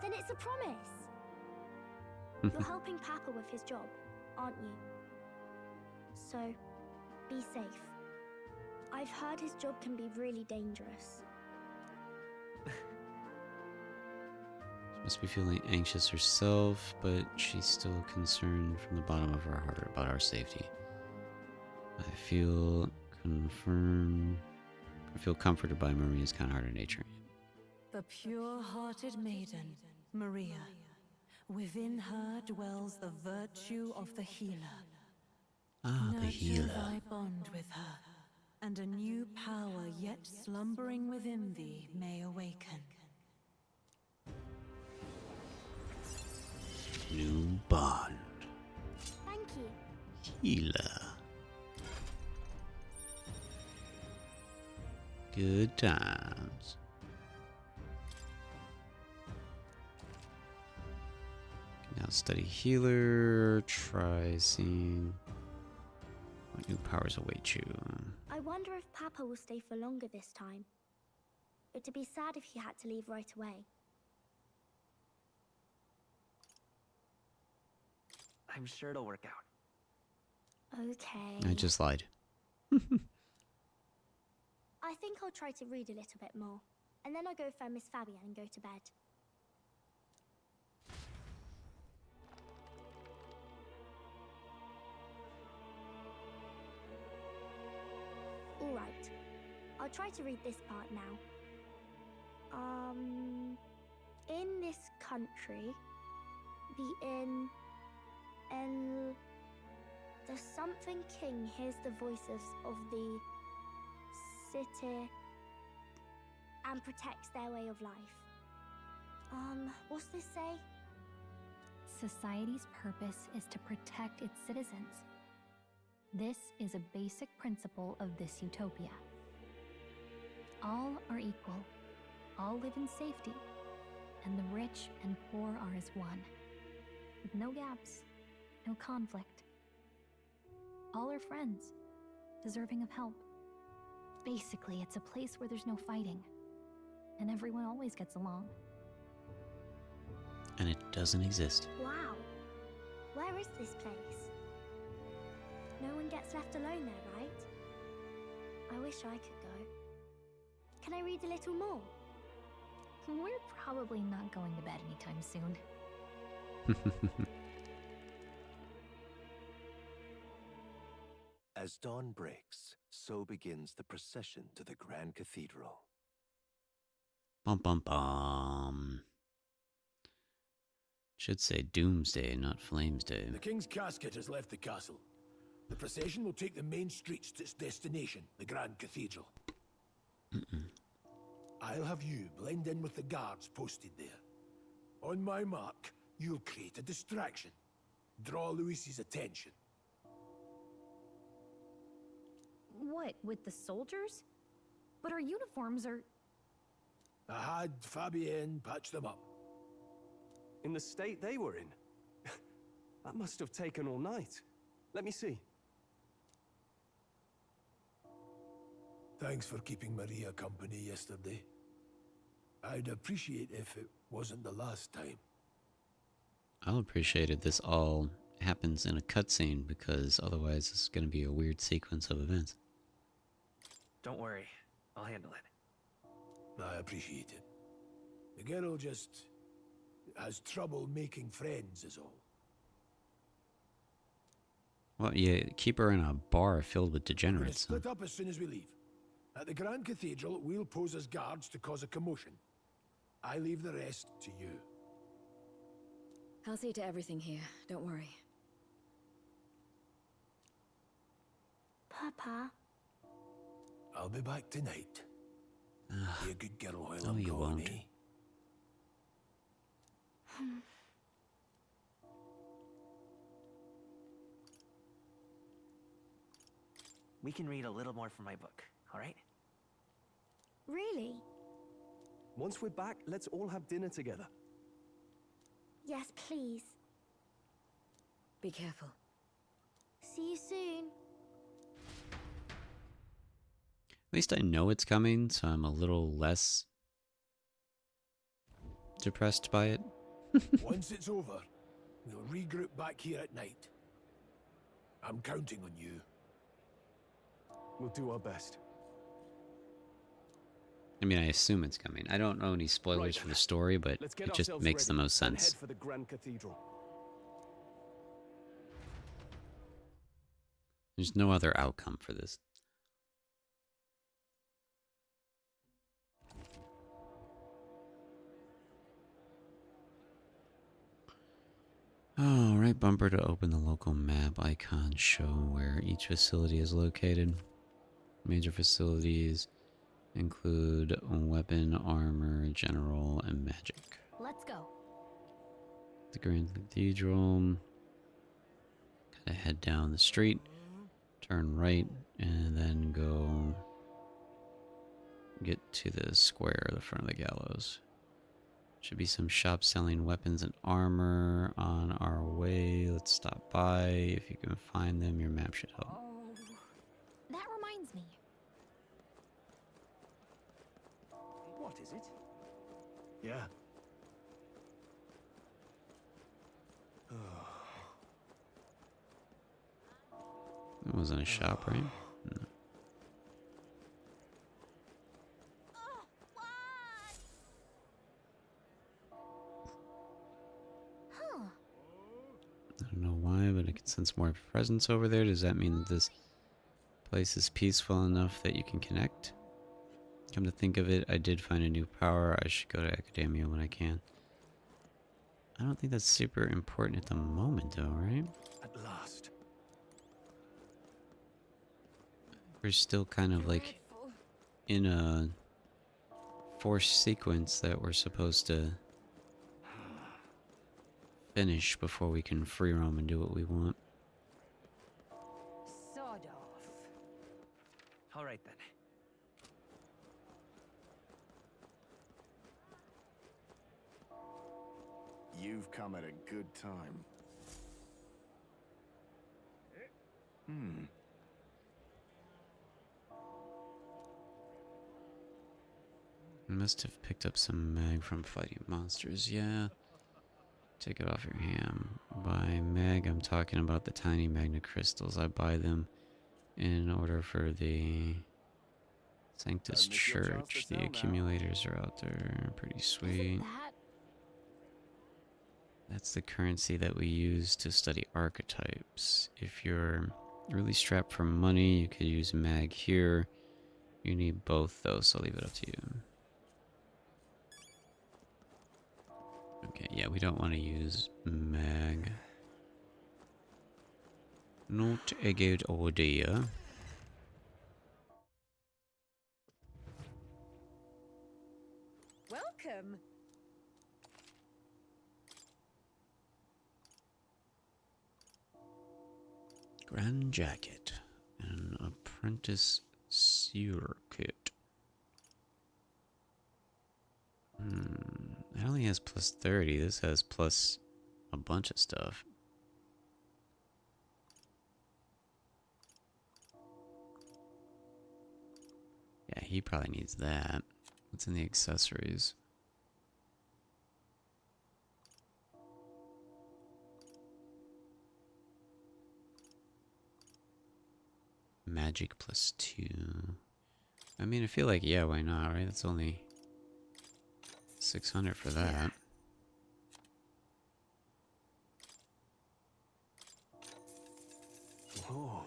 Then it's a promise. You're helping Papa with his job, aren't you? So, be safe. I've heard his job can be really dangerous. She must be feeling anxious herself, but she's still concerned from the bottom of her heart about our safety. I feel comforted by Maria's kind-hearted nature. The pure-hearted maiden, Maria. Within her dwells the virtue of the healer. Ah, the healer. Nurture thy bond with her, and a new power yet slumbering within thee may awaken. New bond. Thank you. Healer. Good times. Now study healer. Try seeing what new powers await you. I wonder if Papa will stay for longer this time. It'd be sad if he had to leave right away. I'm sure it'll work out. Okay. I just lied. I think I'll try to read a little bit more, and then I'll go find Miss Fabian and go to bed. Alright, I'll try to read this part now. In this country, the something king hears the voices of the city and protects their way of life. What's this say? Society's purpose is to protect its citizens. This is a basic principle of this utopia. All are equal, all live in safety, and the rich and poor are as one, with no gaps, no conflict. All are friends, deserving of help. Basically, it's a place where there's no fighting, and everyone always gets along. And it doesn't exist. Wow. Where is this place? No one gets left alone there, right? I wish I could go. Can I read a little more? We're probably not going to bed anytime soon. As dawn breaks, so begins the procession to the Grand Cathedral. Bum bum bum. Should say Doomsday, not Flamesday. The King's casket has left the castle. The procession will take the main streets to its destination, the Grand Cathedral. I'll have you blend in with the guards posted there. On my mark, you'll create a distraction. Draw Louis's attention. What, with the soldiers? But our uniforms are... I had Fabienne patch them up. In the state they were in? That must have taken all night. Let me see. Thanks for keeping Maria company yesterday. I'd appreciate if it wasn't the last time. I'll appreciate it. This all happens in a cutscene because otherwise it's going to be a weird sequence of events. Don't worry, I'll handle it. I appreciate it. The girl just has trouble making friends is all. Well, you keep her in a bar filled with We're gonna degenerates. split up as soon as we leave. At the Grand Cathedral, we'll pose as guards to cause a commotion. I leave the rest to you. I'll see to everything here. Don't worry. Papa, I'll be back tonight. Be a good girl while No, I'm you gone, won't. eh? We can read a little more from my book, all right? really? Once we're back, let's all have dinner together. Yes, please. Be careful. See you soon. At least I know it's coming, so I'm a little less depressed by it. Once it's over, we'll regroup back here at night. I'm counting on you. We'll do our best. I mean, I assume it's coming. I don't know any spoilers for the story, but Let's get it just ourselves makes the ready most and sense. head for the Grand Cathedral. There's no other outcome for this. Oh, right bumper to open the local map icon show where each facility is located. Major facilities include weapon, armor, general, and magic. Let's go. The Grand Cathedral. Kind of head down the street, turn right, and then go get to the square, the front of the gallows. Should be some shops selling weapons and armor on our way. Let's stop by. If you can find them, your map should help. Oh, that reminds me. What is it? Yeah. That wasn't a shop, right? No. Huh. I don't know why, but I can sense more presence over there. Does that mean that this place is peaceful enough that you can connect? Come to think of it, I did find a new power. I should go to Academia when I can. I don't think that's super important at the moment, though, right? At last. We're still kind of like in a forced sequence that we're supposed to finish before we can free roam and do what we want. Sod off. All right then. You've come at a good time. I must have picked up some mag from fighting monsters, yeah. Take it off your ham. By mag, I'm talking about the tiny magnet crystals. I buy them in order for the Sanctus Church. The accumulators are out there. Pretty sweet. That's the currency that we use to study archetypes. If you're really strapped for money, you could use mag here. You need both though, so I'll leave it up to you. Okay, yeah, we don't want to use mag. Not a good idea. Welcome. Grand jacket. An apprentice sewer kit. That only has plus 30. This has plus a bunch of stuff. Yeah, he probably needs that. What's in the accessories? Magic plus 2. I mean, I feel like, yeah, why not, right? That's only 600 for that. Whoa.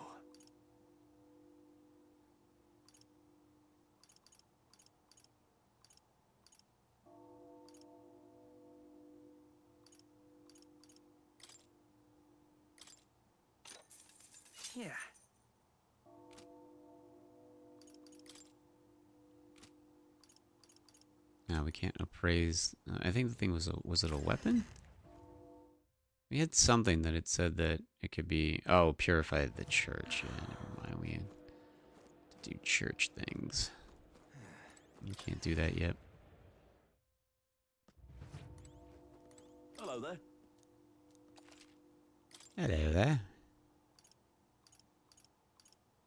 Yeah. No, we can't appraise. I think the thing was it a weapon? We had something that it said that it could be. Oh, purify the church. Yeah, never mind. We had to do church things. We can't do that yet. Hello there. Hello there.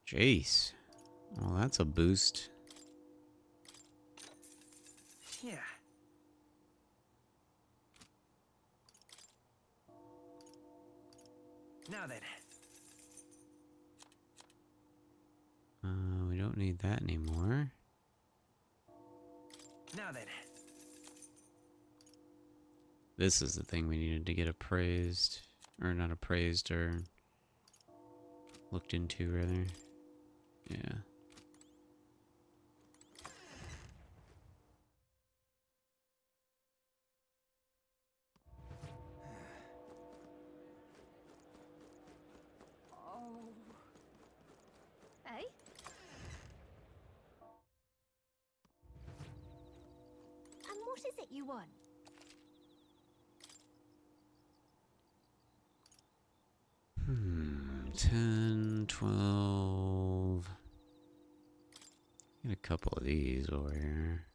Jeez. Well, that's a boost. Yeah. Now then. We don't need that anymore. Now then. This is the thing we needed to get appraised. Or not appraised, or looked into, rather. Yeah. Oh. Hey? And what is it you want? Hmm, 10, 12. Get a couple of these over here.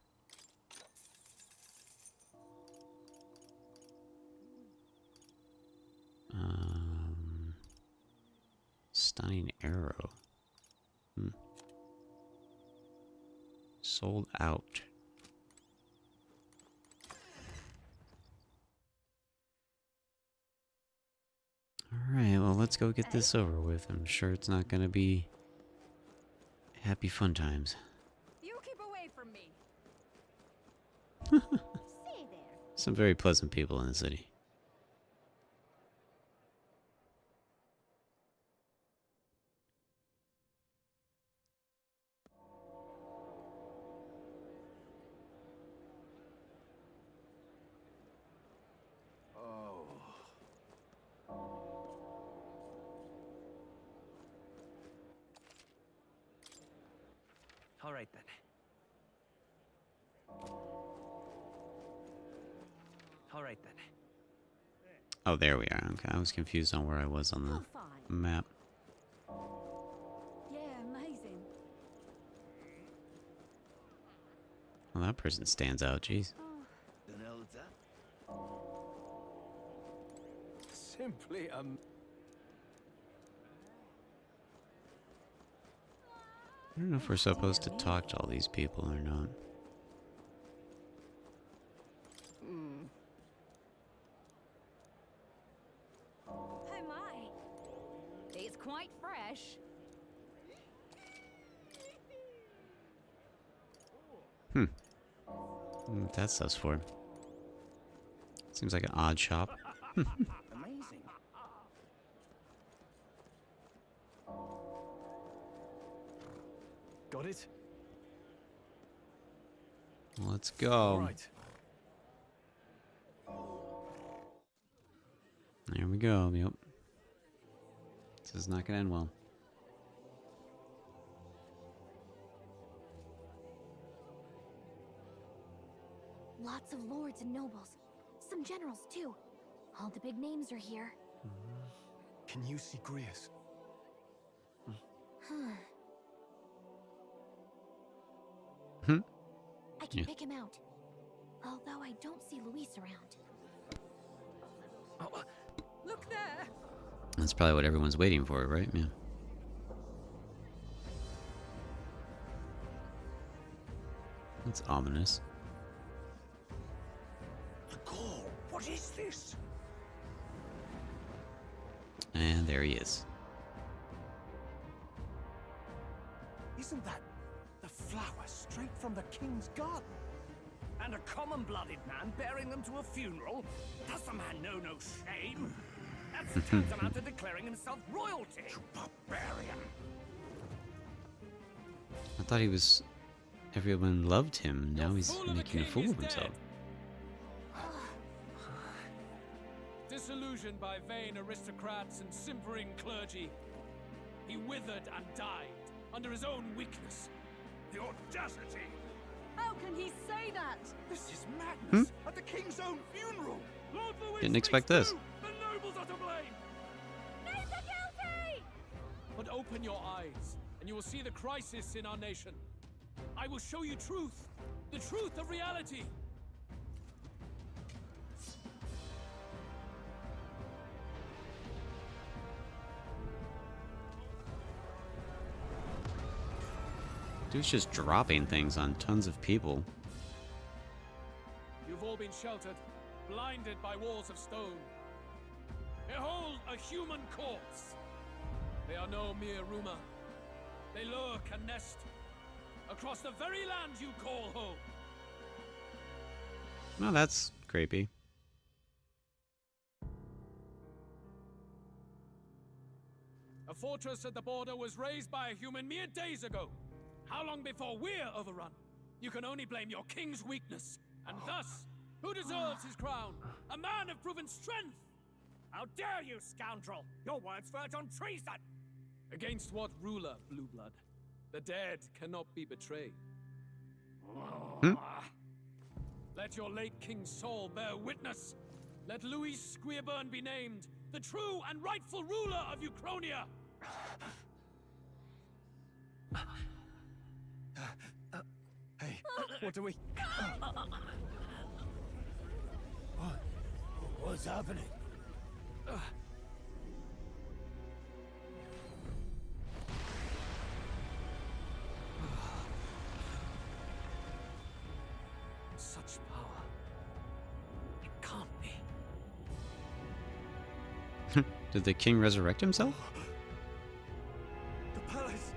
Stunning arrow. Sold out. Alright, well, let's go get this over with. I'm sure it's not gonna be happy fun times. You keep away from me. Stay there. Some very pleasant people in the city. All right then. All right then. Oh, there we are. Okay, I was confused on where I was on the map. Yeah, amazing. Well, that person stands out. Jeez. Simply I don't know if we're supposed to talk to all these people or not. Oh my. It's quite fresh. That stuff's for. Seems like an odd shop. amazing. Got it? Let's go. All right. There we go. Yep. This is not gonna end well. Lots of lords and nobles. Some generals, too. All the big names are here. Can you see Grius? I can pick him out. Although I don't see Luis around. Look there. That's probably what everyone's waiting for, right? Yeah. That's ominous. The call. What is this? And there he is. Isn't that the flower straight from the king's garden? And a common-blooded man bearing them to a funeral? Does the man know no shame? That's tantamount to declaring himself royalty. You barbarian. I thought he was... Everyone loved him. Now he's making a fool of himself. Disillusioned by vain aristocrats and simpering clergy. He withered and died under his own weakness. The audacity! How can he say that? This is madness! At the king's own funeral! Lord Louis Didn't expect this. The nobles are to blame! Names are guilty! But open your eyes, and you will see the crisis in our nation. I will show you truth, the truth of reality. Dude's just dropping things on tons of people. You've all been sheltered, blinded by walls of stone. Behold a human corpse. They are no mere rumor. They lurk and nest across the very land you call home. Well, that's creepy. A fortress at the border was raised by a human mere days ago. How long before we're overrun? You can only blame your king's weakness. And thus, who deserves his crown? A man of proven strength! How dare you, scoundrel! Your words verge on treason! Against what ruler, Blue Blood? The dead cannot be betrayed. Let your late king's soul bear witness. Let Louis Squeerburn be named the true and rightful ruler of Uchronia. Hey, what do we... What's happening? Such power. It can't be. Did the king resurrect himself? The palace!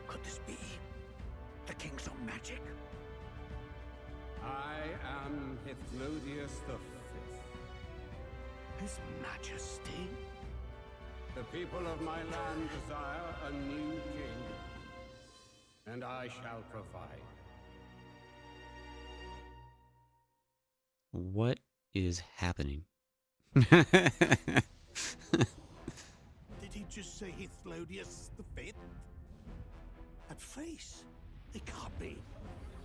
Could this be the king's own magic? I am Hithlodius V. His Majesty? The people of my land desire a new king, and I shall provide. What is happening? Did he just say Hithlodius V? That face, it can't be.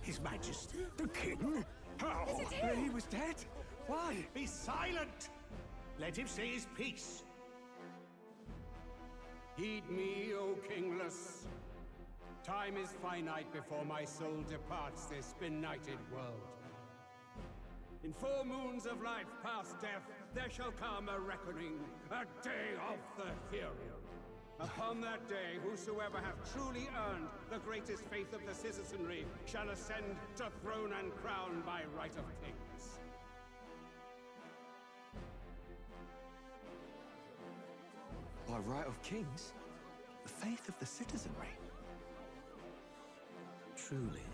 His Majesty, the king? How? Is it him? He was dead? Why? Be silent! Let him say his piece. Heed me, O kingless. Time is finite before my soul departs this benighted world. In 4 moons of life past death, there shall come a reckoning, a day of the hero. Upon that day, whosoever hath truly earned the greatest faith of the citizenry shall ascend to throne and crown by right of kings. By right of kings? The faith of the citizenry? Truly?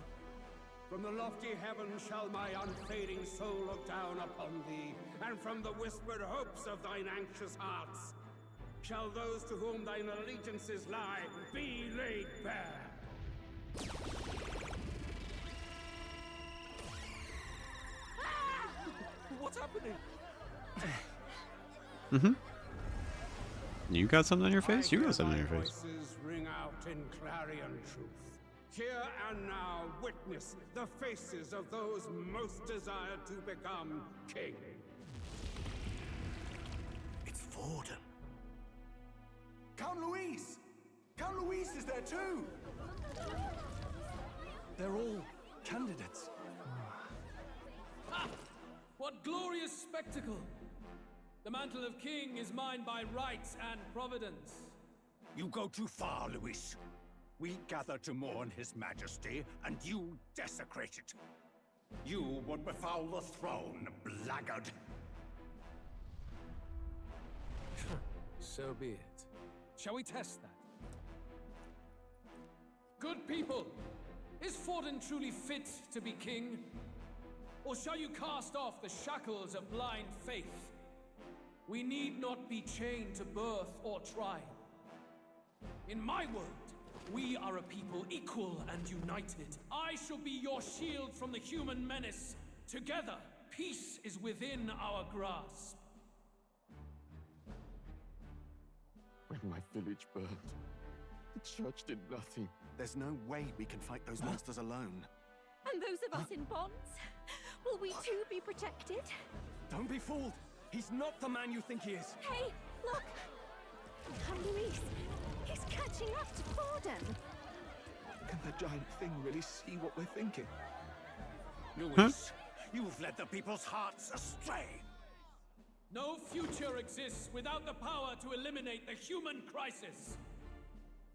From the lofty heavens shall my unfading soul look down upon thee, and from the whispered hopes of thine anxious hearts shall those to whom thine allegiances lie be laid bare. What's happening? You got something on your face? You got something on your face. Voices ring out in clarion truth. Here and now witness the faces of those most desired to become king. It's Forden. Count Louise! Count Louise is there too! They're all candidates. Ha! What glorious spectacle! The mantle of king is mine by rights and providence. You go too far, Louis. We gather to mourn his majesty, and you desecrate it. You would befoul the throne, blackguard. So be it. Shall we test that? Good people, Is Forden truly fit to be king? Or shall you cast off the shackles of blind faith? We need not be chained to birth or tribe. In my world, we are a people equal and united. I shall be your shield from the human menace. Together, peace is within our grasp. When my village burned, the church did nothing. There's no way we can fight those monsters alone. And those of us in bonds? Will we too be protected? Don't be fooled. He's not the man you think he is. Hey, look! Luis, he's catching up to Forden. Can the giant thing really see what we're thinking? Luis, you've led the people's hearts astray. No future exists without the power to eliminate the human crisis.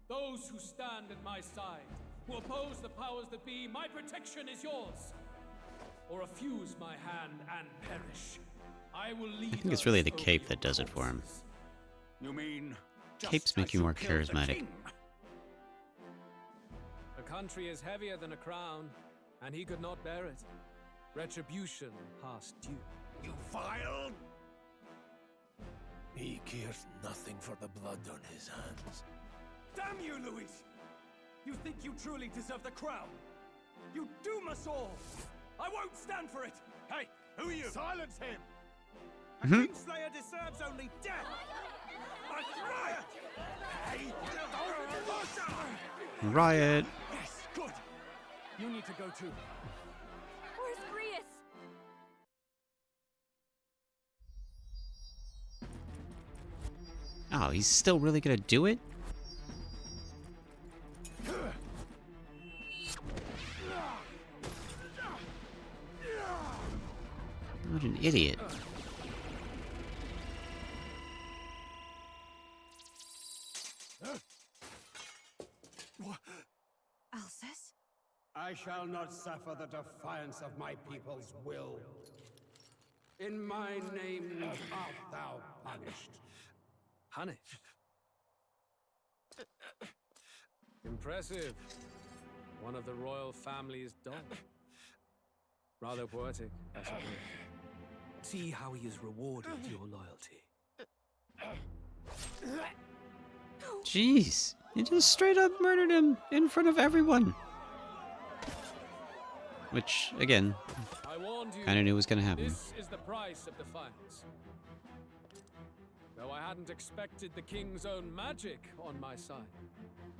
Those who stand at my side, who oppose the powers that be, my protection is yours. Or refuse my hand and perish. I will lead. I think it's really the cape that does it for him. You mean capes make you more charismatic. A country is heavier than a crown, and he could not bear it. Retribution past due. You vile! He cares nothing for the blood on his hands. Damn you, Luis! You think you truly deserve the crown? You doom us all! I won't stand for it! Hey, who are you? Silence him! A Kingslayer deserves only death! A riot! Hey, Riot! Yes, good! You need to go too. Where's Grius? Oh, he's still really gonna do it? What an idiot. Alsus? I shall not suffer the defiance of my people's will. In my name art thou punished. Punished? Impressive. One of the royal family's dog. Rather poetic, I suppose. See how he has rewarded your loyalty. Jeez, you just straight up murdered him in front of everyone. Which, again, I warned you. kind of knew was gonna happen. This is the price of defiance. Though I hadn't expected the king's own magic on my side.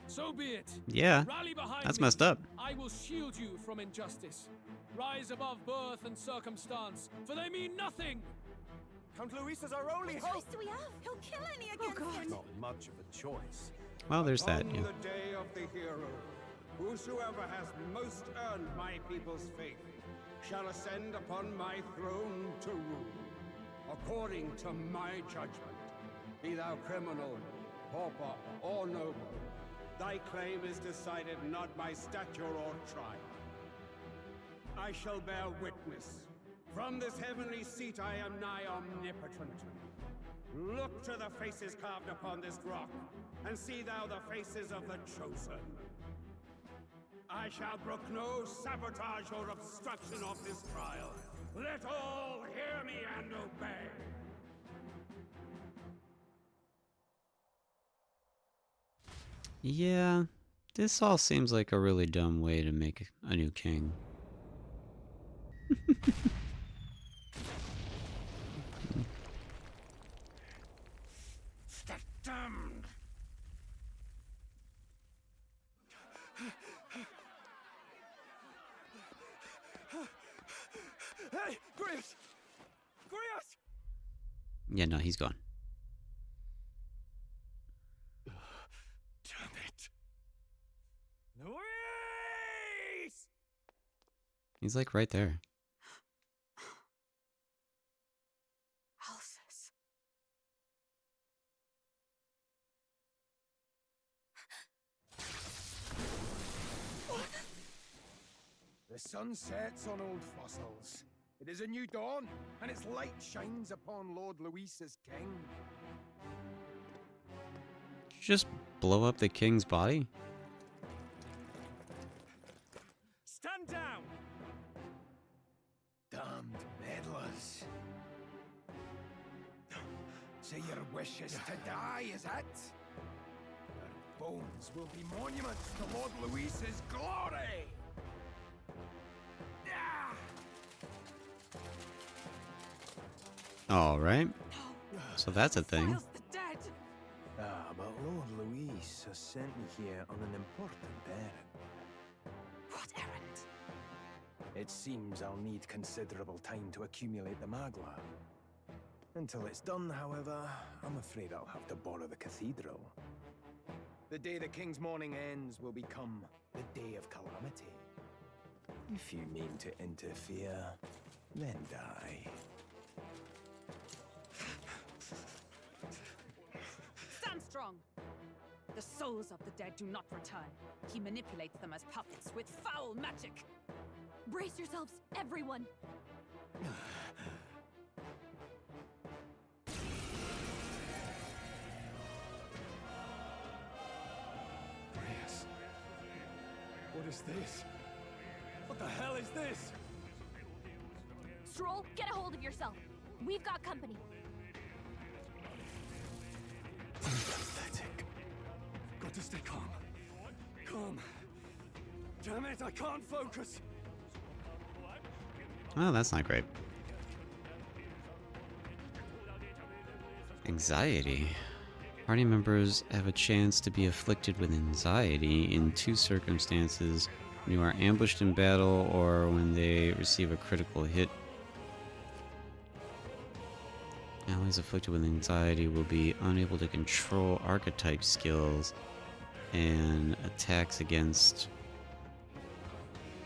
So be it. Yeah, Rally behind that's me. messed up. I will shield you from injustice. Rise above birth and circumstance, for they mean nothing. Count Luis is our only What hope. choice do we have? He'll kill any against him. Not much of a choice. Well, there's that. On Yeah. the day of the hero, whosoever has most earned my people's faith shall ascend upon my throne to rule, according to my judgment. Be thou criminal, pauper, or noble, thy claim is decided not by stature or tribe. I shall bear witness. From this heavenly seat I am nigh omnipotent. Look to the faces carved upon this rock, and see thou the faces of the chosen. I shall brook no sabotage or obstruction of this trial. Let all hear me and obey. Yeah, this all seems like a really dumb way to make a new king. The damned! Hey, Grius! Grius! Yeah, no, he's gone. Damn it. Luis! He's like right there. Alsus. The sun sets on old fossils. It is a new dawn, and its light shines upon Lord Luis as king. Did you just blow up the king's body? So your wish is to die, is it? Your bones will be monuments to Lord Luis's glory! All right. So that's a thing. But Lord Luis has sent me here on an important errand. What errand? It seems I'll need considerable time to accumulate the magla. Until it's done, however, I'm afraid I'll have to borrow the cathedral. The day the King's Morning ends will become the Day of Calamity. If you mean to interfere, then die. Stand strong! The souls of the dead do not return. He manipulates them as puppets with foul magic. Brace yourselves, everyone! Reyes. What is this? What the hell is this? Stroll, get a hold of yourself. We've got company. Pathetic. Got to stay calm. Calm. Damn it, I can't focus. Oh, that's not great. Anxiety. Party members have a chance to be afflicted with anxiety in two circumstances: when you are ambushed in battle or when they receive a critical hit. Allies afflicted with anxiety will be unable to control archetype skills, and attacks against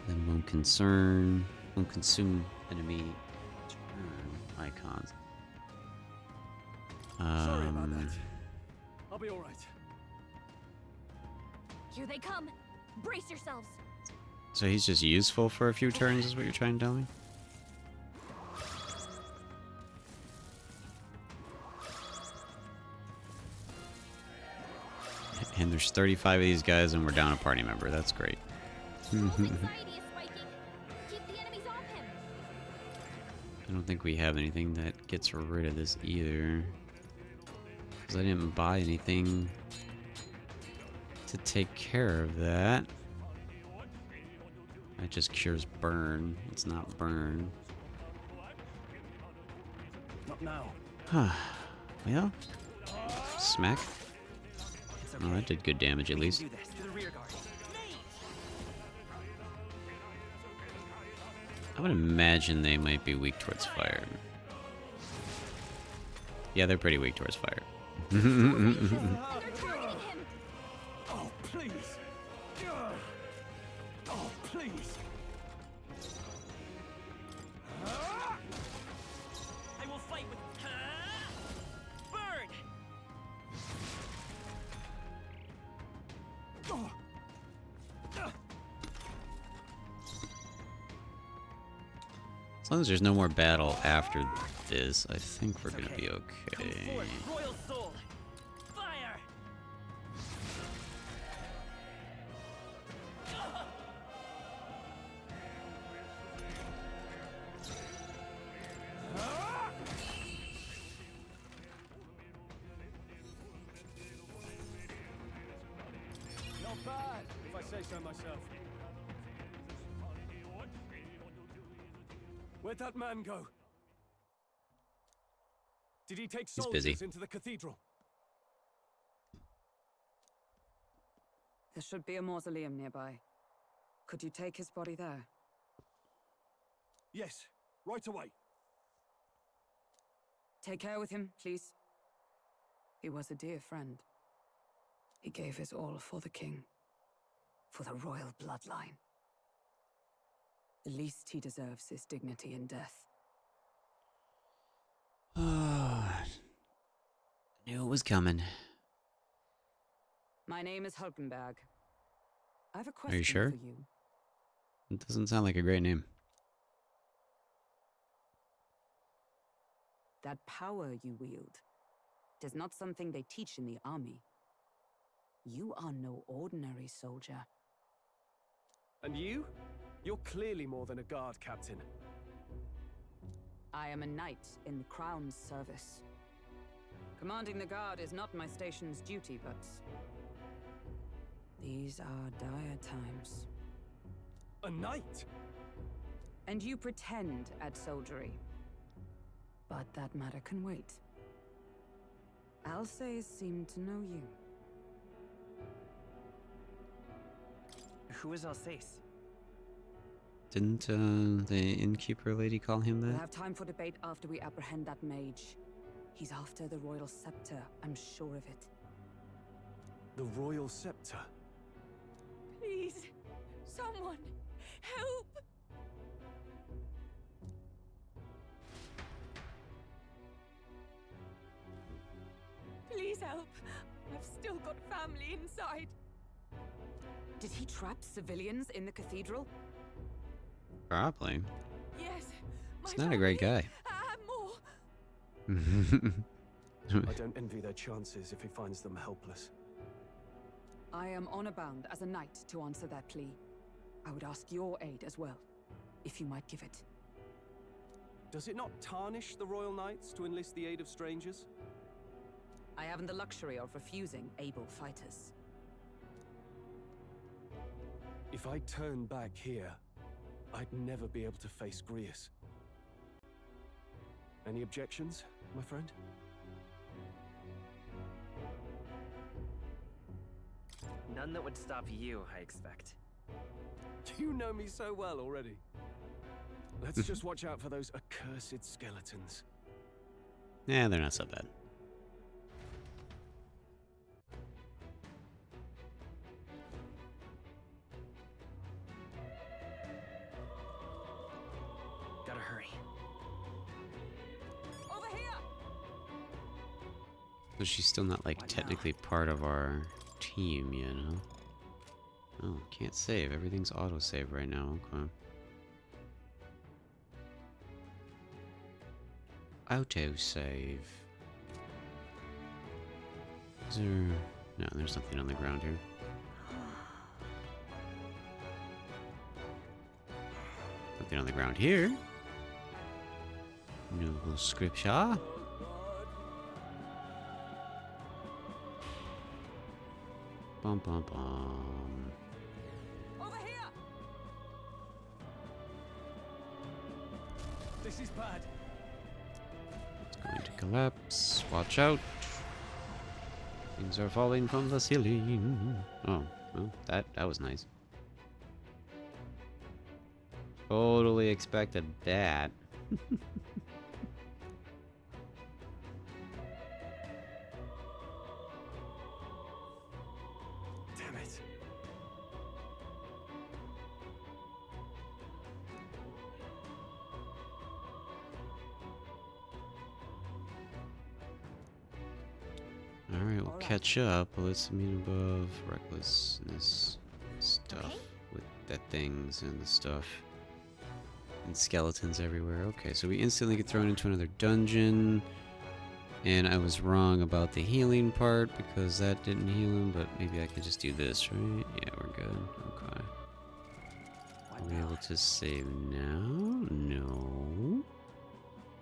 them won't consume enemy turn icons. Sorry about that. I'll be alright. Here they come. Brace yourselves. So he's just useful for a few turns, is what you're trying to tell me? And there's 35 of these guys and we're down a party member. That's great. I don't think we have anything that gets rid of this either. Because I didn't buy anything to take care of that. That just cures burn. It's not burn. Not now. Well, smack. Oh, that did good damage at least. I would imagine they might be weak towards fire. Yeah, they're pretty weak towards fire. Oh, please. Oh, please. I will fight with burn. As long as there's no more battle after this, I think we're gonna be okay. Royal soul. Fire. Not bad, if I say so myself. Where'd that man go? Did he take He's busy. soldiers into the cathedral? There should be a mausoleum nearby. Could you take his body there? Yes, right away. Take care with him, please. He was a dear friend. He gave his all for the king. For the royal bloodline. The least he deserves is dignity in death. I knew it was coming. My name is Hulkenberg. I have a Are question you sure? for you. It doesn't sound like a great name. That power you wield is not something they teach in the army. You are no ordinary soldier. And you? You're clearly more than a guard captain. I am a knight in the Crown's service. Commanding the guard is not my station's duty, but these are dire times. A knight? And you pretend at soldiery. But that matter can wait. Alsace seemed to know you. Who is Alsace? Didn't the innkeeper lady call him We'll that? have time for debate after we apprehend that mage. He's after the royal scepter, I'm sure of it. The royal scepter? Please, someone, help! Please help. I've still got family inside. Did he trap civilians in the cathedral? Probably. Yes. He's not a great guy. More. I don't envy their chances if he finds them helpless. I am honor-bound as a knight to answer that plea. I would ask your aid as well, if you might give it. Does it not tarnish the Royal Knights to enlist the aid of strangers? I haven't the luxury of refusing able fighters. If I turn back here, I'd never be able to face Grius. Any objections, my friend? None that would stop you, I expect. You know me so well already. Let's just watch out for those accursed skeletons. Yeah, they're not so bad. Gotta hurry. Over here! But she's still not, like, technically part of our team, you know? Oh, can't save. Everything's autosave right now. Okay. Autosave. Is there... No, there's nothing on the ground here. Nothing on the ground here. No scripture. Bum bum bum. Over here! This is bad. It's going to collapse. Watch out. Things are falling from the ceiling. Oh, well, that was nice. Totally expected that. Damn it. Alright, we'll catch up. Let's meet above recklessness stuff with the things and the stuff. And skeletons everywhere. Okay, so we instantly get thrown into another dungeon. And I was wrong about the healing part because that didn't heal him, but maybe I could just do this, right? Yeah, we're good. Okay. Are we able to save now? No.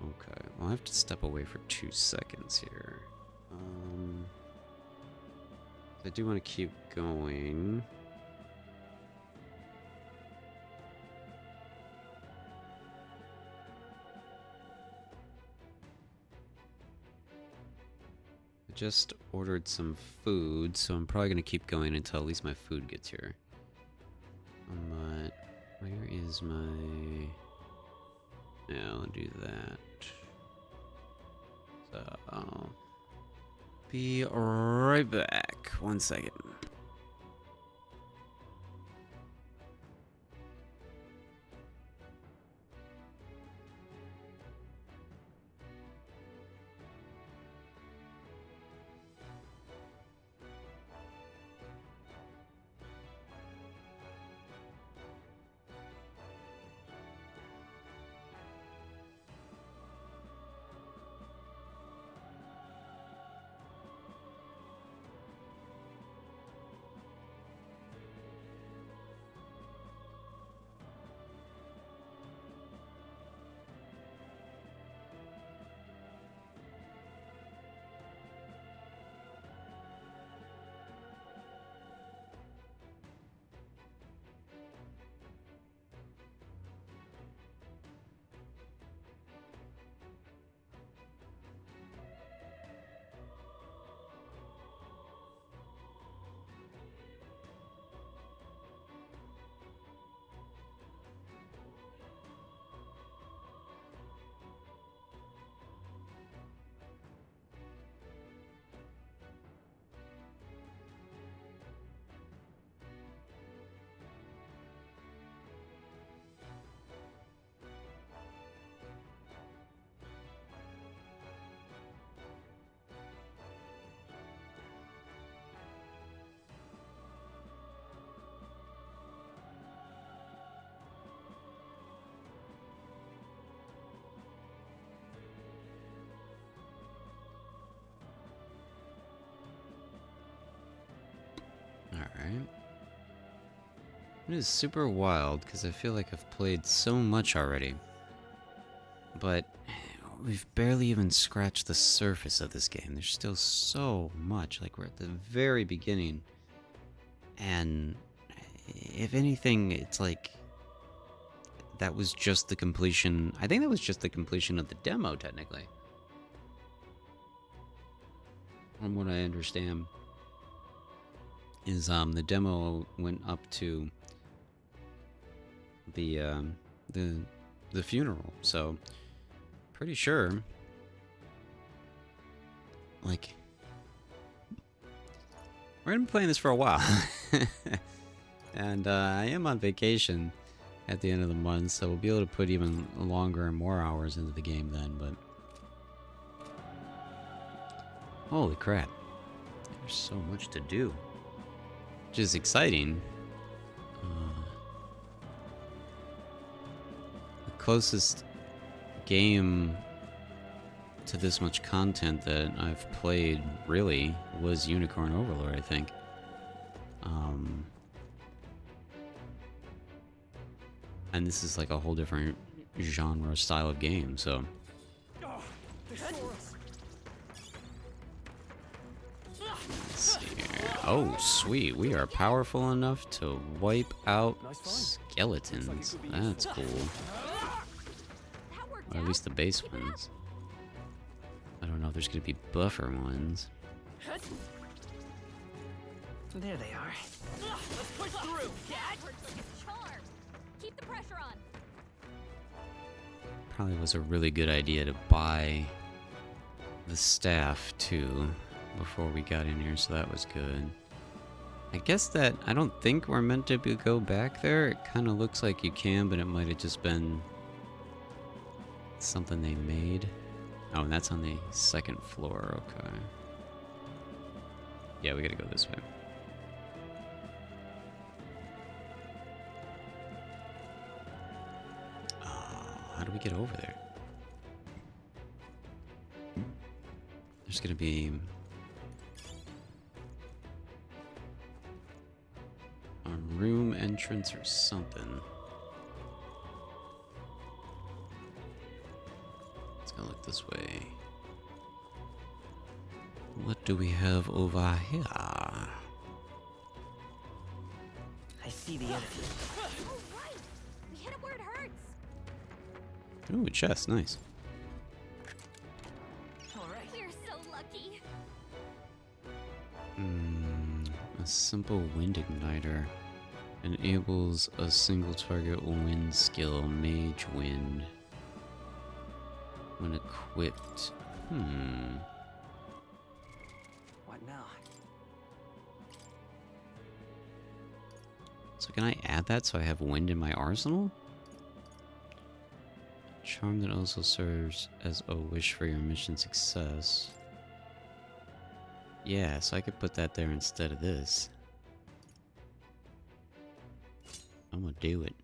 Okay, well, I have to step away for 2 seconds here. I do want to keep going. I just ordered some food, so I'm probably going to keep going until at least my food gets here. But where is my... Yeah, I'll do that. So I'll be right back. 1 second. Alright. It is super wild because I feel like I've played so much already. But we've barely even scratched the surface of this game. There's still so much. Like, we're at the very beginning. And if anything, it's like that was just the completion. I think that was just the completion of the demo, technically. From what I understand, is the demo went up to the funeral. So pretty sure, like, we're gonna be playing this for a while. And I am on vacation at the end of the month, so we'll be able to put even longer and more hours into the game then, but holy crap, there's so much to do, which is exciting. The closest game to this much content that I've played, really, was Unicorn Overlord, I think. And this is like a whole different genre style of game, so. Let's see here. Oh, sweet. We are powerful enough to wipe out skeletons. That's cool. Or at least the base ones. I don't know if there's gonna be buffer ones. There they are. Let's push through. Charm. Keep the pressure on. Probably was a really good idea to buy the staff too before we got in here, so that was good. I guess that I don't think we're meant to go back there. It kind of looks like you can, but it might have just been something they made. Oh, and that's on the second floor. Okay. Yeah, we gotta go this way. How do we get over there? There's gonna be a room entrance or something. Let's go look this way. What do we have over here? I see the enemy. Oh, right. We hit it where it hurts. Ooh, a chest, nice. Alright. We're so lucky. A simple wind igniter enables a single target wind skill, Mage Wind, when equipped. What now? So can I add that so I have wind in my arsenal? Charm that also serves as a wish for your mission success. Yeah, so I could put that there instead of this. I'm gonna do it.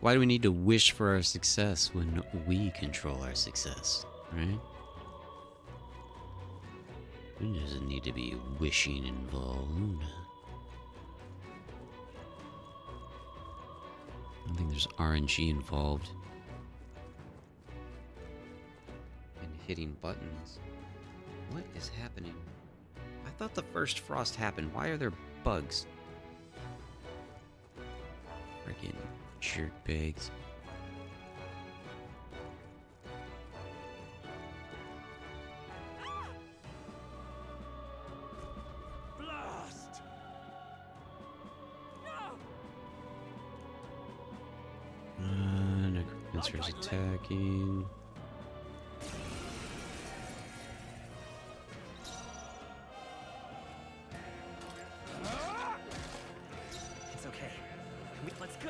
Why do we need to wish for our success when we control our success, right? There doesn't need to be wishing involved. I don't think there's RNG involved in hitting buttons. What is happening? I thought the first frost happened. Why are there bugs? Freaking jerkbags. Blast! Necromancer's attacking. It's okay. Let's go.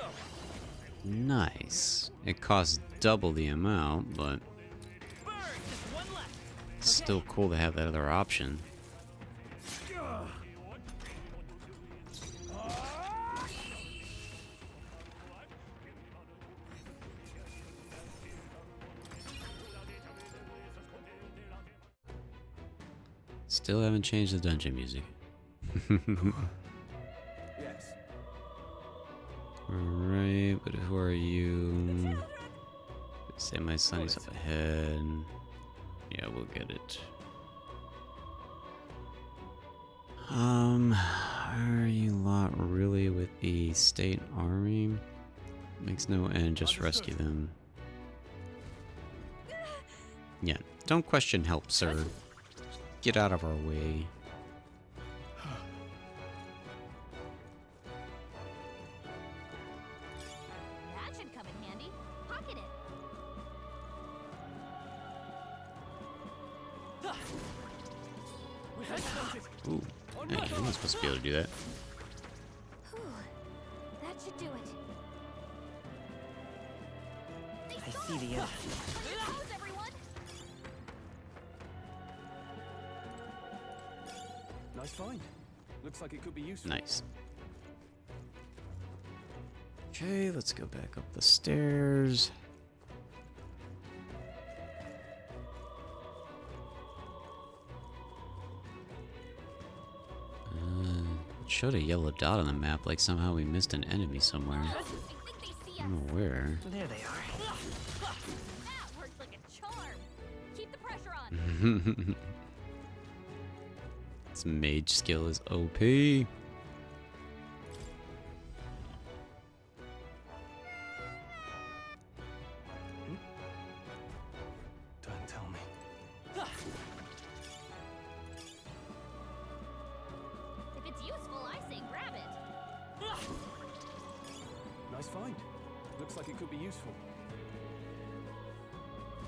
Nice. It costs double the amount, but it's still cool to have that other option. Still haven't changed the dungeon music. Yes. Alright, but who are you? Say my sonny's up ahead. Yeah, we'll get it. Are you lot really with the state army? Makes no end, just rescue them. Yeah, don't question help, sir. Get out of our way. That should come in handy. Pocket it. Ooh, hey, I'm not supposed to be able to do that. Whew. That should do it. I see the end. Pose, everyone. Nice find. Looks like it could be useful. Nice. Okay, let's go back up the stairs. It showed a yellow dot on the map, like somehow we missed an enemy somewhere. I don't know where. There they are. That worked like a charm. Keep the pressure on. This mage skill is OP. Don't tell me. If it's useful, I say grab it. Nice find. Looks like it could be useful.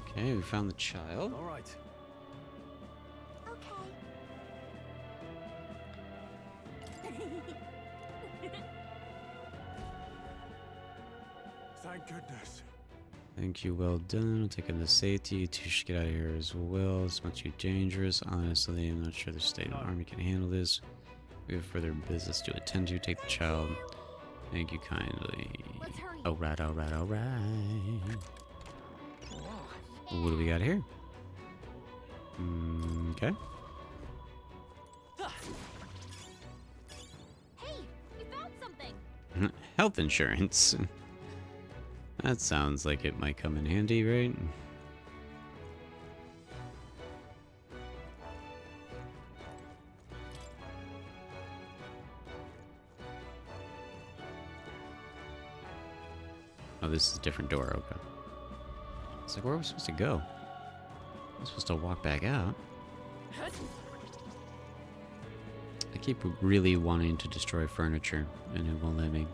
Okay, we found the child. All right. Thank goodness. Thank you, well done. I'll take him to safety. You two should get out of here as well. It's much too dangerous. Honestly, I'm not sure the state army can handle this. We have further business to attend to. Take the child. Thank you kindly. Alright, alright, alright. What do we got here? Okay. Hey, you found something. Health insurance. That sounds like it might come in handy, right? Oh, this is a different door, okay. It's like, where are we supposed to go? I'm supposed to walk back out. I keep really wanting to destroy furniture, and it won't let me.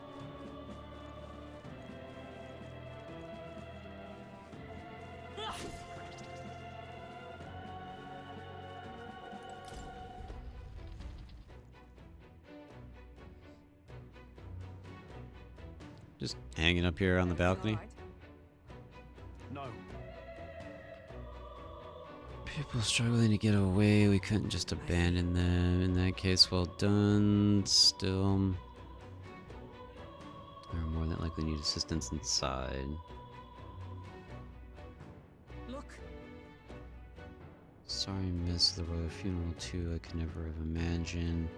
Just hanging up here on the balcony. No. People struggling to get away. We couldn't just abandon them. In that case, well done. Still, they're more than likely need assistance inside. Look. Sorry, miss the royal funeral too. I could never have imagined.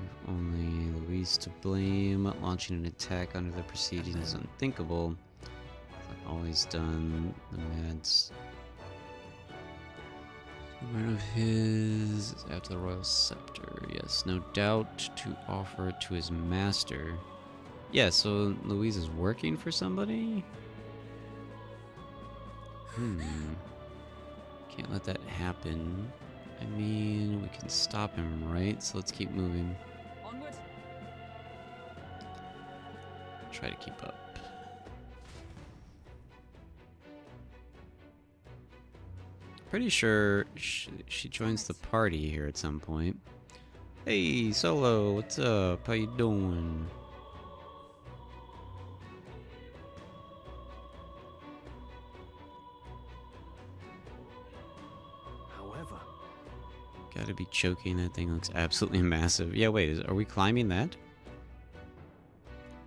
If only Louise to blame. Launching an attack under the proceedings is unthinkable. I've always done. The mad's one of his is after the royal scepter. Yes, no doubt to offer it to his master. Yeah, so Louise is working for somebody? Can't let that happen. I mean, we can stop him, right? So let's keep moving. Onward. Try to keep up. Pretty sure she joins the party here at some point. Hey, Solo, what's up? How you doing? However, Gotta be choking. That thing looks absolutely massive. Yeah, wait, are we climbing that?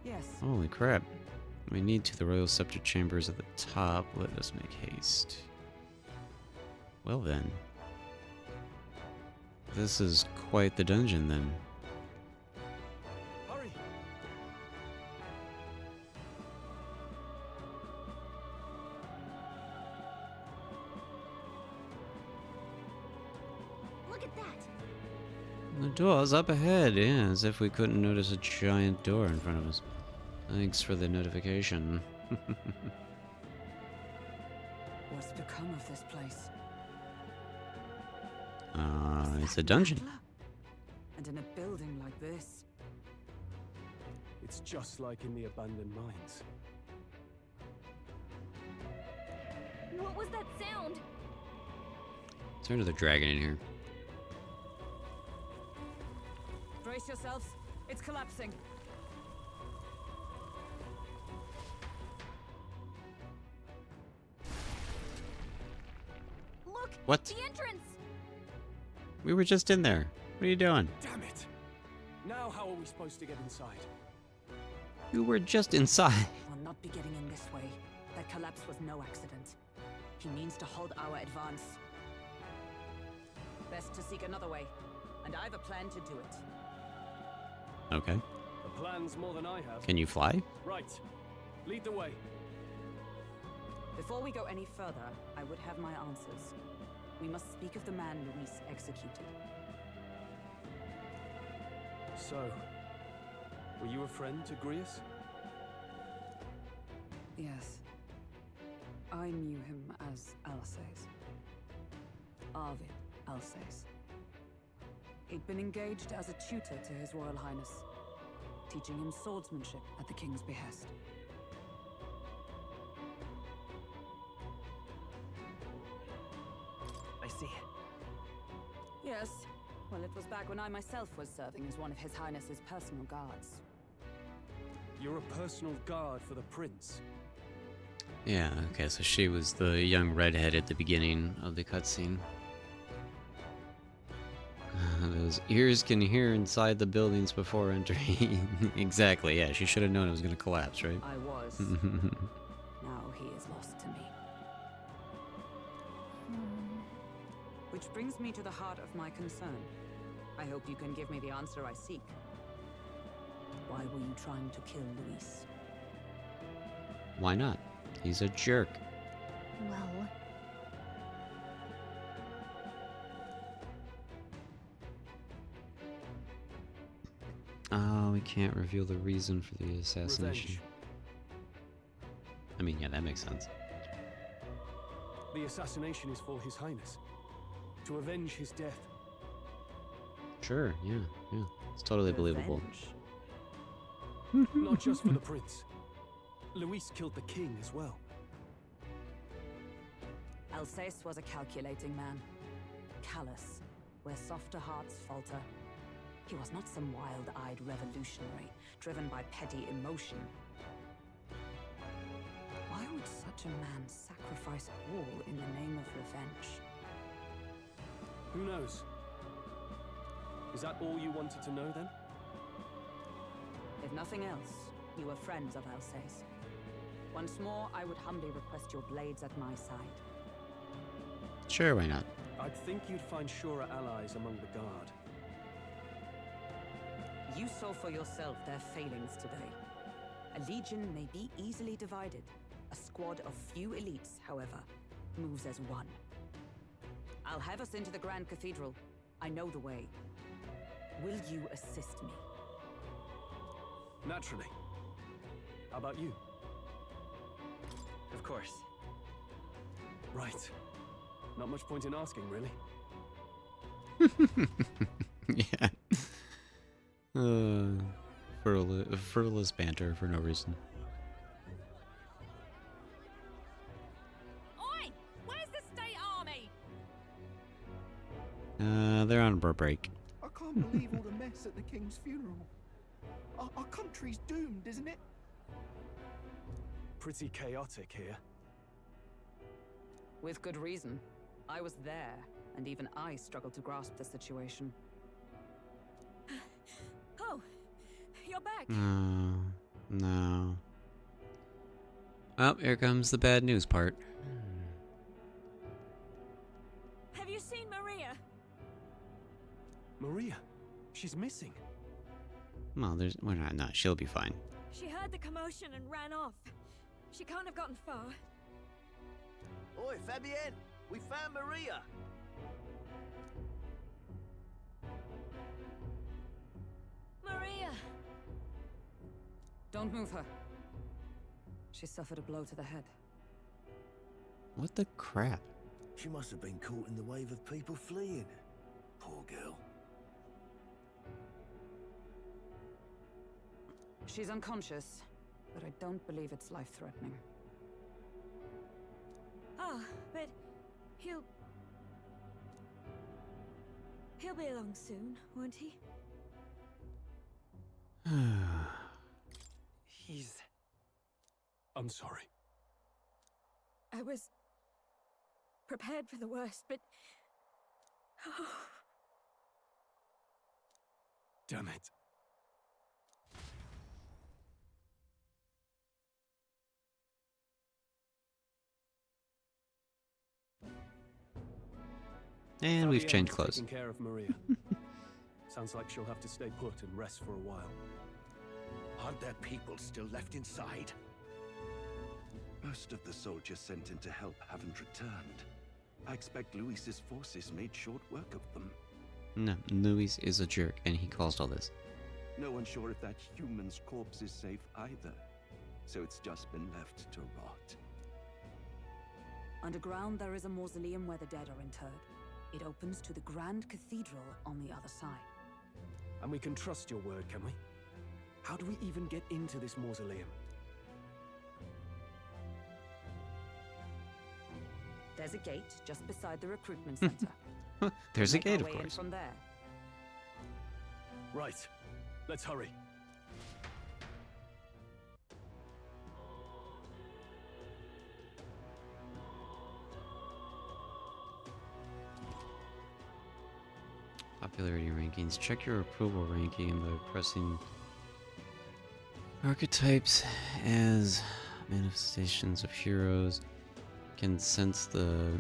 Yes. Holy crap. We need to the royal scepter chambers at the top. Let us make haste. Well then. This is quite the dungeon then. Hurry! Look at that! The door's up ahead, yeah, as if we couldn't notice a giant door in front of us. Thanks for the notification. What's become of this place? It's a dungeon. And in a building like this. It's just like in the abandoned mines. What was that sound? Is there another dragon in here? Brace yourselves. It's collapsing. Look! What? The entrance! We were just in there. What are you doing? Damn it! Now how are we supposed to get inside? You were just inside. We'll not be getting in this way. That collapse was no accident. He means to halt our advance. Best to seek another way, and I have a plan to do it. Okay. The plan's more than I have. Can you fly? Right. Lead the way. Before we go any further, I would have my answers. We must speak of the man Luis executed. So, were you a friend to Grius? Yes. I knew him as Alsace. Arvid Alsace. He'd been engaged as a tutor to His Royal Highness, teaching him swordsmanship at the king's behest. I see. Yes. Well, it was back when I myself was serving as one of His Highness's personal guards. You're a personal guard for the prince. Yeah, okay, so she was the young redhead at the beginning of the cutscene. Those ears can hear inside the buildings before entering. Exactly, yeah, she should have known it was going to collapse, right? I was. Now he is lost to me. Which brings me to the heart of my concern. I hope you can give me the answer I seek. Why were you trying to kill Luis? Why not? He's a jerk. Well... Oh, we can't reveal the reason for the assassination. Revenge. I mean, yeah, that makes sense. The assassination is for His Highness. To avenge his death. Sure, yeah. It's totally believable. Not just for the prince. Luis killed the king as well. Alsace was a calculating man. Callous, where softer hearts falter. He was not some wild-eyed revolutionary, driven by petty emotion. Why would such a man sacrifice all in the name of revenge? Who knows? Is that all you wanted to know then? If nothing else, you were friends of Alsace. Once more, I would humbly request your blades at my side. Sure, why not? I'd think you'd find surer allies among the guard. You saw for yourself their failings today. A legion may be easily divided. A squad of few elites, however, moves as one. I'll have us into the Grand Cathedral. I know the way. Will you assist me? Naturally. How about you? Of course. Right. Not much point in asking, really. Yeah. Frivolous banter for no reason. Oi! Where's the state army? They're on a break. I can't believe all the mess at the king's funeral. Our country's doomed, isn't it? Pretty chaotic here. With good reason. I was there, and even I struggled to grasp the situation. Oh, you're back. No. Oh, here comes the bad news part. Have you seen Maria? Maria, she's missing. Well, we're not. No, she'll be fine. She heard the commotion and ran off. She can't have gotten far. Oi, Fabienne! We found Maria! Maria! Don't move her. She suffered a blow to the head. What the crap? She must have been caught in the wave of people fleeing. Poor girl. She's unconscious, but I don't believe it's life-threatening. Ah, but he'll be along soon, won't he? I'm sorry. I was prepared for the worst, but Damn it. And we've Fabienne's changed clothes. taking care of Maria. Sounds like she'll have to stay put and rest for a while. Aren't there people still left inside? Most of the soldiers sent in to help haven't returned. I expect Luis's forces made short work of them. No, Luis is a jerk, and he caused all this. No one's sure if that human's corpse is safe either, so it's just been left to rot. Underground, there is a mausoleum where the dead are interred. It opens to the Grand Cathedral on the other side. And we can trust your word, can we? How do we even get into this mausoleum? There's a gate just beside the recruitment center. There's a Make our gate, of way in course. from there. Right. Let's hurry. Popularity rankings. Check your approval ranking by pressing archetypes as manifestations of heroes. Can sense the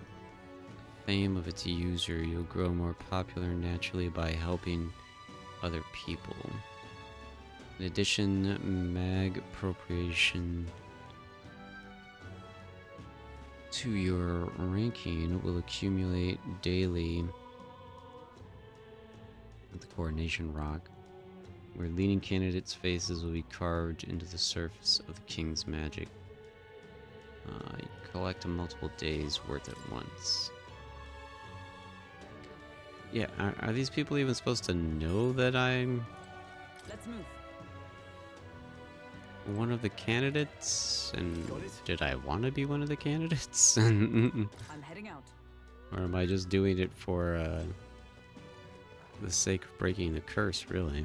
fame of its user. You'll grow more popular naturally by helping other people. In addition, mag appropriation to your ranking will accumulate daily at the Coronation Rock, where leading candidates' faces will be carved into the surface of the King's magic. You collect a multiple days worth at once. Yeah, are these people even supposed to know that I'm Let's move. one of the candidates? And did I want to be one of the candidates? I'm heading out. Or am I just doing it for the sake of breaking the curse, really?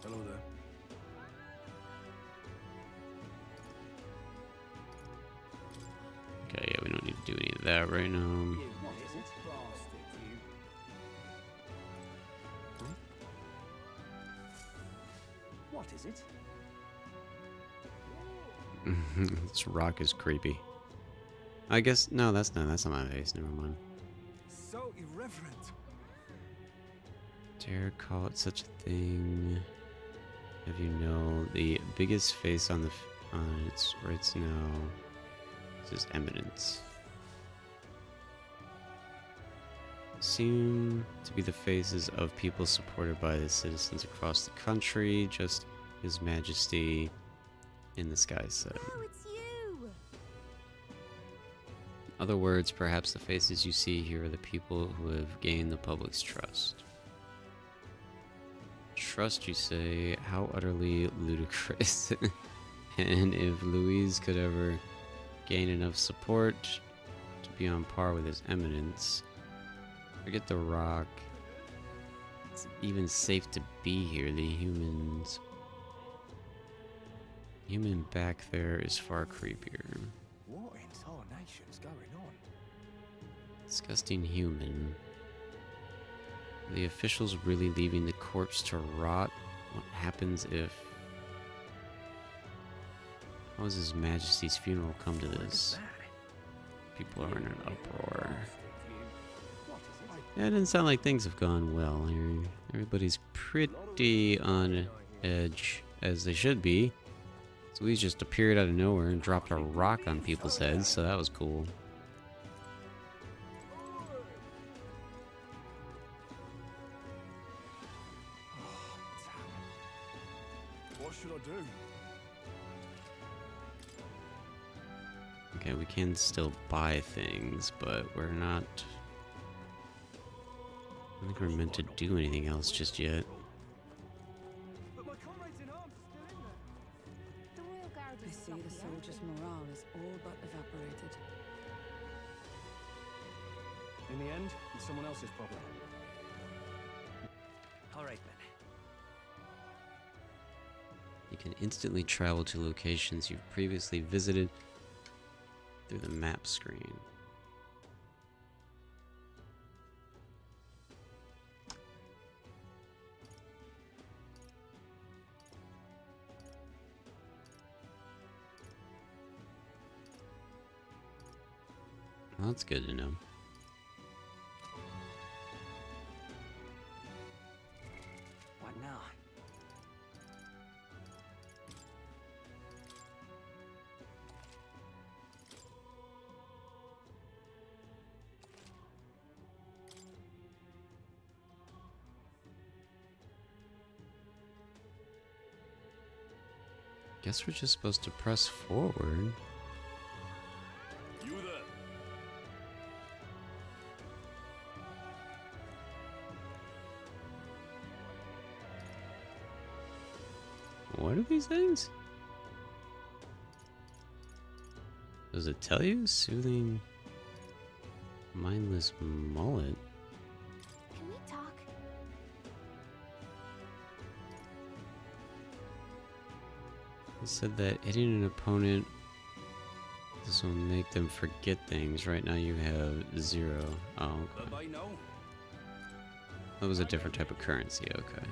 Hello there. Okay, yeah, we don't need to do any of that right now. What is it? This rock is creepy. I guess no, that's not my face. Never mind. So irreverent. Dare call it such a thing. Have you know the biggest face on the its right now? This is Eminence. Seem to be the faces of people supported by the citizens across the country. Just His Majesty in the sky said. Oh, it's you! In other words, perhaps the faces you see here are the people who have gained the public's trust. Trust, you say? How utterly ludicrous. And if Louise could ever gain enough support to be on par with His Eminence, forget the rock. It's even safe to be here. The human back there is far creepier. What in tarnation's going on? Disgusting human. Are the officials really leaving the corpse to rot? What happens if... How does His Majesty's funeral come to this? People are in an uproar. Yeah, it doesn't sound like things have gone well here. Everybody's pretty on edge, as they should be. So we just appeared out of nowhere and dropped a rock on people's heads, so that was cool. What should I do? Okay, we can still buy things, but we're not... I don't think we're meant to do anything else just yet. I see the soldiers' morale is all but evaporated. In the end, it's someone else's problem. All right, then. You can instantly travel to locations you've previously visited through the map screen. Well, that's good to know. What now? Guess we're just supposed to press forward. You there? What are these things? Does it tell you? Soothing mindless mullet. Can we talk? It said that hitting an opponent, this will make them forget things. Right now you have 0. Oh, okay. That was a different type of currency, okay.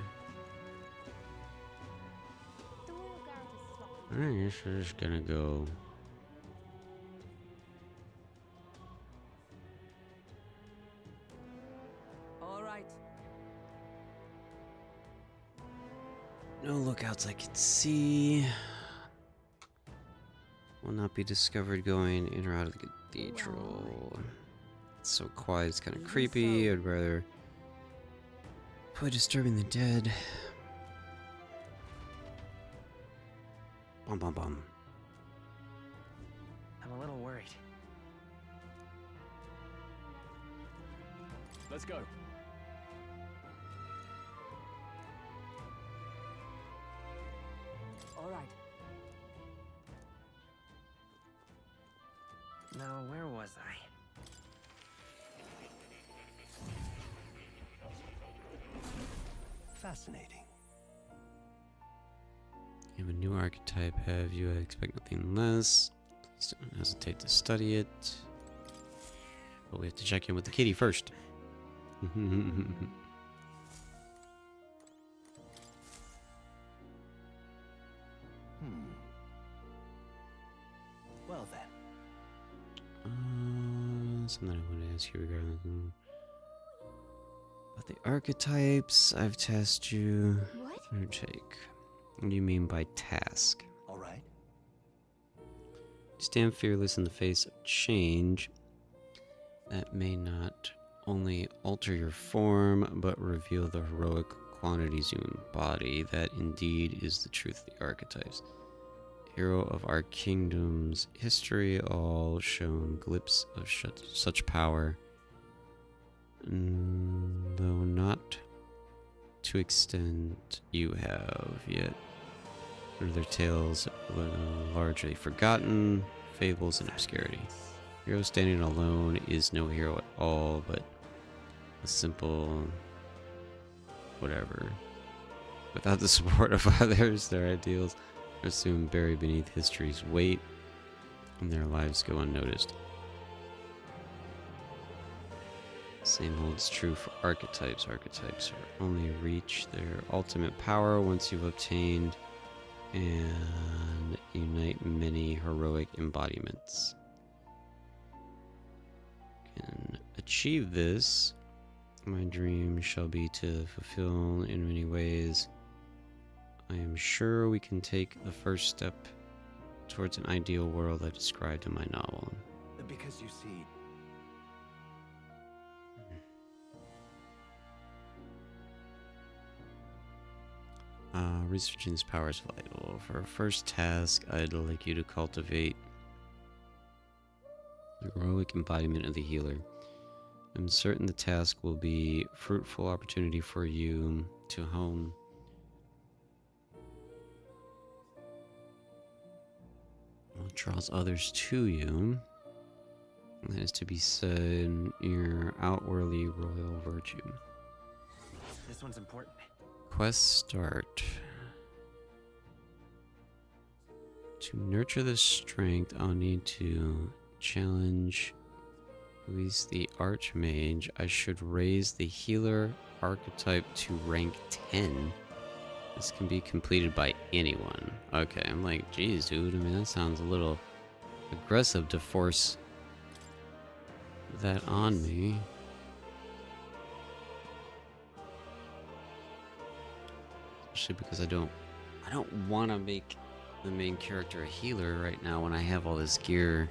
Alright, I guess we're just gonna go. All right. No lookouts I can see. Will not be discovered going in or out of the cathedral. It's so quiet, it's kind of creepy. I'd rather avoid disturbing the dead. Bum bum bum. I'm a little worried. Let's go. All right. Now, where was I? Fascinating. You have a new archetype, have you? I expect nothing less. Please don't hesitate to study it. But we have to check in with the kitty first. Well then. Something I want to ask you regarding about the archetypes. I've tasked you. What? Take. What do you mean by task? All right. Stand fearless in the face of change that may not only alter your form, but reveal the heroic quantities you embody. That indeed is the truth of the archetypes. Hero of our kingdom's history, all shown glimpse of such power, though not to extent you have yet. Their tales largely forgotten, fables and obscurity. Hero standing alone is no hero at all, but a simple whatever. Without the support of others, their ideals are soon buried beneath history's weight, and their lives go unnoticed. Same holds true for archetypes. Archetypes are only reach their ultimate power once you've obtained and unite many heroic embodiments. Can achieve this My dream shall be to fulfill in many ways. I am sure we can take the first step towards an ideal world I described in my novel. Because you see... Researching this power is vital. For our first task, I'd like you to cultivate the heroic embodiment of the healer. I'm certain the task will be a fruitful opportunity for you to hone what draws others to you. That is to be said, your outwardly royal virtue. This one's important. Quest start. To nurture this strength, I'll need to challenge Luis the Archmage. I should raise the healer archetype to rank 10. This can be completed by anyone. Okay, I'm like, geez, dude. I mean, that sounds a little aggressive to force that on me. Especially because I don't want to make the main character a healer right now when I have all this gear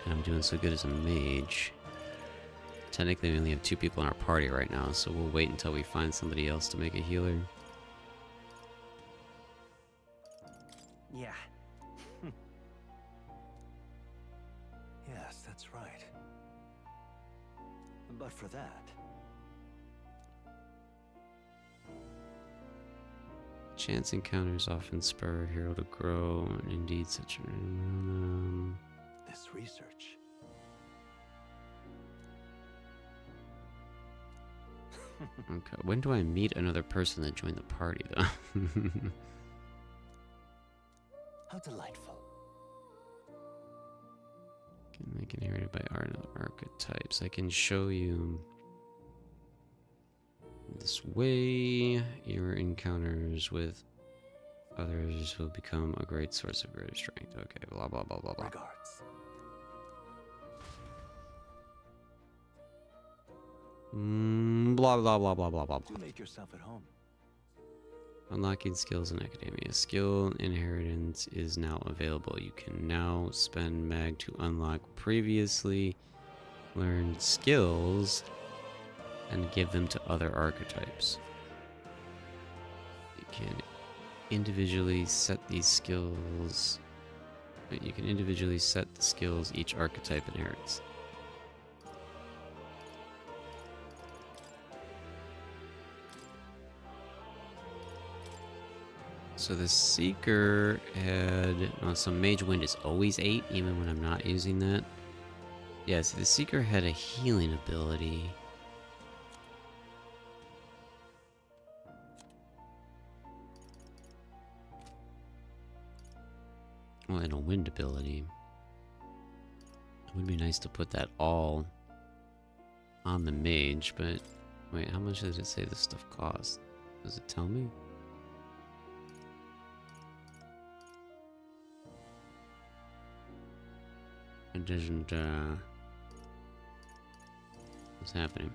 and I'm doing so good as a mage. Technically we only have 2 people in our party right now, so we'll wait until we find somebody else to make a healer. Yeah. Yes, that's right. But for that... Chance encounters often spur a hero to grow, and indeed such a... This research... Okay, when do I meet another person that joined the party, though? How delightful. Can make inherited by art and archetypes. I can show you this way. Your encounters with others will become a great source of greater strength. Okay, blah blah blah blah blah. Regards. Blah blah blah blah blah blah. Do make yourself at home. Unlocking skills in academia. Skill inheritance is now available. You can now spend mag to unlock previously learned skills and give them to other archetypes. You can individually set these skills. You can individually set the skills each archetype inherits. So the Seeker had... so Mage Wind is always 8, even when I'm not using that. Yeah, so the Seeker had a healing ability. Well, and a Wind ability. It would be nice to put that all on the Mage, but... Wait, how much does it say this stuff costs? Does it tell me? It doesn't, what's happening?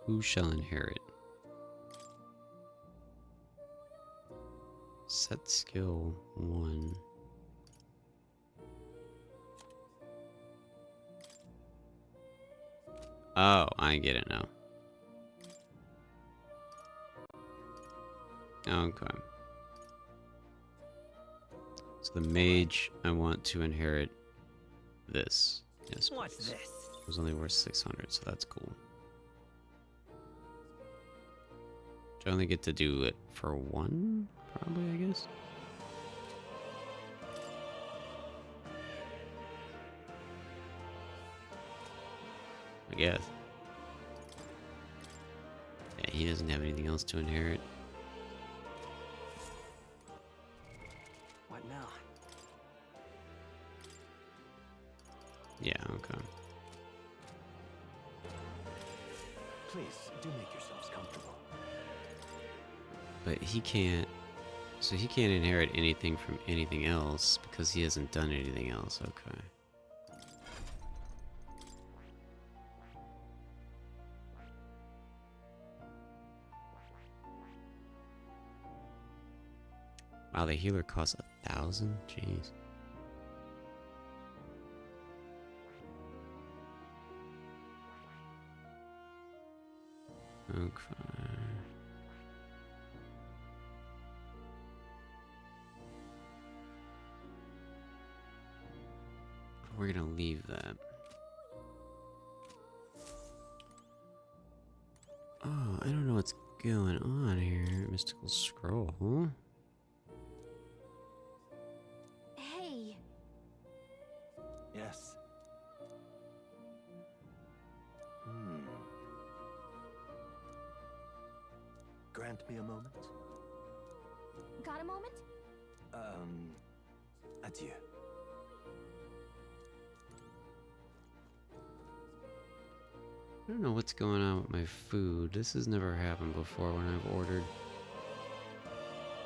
Who shall inherit? Set skill 1. Oh, I get it now. Okay. So the mage, I want to inherit this. Yes. What's this? It was only worth 600, so that's cool. Do I only get to do it for 1? Probably, I guess. I guess. Yeah, he doesn't have anything else to inherit. What now? Yeah, okay. Please, do make yourselves comfortable. But he can't... So he can't inherit anything from anything else because he hasn't done anything else. Okay. Wow, the healer costs 1,000? Jeez. Okay. We're gonna leave that. Oh, I don't know what's going on here. Mystical scroll, huh? Hey. Yes. Grant me a moment. Got a moment? Adieu. I don't know what's going on with my food. This has never happened before when I've ordered.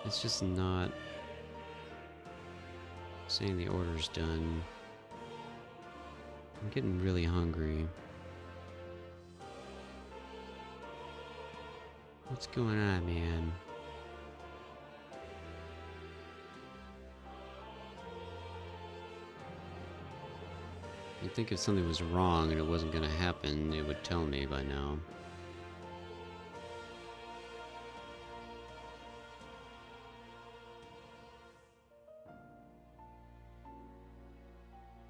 It's just not saying the order's done. I'm getting really hungry. What's going on, man? You'd think if something was wrong and it wasn't gonna happen, it would tell me by now.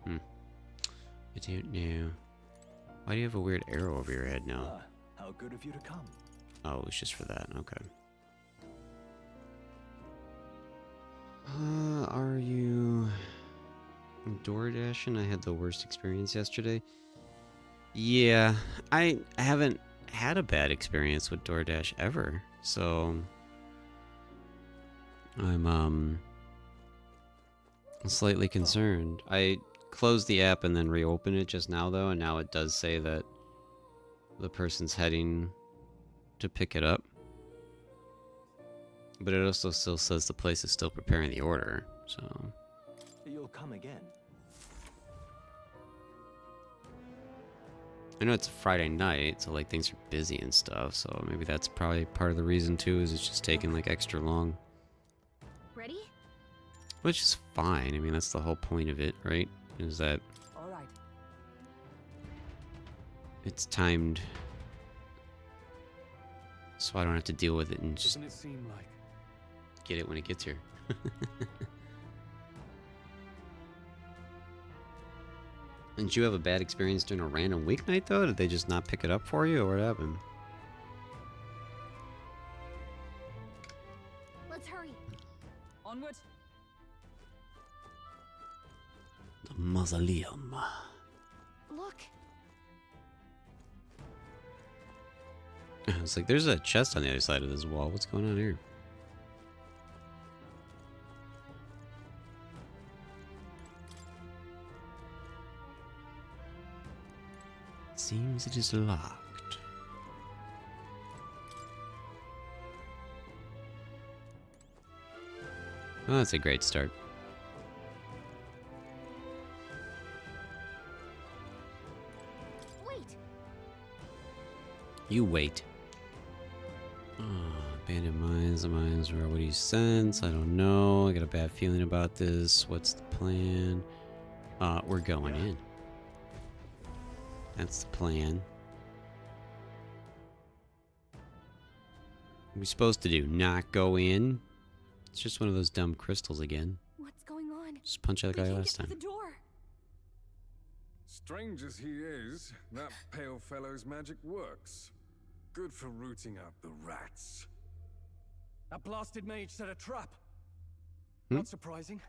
I don't know. Why do you have a weird arrow over your head now? How good of you to come. Oh, it's just for that. Okay. Are you DoorDashing? I had the worst experience yesterday. Yeah, I haven't had a bad experience with DoorDash ever, so I'm slightly concerned. I closed the app and then reopened it just now though, and now it does say that the person's heading to pick it up. But it also still says the place is still preparing the order, so... You'll come again. I know it's a Friday night, so like things are busy and stuff, so maybe that's probably part of the reason too, is it's just taking like extra long. Ready? Which is fine, I mean that's the whole point of it, right? Is that... All right. It's timed, so I don't have to deal with it and just Doesn't it seem like get it when it gets here. Didn't you have a bad experience during a random weeknight though? Did they just not pick it up for you, or what happened? Let's hurry. Onward. The mausoleum. Look. I was like, there's a chest on the other side of this wall. What's going on here? Seems it is locked. Oh, that's a great start. Wait. You wait. Oh, abandoned mines. The mines are what do you sense? I don't know. I got a bad feeling about this. What's the plan? We're going in. That's the plan. What are we supposed to do? Not go in? It's just one of those dumb crystals again. What's going on? Just punch that guy last time. The door. Strange as he is, that pale fellow's magic works. Good for rooting out the rats. that blasted mage set a trap? Not surprising.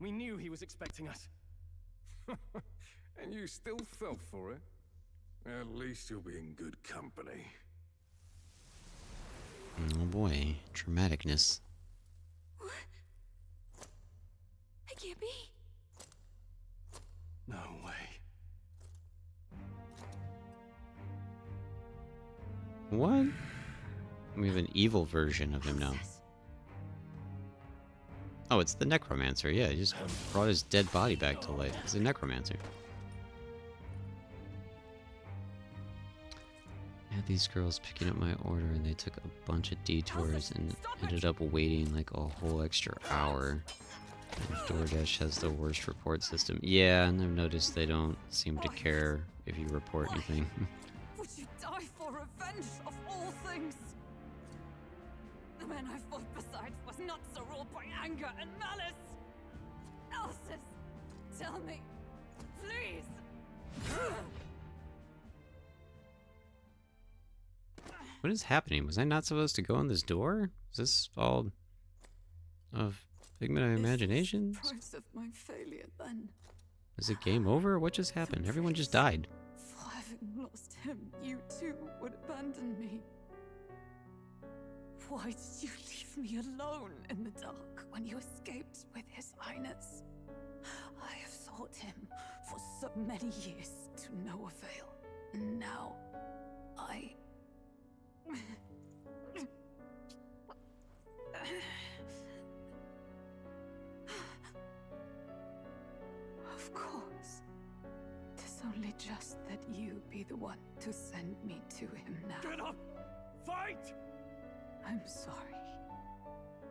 We knew he was expecting us. And you still fell for it? At least you'll be in good company. Oh boy, dramaticness. What? It can't be. No way. What? We have an evil version of him now. Oh, it's the necromancer. Yeah, he just brought his dead body back to life. He's a necromancer. Had these girls picking up my order and they took a bunch of detours and ended up waiting like a whole extra hour. And DoorDash has the worst report system. Yeah, and I've noticed they don't seem to care if you report anything. Would you die for revenge of all things? The man I fought beside was not so ruled by anger and malice. Elsis, tell me, please. What is happening? Was I not supposed to go in this door? Is this all of figment of imagination? Price of my failure then. Is it game over? What just happened? Everyone just died. For having lost him, you too would abandon me. Why did you leave me alone in the dark when you escaped with His Highness? I have sought him for so many years to no avail, and now I... Of course. 'Tis only just that you be the one to send me to him now. Get up! Fight! I'm sorry.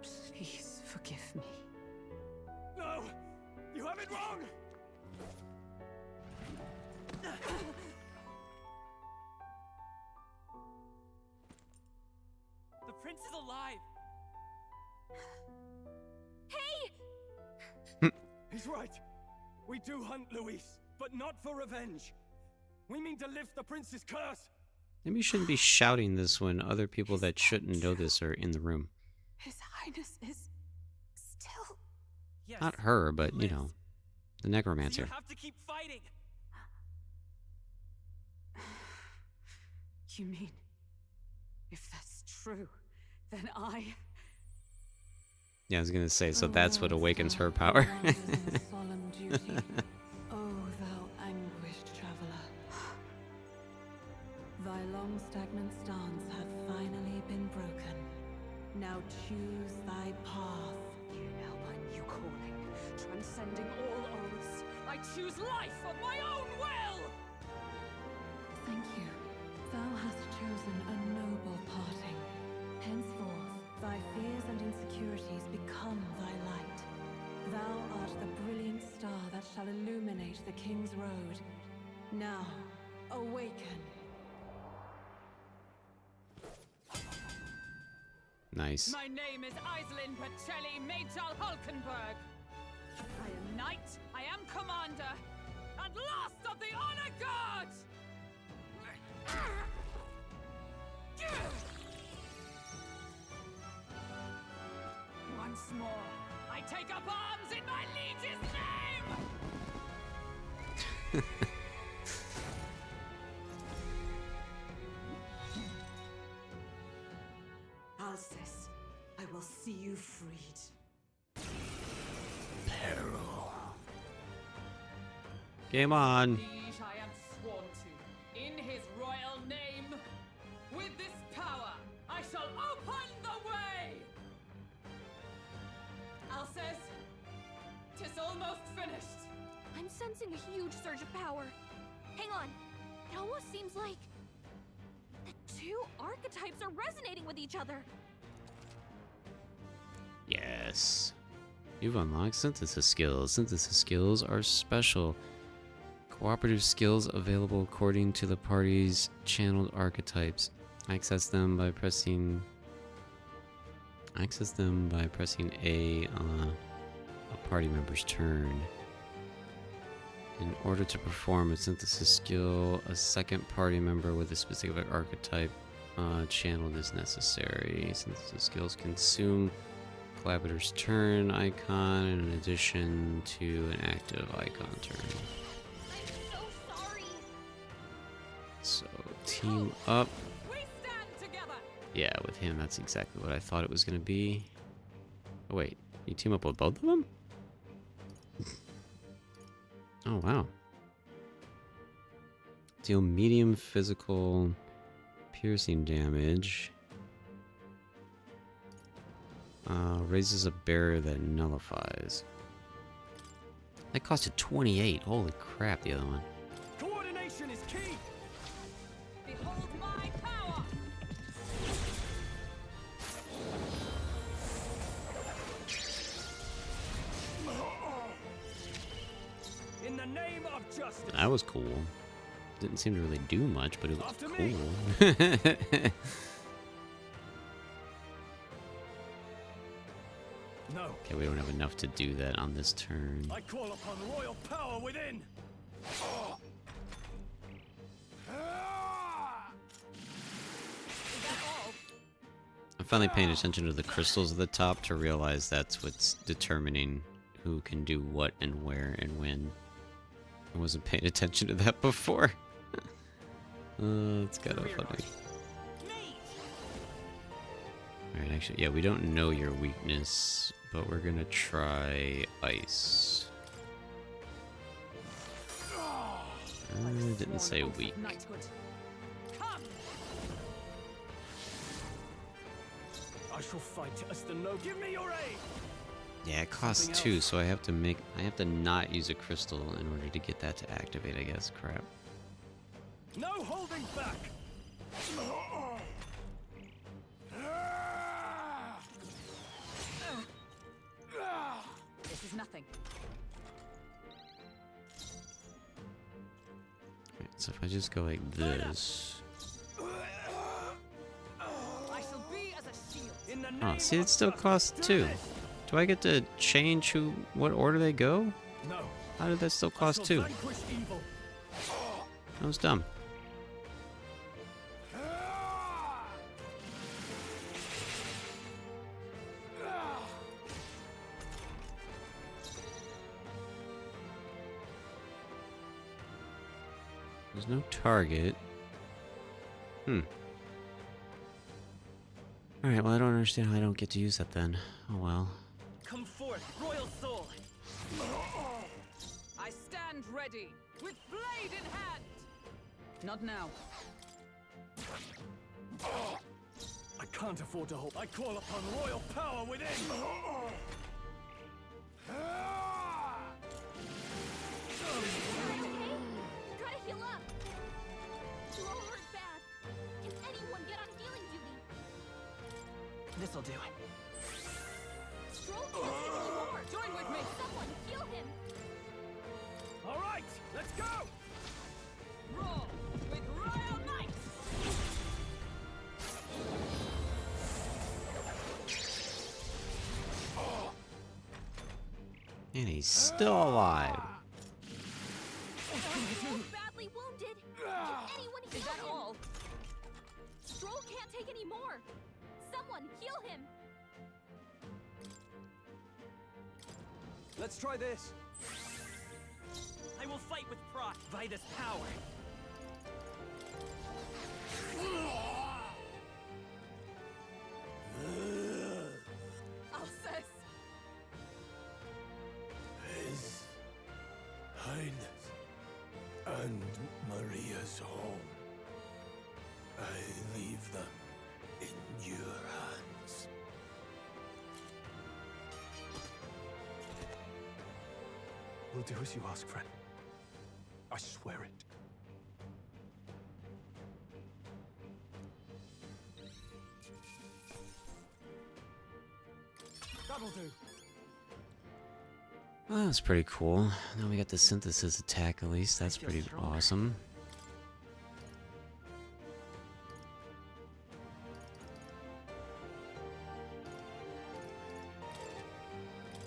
Please forgive me. No! You have it wrong! The prince is alive! Hey! He's right. We do hunt Luis, but not for revenge. We mean to lift the prince's curse. Maybe you shouldn't be shouting this when other people that shouldn't know this are in the room. His Highness is still... Yes, Not her, but, you know, the necromancer. You have to keep fighting. You mean, if that's true, then I... Yeah, I was gonna say, so that's what awakens her power. Solemn duty. Oh, thou anguished traveler. Thy long stagnant stance hath finally been broken. Now choose thy path. Hear now my new calling, transcending all oaths. I choose life of my own will! Thank you. Thou hast chosen a noble parting. Henceforth, thy fears and insecurities become thy light. Thou art the brilliant star that shall illuminate the King's Road. Now, awaken. Nice. My name is Iselin Pacelli Majal Hulkenberg. I am knight, I am commander, and last of the honor guard! Once more, I take up arms in my liege's name! Alcis, I will see you freed. Peril. Game on. Liege I am sworn to, in his royal name. With this power, I shall open the way! Alcis, 'tis almost finished. I'm sensing a huge surge of power. Hang on. It almost seems like the two archetypes are resonating with each other. Yes. You've unlocked synthesis skills. Synthesis skills are special. Cooperative skills available according to the party's channeled archetypes. Access them by pressing A on a party member's turn. In order to perform a synthesis skill, a second party member with a specific archetype channeled is necessary. Synthesis skills consume collaborator's turn icon in addition to an active icon turn. I'm so sorry. So team up. We stand together. Yeah, with him, that's exactly what I thought it was going to be. Oh wait, you team up with both of them? Oh wow. Deal medium physical piercing damage. Raises a barrier that nullifies. That costed 28. Holy crap, the other one. Coordination is key! Behold my power! of justice. That was cool. Didn't seem to really do much, but it was After cool. me. No. Okay, we don't have enough to do that on this turn. I call upon royal power within. I'm finally paying attention to the crystals at the top to realize that's what's determining who can do what and where and when. I wasn't paying attention to that before. It's kind of funny. Alright, actually, yeah, we don't know your weakness, but we're gonna try ice. Didn't say weak. I shall fight as the no. Give me your aid. Yeah, it costs 2, so I have to not use a crystal in order to get that to activate, I guess. Crap. No holding back. This is nothing. Alright, so if I just go like this. I shall be as a shield. In the Oh, name see, it of still justice, costs do 2. this. Do I get to change what order they go? No. How did that still I cost shall 2? vanquish evil. That was dumb. There's no target. Alright, well, I don't understand how I don't get to use that then. Oh well. Come forth, royal soul. I stand ready, with blade in hand. Not now. I can't afford to hold. I call upon royal power within. Try to heal up. You all hurt bad. Can anyone get on healing duty? This'll do. Stroll can't take any more. Join with me. Someone heal him. All right, let's go. Roar with royal might. And he's still alive. Badly wounded. Can anyone heal Is that him? all? Stroll can't take any more. Someone heal him. Let's try this. I will fight with pride by this power. Alcest. His Highness and Maria's home. I leave them in your hands. We'll do as you ask, friend. I swear it. That'll do. Well, that's pretty cool. Now we got the synthesis attack at least. That's pretty awesome.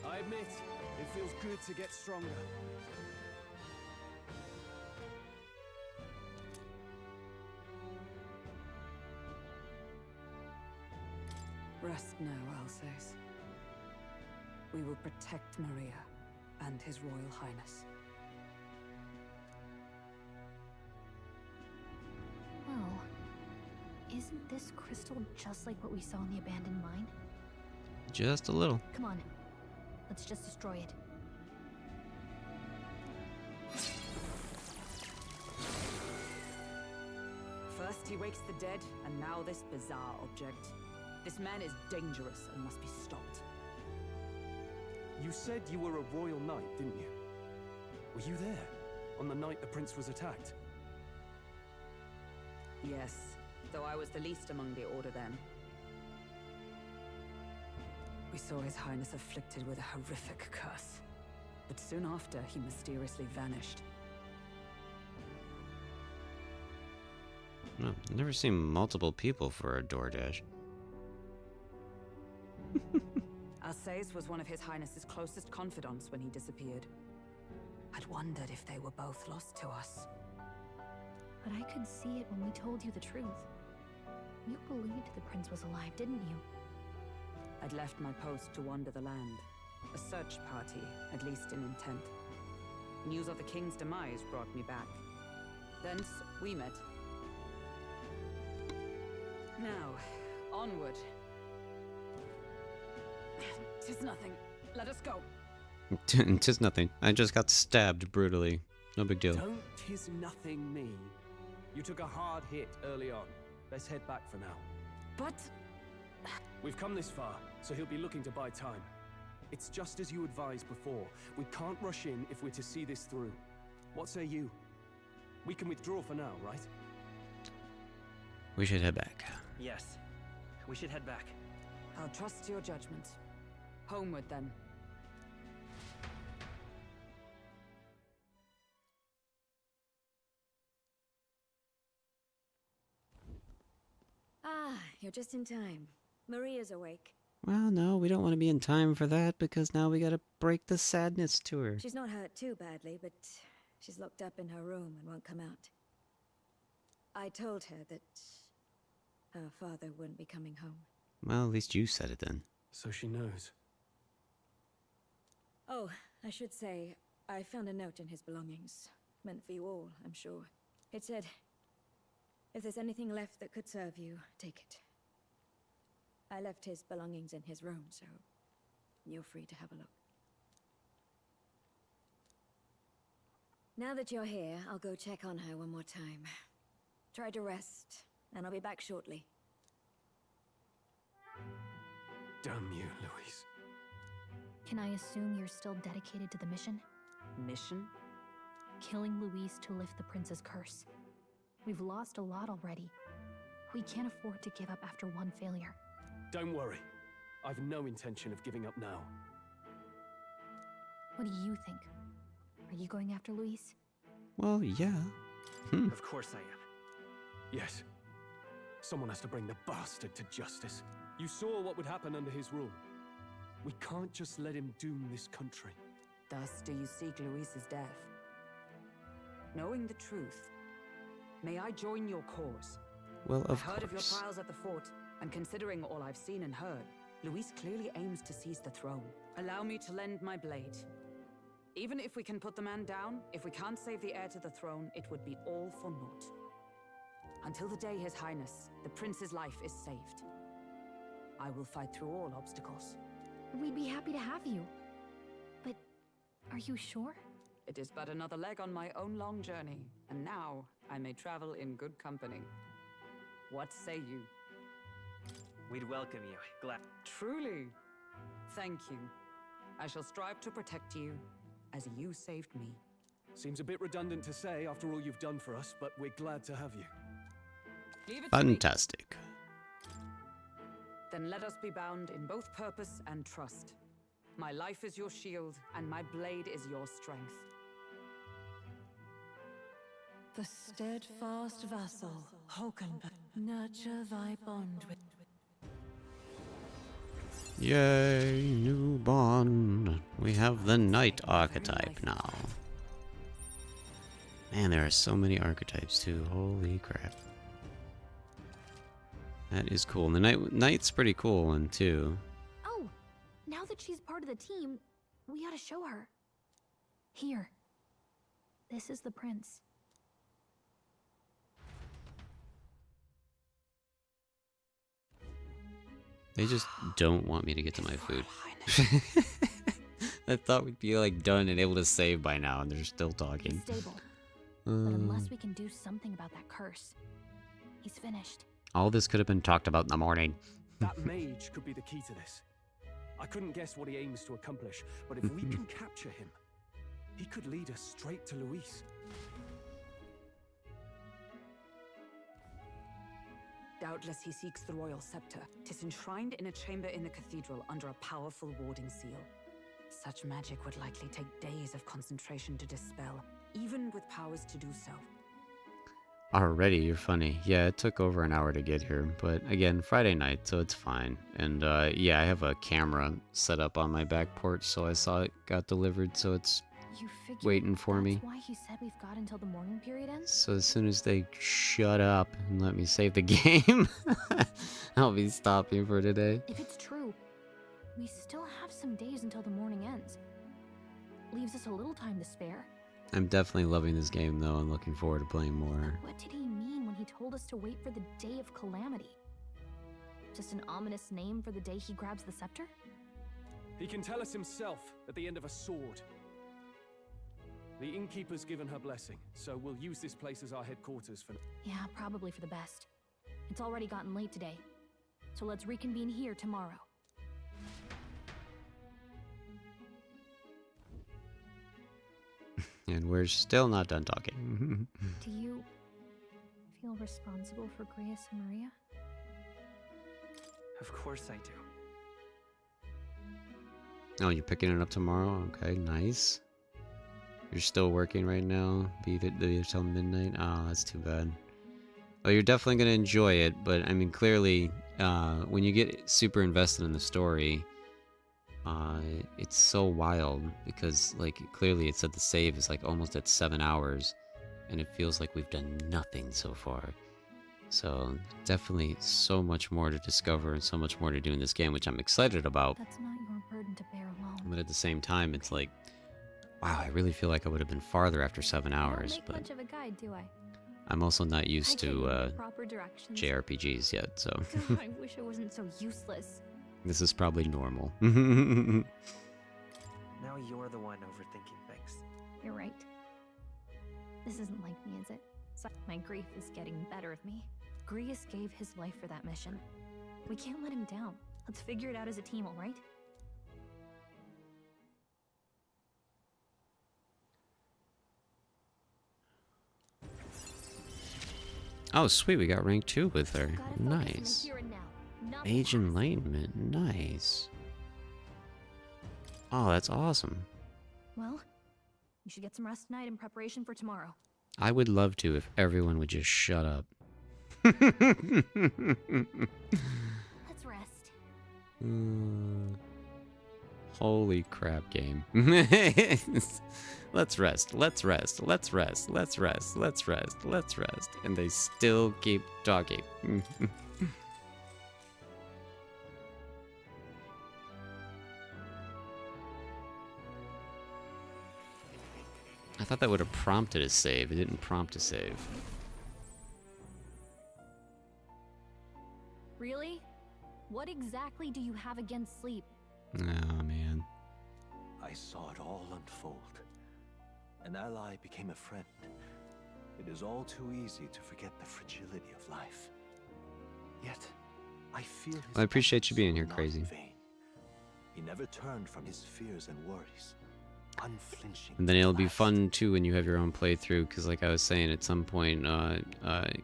I admit, it feels good to get stronger. Rest now, Alcest. We will protect Maria and His Royal Highness. Well, isn't this crystal just like what we saw in the abandoned mine? Just a little. Come on, let's just destroy it. First he wakes the dead, and now this bizarre object. This man is dangerous and must be stopped. You said you were a royal knight, didn't you? Were you there on the night the prince was attacked? Yes, though I was the least among the Order then. We saw His Highness afflicted with a horrific curse. But soon after, he mysteriously vanished. No, I've never seen multiple people for a DoorDash. Alsace was one of His Highness's closest confidants when he disappeared. I'd wondered if they were both lost to us. But I could see it when we told you the truth. You believed the prince was alive, didn't you? I'd left my post to wander the land. A search party, at least in intent. News of the king's demise brought me back. Thence, we met. Now, onward. 'Tis nothing. Let us go. Tis nothing. I just got stabbed brutally. No big deal. Don't tis nothing me. You took a hard hit early on. Let's head back for now. But... We've come this far, so he'll be looking to buy time. It's just as you advised before. We can't rush in if we're to see this through. What say you? We can withdraw for now, right? We should head back. Yes. We should head back. I'll trust your judgment. Homeward, then. Ah, you're just in time. Maria's awake. Well, no, we don't want to be in time for that because now we gotta break the sadness to her. She's not hurt too badly, but she's locked up in her room and won't come out. I told her that her father wouldn't be coming home. Well, at least you said it then. So she knows. Oh, I should say, I found a note in his belongings. Meant for you all, I'm sure. It said, if there's anything left that could serve you, take it. I left his belongings in his room, so you're free to have a look. Now that you're here, I'll go check on her one more time. Try to rest, and I'll be back shortly. Damn you, Louise. Can I assume you're still dedicated to the mission? Mission? Killing Louise to lift the prince's curse. We've lost a lot already. We can't afford to give up after one failure. Don't worry. I've no intention of giving up now. What do you think? Are you going after Louise? Well, yeah. Of course I am. Yes. Someone has to bring the bastard to justice. You saw what would happen under his rule. We can't just let him doom this country. Thus do you seek Louise's death. Knowing the truth, may I join your cause? Well, of I've heard of your course. trials at the fort, and considering all I've seen and heard, Louise clearly aims to seize the throne. Allow me to lend my blade. Even if we can put the man down, if we can't save the heir to the throne, it would be all for naught. Until the day His Highness, the prince's life is saved. I will fight through all obstacles. We'd be happy to have you. But are you sure? It is but another leg on my own long journey, and now I may travel in good company. What say you? We'd welcome you. Glad. Truly. Thank you. I shall strive to protect you as you saved me. Seems a bit redundant to say after all you've done for us, but we're glad to have you. Leave it to me. Fantastic. Then let us be bound in both purpose and trust. My life is your shield, and my blade is your strength. The steadfast vassal, Hulkenberg, nurture thy bond with... Yay, new bond. We have the knight archetype now. Man, there are so many archetypes too. Holy crap. That is cool. And the knight's pretty cool one too. Oh, now that she's part of the team, we ought to show her. Here. This is the prince. They just don't want me to get to my food. I thought we'd be like done and able to save by now, and they're still talking. He's stable. But unless we can do something about that curse, he's finished. All this could have been talked about in the morning. That mage could be the key to this. I couldn't guess what he aims to accomplish, but if we can capture him, he could lead us straight to Louise. Doubtless he seeks the royal scepter. 'Tis enshrined in a chamber in the cathedral under a powerful warding seal. Such magic would likely take days of concentration to dispel, even with powers to do so. Already, you're funny. Yeah, it took over an hour to get here, but again, Friday night, so it's fine. And yeah, I have a camera set up on my back porch, so I saw it got delivered, so it's waiting for me. That's why he said we've got until the mourning period ends? So as soon as they shut up and let me save the game, I'll be stopping for today. If it's true, we still have some days until the morning ends. Leaves us a little time to spare. I'm definitely loving this game, though, and looking forward to playing more. What did he mean when he told us to wait for the Day of Calamity? Just an ominous name for the day he grabs the scepter? He can tell us himself at the end of a sword. The innkeeper's given her blessing, so we'll use this place as our headquarters for... Yeah, probably for the best. It's already gotten late today, so let's reconvene here tomorrow. And we're still not done talking. Do you feel responsible for Grius and Maria? Of course I do. Oh, you're picking it up tomorrow? Okay, nice. You're still working right now? Be there till midnight? Oh, that's too bad. Well, you're definitely going to enjoy it, but I mean, clearly, when you get super invested in the story, it's so wild because, like, clearly it said the save is like almost at 7 hours, and it feels like we've done nothing so far. So definitely so much more to discover and so much more to do in this game, which I'm excited about. That's not your burden to bear alone. But at the same time, it's like, wow, I really feel like I would have been farther after 7 hours. I don't make much of a guide, do I? I'm also not used to proper directions. JRPGs yet, so I wish I wasn't so useless. this is probably normal. Now you're the one overthinking things. You're right. This isn't like me, is it? My grief is getting better of me. Grius gave his life for that mission. We can't let him down. Let's figure it out as a team, all right? Oh, sweet, we got rank 2 with her. Nice. Age Enlightenment, nice. Oh, that's awesome. Well, you should get some rest tonight in preparation for tomorrow. I would love to if everyone would just shut up. Let's rest. Holy crap, game. Let's rest, let's rest, let's rest, let's rest, let's rest, let's rest. And they still keep talking. I thought that would have prompted a save. It didn't prompt a save. Really? What exactly do you have against sleep? Oh, man. I saw it all unfold. An ally became a friend. It is all too easy to forget the fragility of life. Yet, I feel his Well, I appreciate you being here, not Crazy. in vain. He never turned from his fears and worries. Unflinching. And then it'll be fun too when you have your own playthrough, because like I was saying, at some point,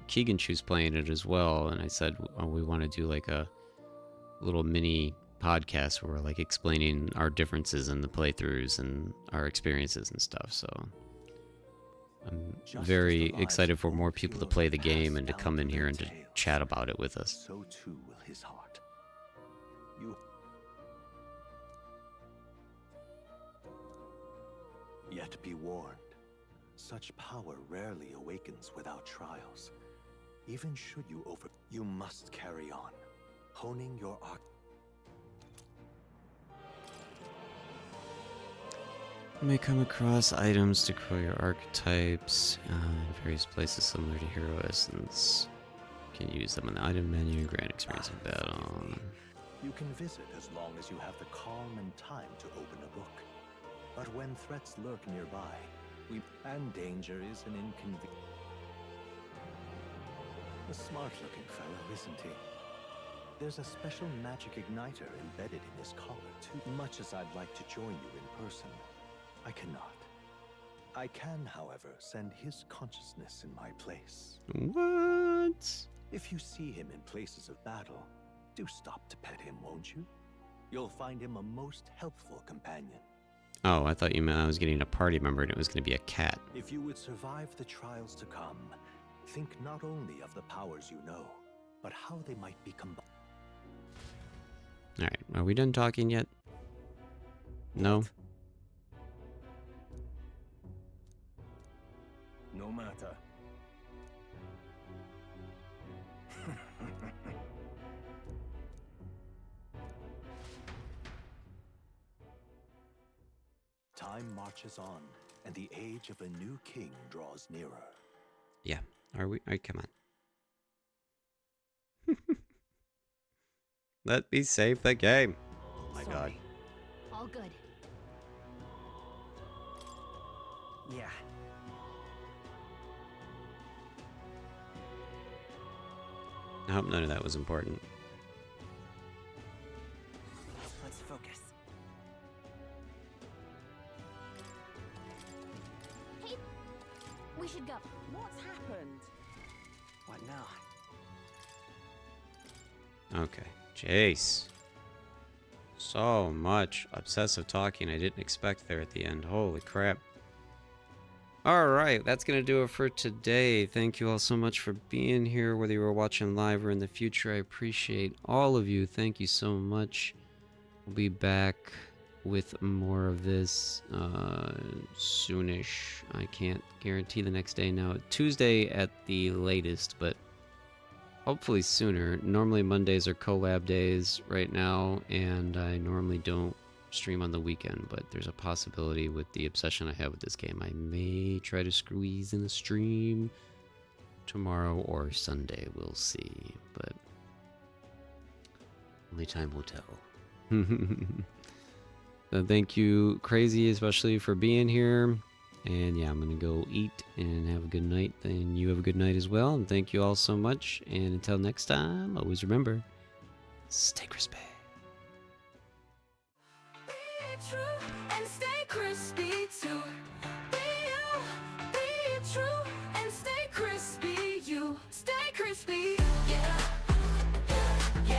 Keegan Chu's playing it as well, and I said, oh, we want to do like a little mini podcast where we're like explaining our differences in the playthroughs and our experiences and stuff. So I'm very excited for more people to play the game and to come in here and to chat about it with us. So too will his heart. You. Yet be warned, such power rarely awakens without trials. Even should you you must carry on, honing your art. You may come across items to grow your archetypes in various places similar to Hero Essence. You can use them in the item menu, grant experience in battle. You can visit as long as you have the calm and time to open a book. But when threats lurk nearby, and danger is an inconvenience. A smart-looking fellow, isn't he? There's a special magic igniter embedded in his collar, too. Much as I'd like to join you in person, I cannot. I can, however, send his consciousness in my place. What? If you see him in places of battle, do stop to pet him, won't you? You'll find him a most helpful companion. Oh, I thought you meant I was getting a party member and it was going to be a cat. If you would survive the trials to come, Think not only of the powers you know, but how they might be combined. Alright, are we done talking yet? No? No matter. Time marches on, and the age of a new king draws nearer. Yeah. Are we? Alright, come on. Let me save the game. Oh my god. All good. Yeah. I hope none of that was important. Let's focus. Hey, we should go. What's happened? What now? Okay. Jace. So much obsessive talking I didn't expect there at the end. Holy crap. Alright, that's going to do it for today. Thank you all so much for being here, whether you were watching live or in the future. I appreciate all of you. Thank you so much. We'll be back with more of this soonish. I can't guarantee the next day now. Tuesday at the latest, but hopefully sooner. Normally Mondays are collab days right now, and I normally don't stream on the weekend, but there's a possibility with the obsession I have with this game I may try to squeeze in a stream tomorrow or Sunday. We'll see, but only time will tell. So thank you, Crazy, especially for being here. And yeah, I'm gonna go eat and have a good night, and you have a good night as well. And thank you all so much, and until next time, always remember, stay crispy. True and stay crispy.